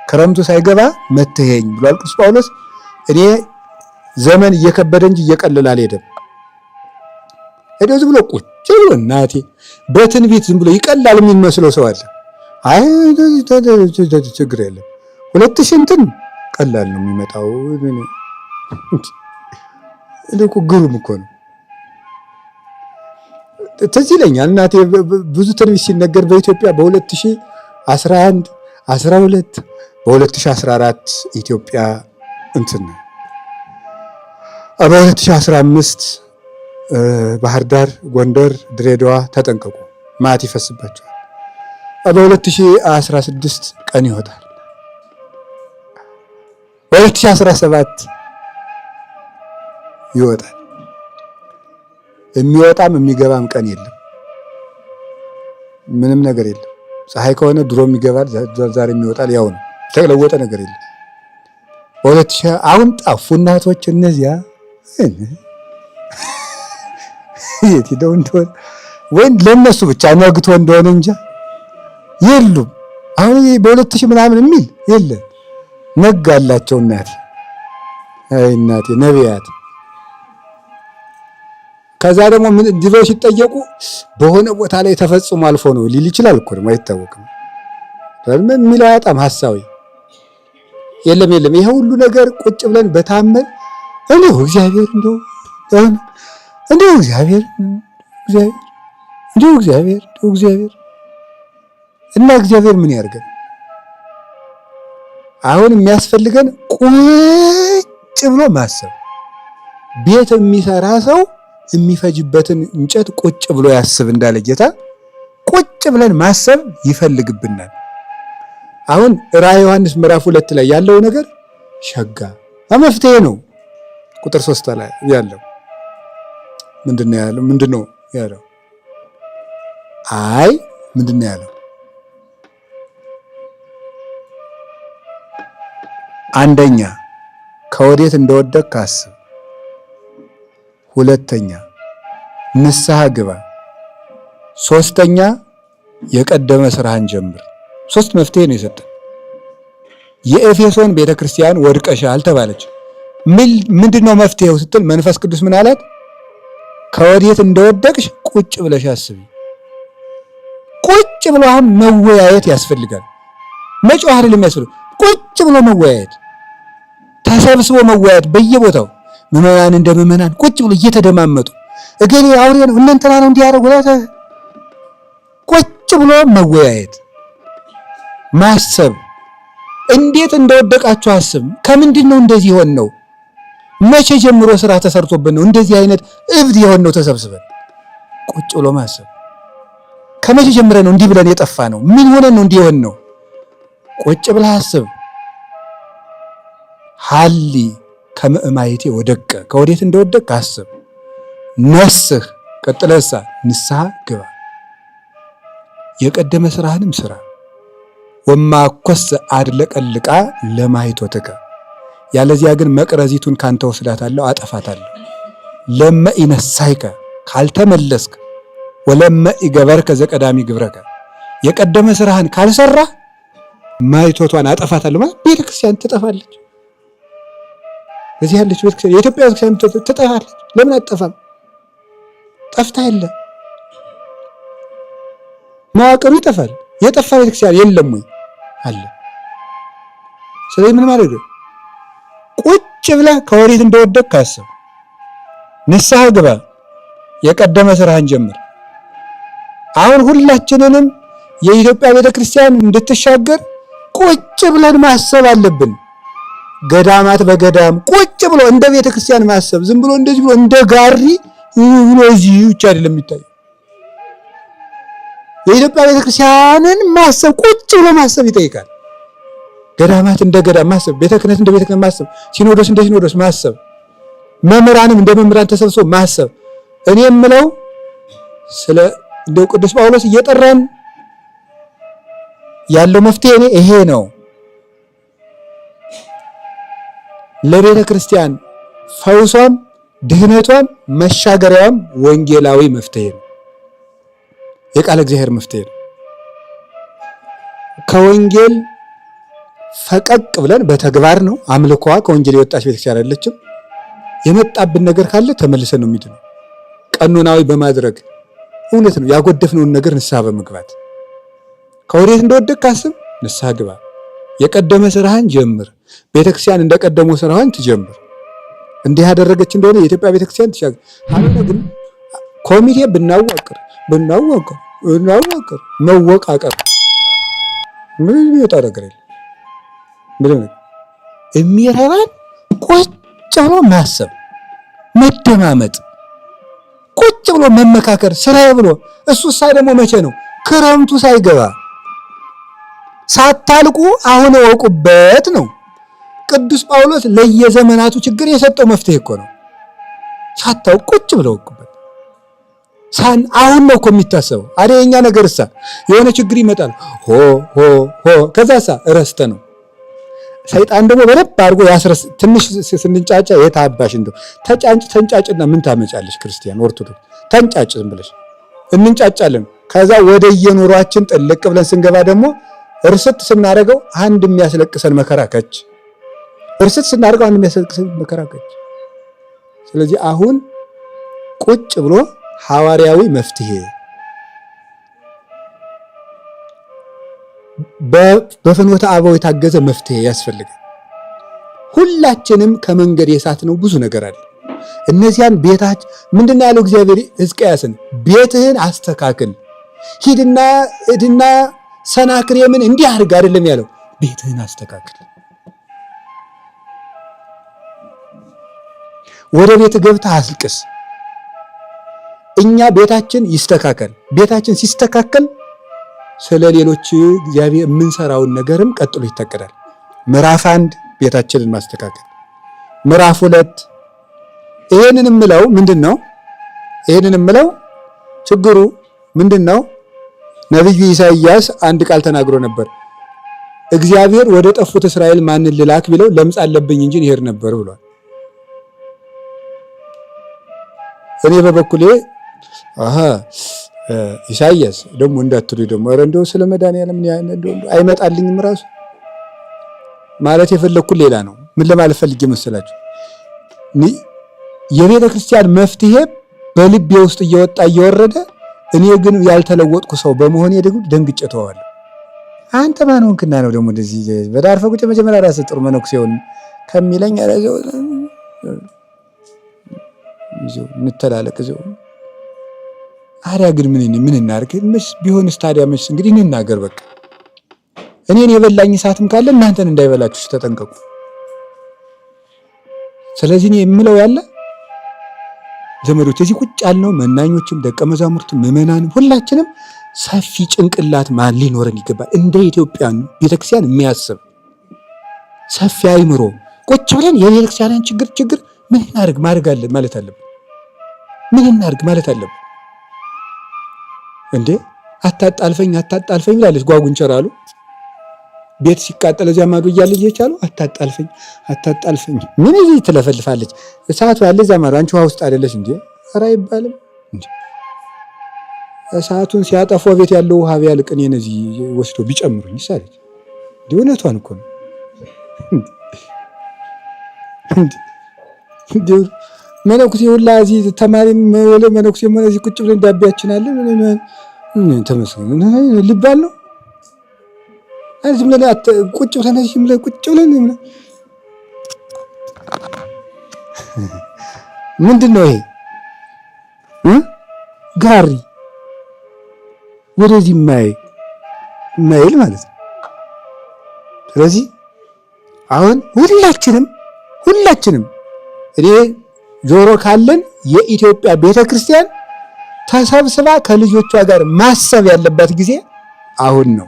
ክረምቱ ሳይገባ መትሄኝ ብሏል ቅዱስ ጳውሎስ። እኔ ዘመን እየከበደ እንጂ እየቀለለ አልሄደም። ሄዶ ዝም ብሎ ቁጭ ብሎ እናቴ በትንቢት ዝም ብሎ ይቀላል የሚመስለው ሰው አለ። አይ ችግር የለም 2000 እንትን ቀላል ነው የሚመጣው። እኮ ግሩም እኮ ነው። ትዝ ይለኛል እናቴ ብዙ ትንቢት ሲነገር በኢትዮጵያ በ2011 12 በ2014 ኢትዮጵያ እንትን በ2015 ባህር ዳር፣ ጎንደር፣ ድሬዳዋ ተጠንቀቁ ማት ይፈስባቸዋል። በ2016 ቀን ይወጣል። በ2017 ይወጣል። የሚወጣም የሚገባም ቀን የለም። ምንም ነገር የለም። ፀሐይ ከሆነ ድሮም ይገባል፣ ዛሬ የሚወጣል። ያው ነው። የተለወጠ ነገር የለም። በ2000 አሁን ጠፉ እናቶች እነዚያ የት ሄደው እንደሆነ ወይም ለነሱ ብቻ ነግቶ እንደሆነ እንጃ የሉም። አሁን በ2000 ምናምን የሚል የለም። ነጋላቸው እናቴ። አይ እናቴ ነቢያት። ከዛ ደግሞ ምን ድሮ ሲጠየቁ በሆነ ቦታ ላይ ተፈጽሞ አልፎ ነው ሊል ይችላል እኮ ነው አይታወቅም። ለምን የሚለው አያጣም ሐሳዊ የለም። ይሄ ሁሉ ነገር ቁጭ ብለን በታመን እንደው እግዚአብሔር እንደው እግዚአብሔር እና እግዚአብሔር ምን ያርገን? አሁን የሚያስፈልገን ቁጭ ብሎ ማሰብ። ቤት የሚሰራ ሰው የሚፈጅበትን እንጨት ቁጭ ብሎ ያስብ እንዳለ ጌታ ቁጭ ብለን ማሰብ ይፈልግብናል። አሁን ራዕየ ዮሐንስ ምዕራፍ 2 ላይ ያለው ነገር ሸጋ መፍትሄ ነው። ቁጥር 3 ላይ ያለው ምንድነው ያለው? አይ ምንድነው ያለው? አንደኛ ከወዴት እንደወደቅክ አስብ። ሁለተኛ ንስሐ ግባ። ሶስተኛ የቀደመ ስራህን ጀምር። 3 መፍትሄ ነው የሰጠን። የኤፌሶን ቤተክርስቲያን ወድቀሻል ተባለች። ምንድነው መፍትሄው ስትል መንፈስ ቅዱስ ምን አላት? ከወዴት እንደወደቅሽ ቁጭ ብለሽ አስቢ። ቁጭ ብሎ አሁን መወያየት ያስፈልጋል። መጮህ አይደለም ያስፈልጋል። ቁጭ ብሎ መወያየት፣ ተሰብስቦ መወያየት በየቦታው ምዕመናን እንደ ምዕመናን ቁጭ ብሎ እየተደማመጡ እገሌ አውሬ ነው እንትና ነው እንዲያደርጉ ቁጭ ብሎ መወያየት፣ ማሰብ። እንዴት እንደወደቃችሁ አስብ። ከምንድን ነው እንደዚህ ሆን ነው? መቼ ጀምሮ ስራ ተሰርቶብን ነው እንደዚህ አይነት እብድ የሆን ነው? ተሰብስበን ቁጭ ብሎ ማሰብ። ከመቼ ጀምረን ነው እንዲህ ብለን የጠፋ ነው? ምን ሆነን ነው እንዲህ የሆን ነው? ቁጭ ብለህ አስብ። ሀሊ ከመእማይቴ ወደቀ፣ ከወዴት እንደወደቅ አስብ። ነስህ ቀጥለሳ ንስሐ ግባ። የቀደመ ስራህንም ስራ። ወማኮስ አድለቀልቃ ለማይቶትከ ያለዚያ ግን መቅረዚቱን ካንተ ወስዳታለሁ፣ አጠፋታለሁ። ለመ ኢነሳይከ ካልተመለስክ ወለመ ኢገበርከ ዘቀዳሚ ግብረከ የቀደመ ስራህን ካልሰራ ማይቶቷን አጠፋታለሁ ማለት ቤተክርስቲያን ትጠፋለች። እዚህ ያለች ቤተክርስቲያን የኢትዮጵያ ቤተክርስቲያን ትጠፋለች። ለምን አትጠፋም? ጠፍታ የለ መዋቅሩ ይጠፋል። የጠፋ ቤተክርስቲያን የለም ወይ? አለ። ስለዚህ ምን ማድረግ ነው? ቁጭ ብለህ ከወዴት እንደወደቅክ አስብ፣ ንስሐ ግባ፣ የቀደመ ስራህን ጀምር። አሁን ሁላችንንም የኢትዮጵያ ቤተክርስቲያን እንድትሻገር ቁጭ ብለን ማሰብ አለብን። ገዳማት በገዳም ቁጭ ብሎ እንደ ቤተክርስቲያን ማሰብ፣ ዝም ብሎ እንደዚህ ብሎ እንደ ጋሪ ብሎ እዚህ ብቻ አይደለም የሚታየው። የኢትዮጵያ ቤተክርስቲያንን ማሰብ ቁጭ ብሎ ማሰብ ይጠይቃል። ገዳማት እንደ ገዳም ማሰብ፣ ቤተ ክህነት እንደ ቤተ ክህነት ማሰብ፣ ሲኖዶስ እንደ ሲኖዶስ ማሰብ፣ መምህራንም እንደ መምህራን ተሰብስቦ ማሰብ። እኔ የምለው ስለ እንደው ቅዱስ ጳውሎስ እየጠራን ያለው መፍትሄ ይሄ ነው። ለቤተ ክርስቲያን ፈውሷም ድህነቷም መሻገሪያዋም ወንጌላዊ መፍትሄ ነው። የቃለ እግዚአብሔር መፍትሄ ነው። ከወንጌል ፈቀቅ ብለን በተግባር ነው አምልኮዋ ከወንጌል የወጣች ቤተክርስቲያን አይደለችም። የመጣብን ነገር ካለ ተመልሰን ነው የሚድነው። ቀኖናዊ በማድረግ እውነት ነው ያጎደፍነውን ነገር ንስሐ በመግባት ከወዴት እንደወደቅክ አስብ፣ ንስሐ ግባ፣ የቀደመ ስራህን ጀምር። ቤተክርስቲያን እንደቀደመው ስራህን ትጀምር። እንዲህ ያደረገች እንደሆነ የኢትዮጵያ ቤተክርስቲያን ትሻገር። አሁን ግን ኮሚቴ ብናዋቅር መወቃቀር ምን ይወጣ ነገር የለም። ምንም የሚረባን ቁጭ ብሎ ማሰብ፣ መደማመጥ፣ ቁጭ ብሎ መመካከር ስራዬ ብሎ እሱ ሳይ ደግሞ መቼ ነው? ክረምቱ ሳይገባ ሳታልቁ አሁን እወቁበት ነው። ቅዱስ ጳውሎስ ለየዘመናቱ ችግር የሰጠው መፍትሄ እኮ ነው። ሳታውቁ ቁጭ ብለው እወቁበት። አሁን ነው እኮ የሚታሰበው። አደ የኛ ነገርሳ የሆነ ችግር ይመጣል ሆ ከዛሳ እረስተ ነው። ሰይጣን ደግሞ በደብ አድርጎ ያስረስ። ትንሽ ስንጫጫ የታባሽ እንደው ተንጫጭና ምን ታመጫለሽ? ክርስቲያን ኦርቶዶክስ ተንጫጭ፣ ዝም ብለሽ እንንጫጫለን። ከዛ ወደ የኑሯችን ጥልቅ ብለን ስንገባ ደግሞ እርስት ስናደርገው አንድ የሚያስለቅሰን መከራ ከች፣ እርስት ስናደርገው አንድ የሚያስለቅሰን መከራ ከች። ስለዚህ አሁን ቁጭ ብሎ ሐዋርያዊ መፍትሄ በፍኖተ አበው የታገዘ መፍትሄ ያስፈልጋል። ሁላችንም ከመንገድ የሳትነው ብዙ ነገር አለ። እነዚያን ቤታች ምንድነው ያለው እግዚአብሔር ሕዝቅያስን? ቤትህን አስተካክል፣ ሂድና ሰናክሬምን እንዲህ አድርግ አይደለም ያለው፣ ቤትህን አስተካክል። ወደ ቤት ገብተህ አስልቅስ። እኛ ቤታችን ይስተካከል። ቤታችን ሲስተካከል ስለ ሌሎች እግዚአብሔር የምንሰራውን ነገርም ቀጥሎ ይታቀዳል። ምዕራፍ 1 ቤታችንን ማስተካከል፣ ምዕራፍ 2 ይሄንን የምለው ምንድነው? ይሄንን የምለው ችግሩ ምንድነው? ነብዩ ኢሳይያስ አንድ ቃል ተናግሮ ነበር። እግዚአብሔር ወደ ጠፉት እስራኤል ማንን ልላክ ቢለው ለምጽ አለብኝ እንጂ ይሄድ ነበር ብሏል። እኔ በበኩሌ ኢሳይያስ ደግሞ እንዳትሉ ደግሞ ኧረ እንደው ስለ መድኃኒዓለም አይመጣልኝም ራሱ ማለት የፈለኩት ሌላ ነው። ምን ለማለት ፈልጌ መሰላችሁ? የቤተ ክርስቲያን መፍትሄ በልቤ ውስጥ እየወጣ እየወረደ እኔ ግን ያልተለወጥኩ ሰው በመሆኔ ደግሞ ደንግጬ ተዋለሁ። አንተ ማን ሆንክና ነው ደግሞ እንደዚህ በዳር ፈቁጭ መጀመሪያ ራስ ጥሩ መነኩሴ ሆን ከሚለኝ አረጋው ይዘው እንተላለቅ ይዘው አሪያ ግን ምን እናርግ? ምንስ ቢሆንስ ታዲያ ምንስ እንግዲህ እንናገር በቃ። እኔን የበላኝ ሰዓትም ካለ እናንተን እንዳይበላችሁ ተጠንቀቁ። ስለዚህ እኔ የምለው ያለ ዘመዶች እዚህ ቁጭ ያልነው መናኞችም ደቀ መዛሙርትም ምዕመናንም ሁላችንም ሰፊ ጭንቅላት ማን ሊኖረን ይገባል። እንደ ኢትዮጵያን ቤተክርስቲያን የሚያስብ ሰፊ አይምሮ ቁጭ ብለን የቤተክርስቲያንን ችግር ምን እናርግ ማለት አለብን። ምን እናርግ ማለት አለብን። እንዴ አታጣልፈኝ ብላለች ጓጉንቸር አሉ። ቤት ሲቃጠል እዚያ ማዶ እያለ እየቻሉ አታጣልፈኝ ምን እዚህ ትለፈልፋለች እሳቱ ያለ እዚያ ማዶ አንቺ ውሃ ውስጥ አይደለሽ እንዴ ኧረ አይባልም እንዴ እሳቱን ሲያጠፋ ቤት ያለው ውሃ ቢያልቅ እኔን እዚህ ወስዶ ቢጨምሩኝ ይሳለች እውነቷን እኮ ነው እንዴ መነኩሴ ሁላ እዚህ ተማሪም ወለ መነኩሴ ሆነ እዚህ ቁጭ ብለን ዳቢያችን አለ ምን ተመስገን ሊባል ነው አይደል ምን ቁጭ ብለን እዚህ ቁጭ ብለን ምንድነው ይሄ ጋሪ ወደዚህ ማይል ማለት ነው። ስለዚህ አሁን ሁላችንም እኔ ጆሮ ካለን የኢትዮጵያ ቤተክርስቲያን ተሰብስባ ከልጆቿ ጋር ማሰብ ያለበት ጊዜ አሁን ነው።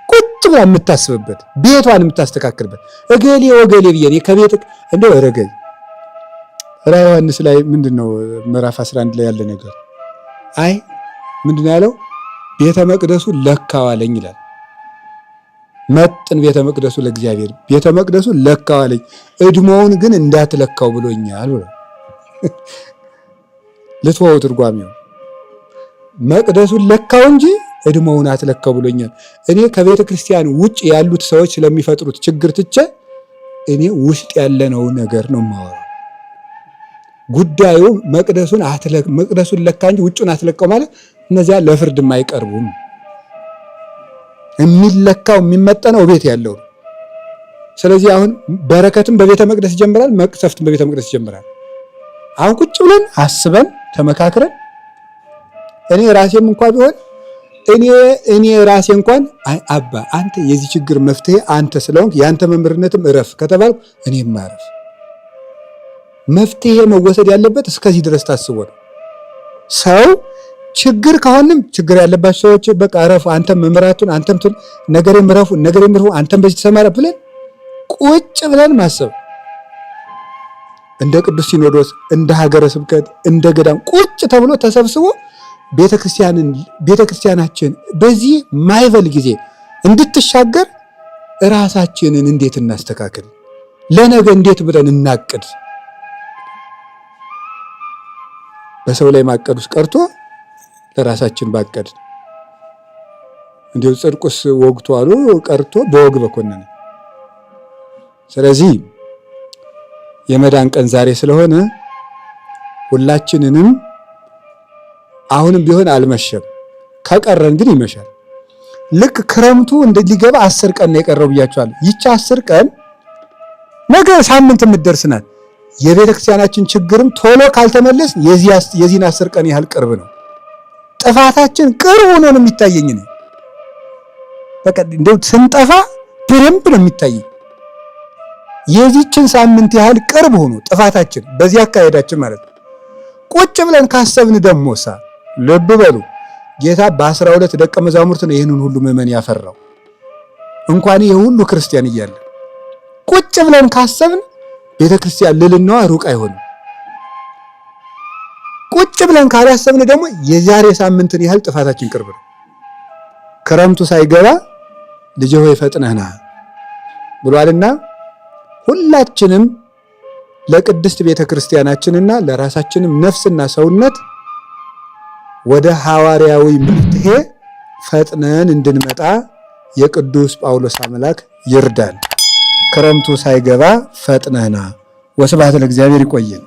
ቁጭ ብላ የምታስብበት ቤቷን የምታስተካክልበት እገሌ ወገሌ ብዬ ከቤት እንደው ረገኝ ራዕየ ዮሐንስ ላይ ምንድነው ምዕራፍ 11 ላይ ያለ ነገር አይ ምንድነው ያለው ቤተ መቅደሱ ለካዋለኝ ይላል። መጥን ቤተ መቅደሱ ለእግዚአብሔር ቤተ መቅደሱ ለካዋለኝ እድሞውን ግን እንዳትለካው ብሎኛል ብሎ ለተወው ትርጓሜው መቅደሱን ለካው እንጂ እድሞውን አትለካው ብሎኛል። እኔ ከቤተ ክርስቲያን ውጭ ያሉት ሰዎች ስለሚፈጥሩት ችግር ትቼ እኔ ውስጥ ያለነው ነገር ነው የማወራው። ጉዳዩ መቅደሱን ለካ እንጂ ውጭውን አትለካው ማለት እነዚያ ለፍርድ የማይቀርቡም። የሚለካው የሚመጠነው ቤት ያለው። ስለዚህ አሁን በረከትም በቤተ መቅደስ ይጀምራል፣ መቅሰፍትም በቤተ መቅደስ ይጀምራል። አሁን ቁጭ ብለን አስበን ተመካክረን እኔ ራሴም እንኳን ቢሆን እኔ ራሴ እንኳን አባ አንተ የዚህ ችግር መፍትሄ አንተ ስለሆንክ ያንተ መምህርነትም እረፍ ከተባልኩ እኔም ማረፍ መፍትሄ መወሰድ ያለበት እስከዚህ ድረስ ታስቦ ነው። ሰው ችግር ከሆነም ችግር ያለባቸው ሰዎች በቃ አረፉ አንተም መምራቱን አንተም ነገሬን ምረፉ አንተም በዚህ ተሰማራ ብለን ቁጭ ብለን ማሰብ እንደ ቅዱስ ሲኖዶስ እንደ ሀገረ ስብከት እንደ ገዳም ቁጭ ተብሎ ተሰብስቦ ቤተክርስቲያናችን በዚህ ማይበል ጊዜ እንድትሻገር ራሳችንን እንዴት እናስተካክል፣ ለነገ እንዴት ብለን እናቅድ። በሰው ላይ ማቀድ ውስጥ ቀርቶ ለራሳችን ባቀድ እንዲሁ ጽድቁስ ወግቶ አሉ ቀርቶ በወግ በኮነነ። ስለዚህ የመዳን ቀን ዛሬ ስለሆነ ሁላችንንም አሁንም ቢሆን አልመሸም፣ ከቀረን ግን ይመሻል። ልክ ክረምቱ እንደሊገባ 10 ቀን ነው የቀረው ብያችኋለሁ። ይቺ 10 ቀን ነገ ሳምንት የምትደርስናት የቤተ ክርስቲያናችን ችግርም ቶሎ ካልተመለስ የዚህን 10 ቀን ያህል ቅርብ ነው። ጥፋታችን ቅርብ ሆኖ ነው የሚታየኝ ነው። በቃ እንደው ስንጠፋ በደንብ ነው የሚታየኝ። የዚህችን ሳምንት ያህል ቅርብ ሆኖ ጥፋታችን በዚህ አካሄዳችን ማለት ነው። ቁጭ ብለን ካሰብን ደሞሳ ልብ በሉ ጌታ በ12 ደቀ መዛሙርት ነው ይህንን ሁሉ ምዕመን ያፈራው። እንኳን ይሄ ሁሉ ክርስቲያን እያለ ቁጭ ብለን ካሰብን ቤተክርስቲያን ልልናዋ ሩቅ አይሆንም። ቁጭ ብለን ካላሰብን ደግሞ የዛሬ ሳምንትን ያህል ጥፋታችን ቅርብ ነው። ክረምቱ ሳይገባ ልጅ ሆይ ፈጥነህ ና ብሏልና ሁላችንም ለቅድስት ቤተክርስቲያናችንና ለራሳችንም ነፍስና ሰውነት ወደ ሐዋርያዊ መፍትሄ ፈጥነን እንድንመጣ የቅዱስ ጳውሎስ አምላክ ይርዳን። ክረምቱ ሳይገባ ፈጥነህ ና። ወስብሐት ለእግዚአብሔር። ይቆየን።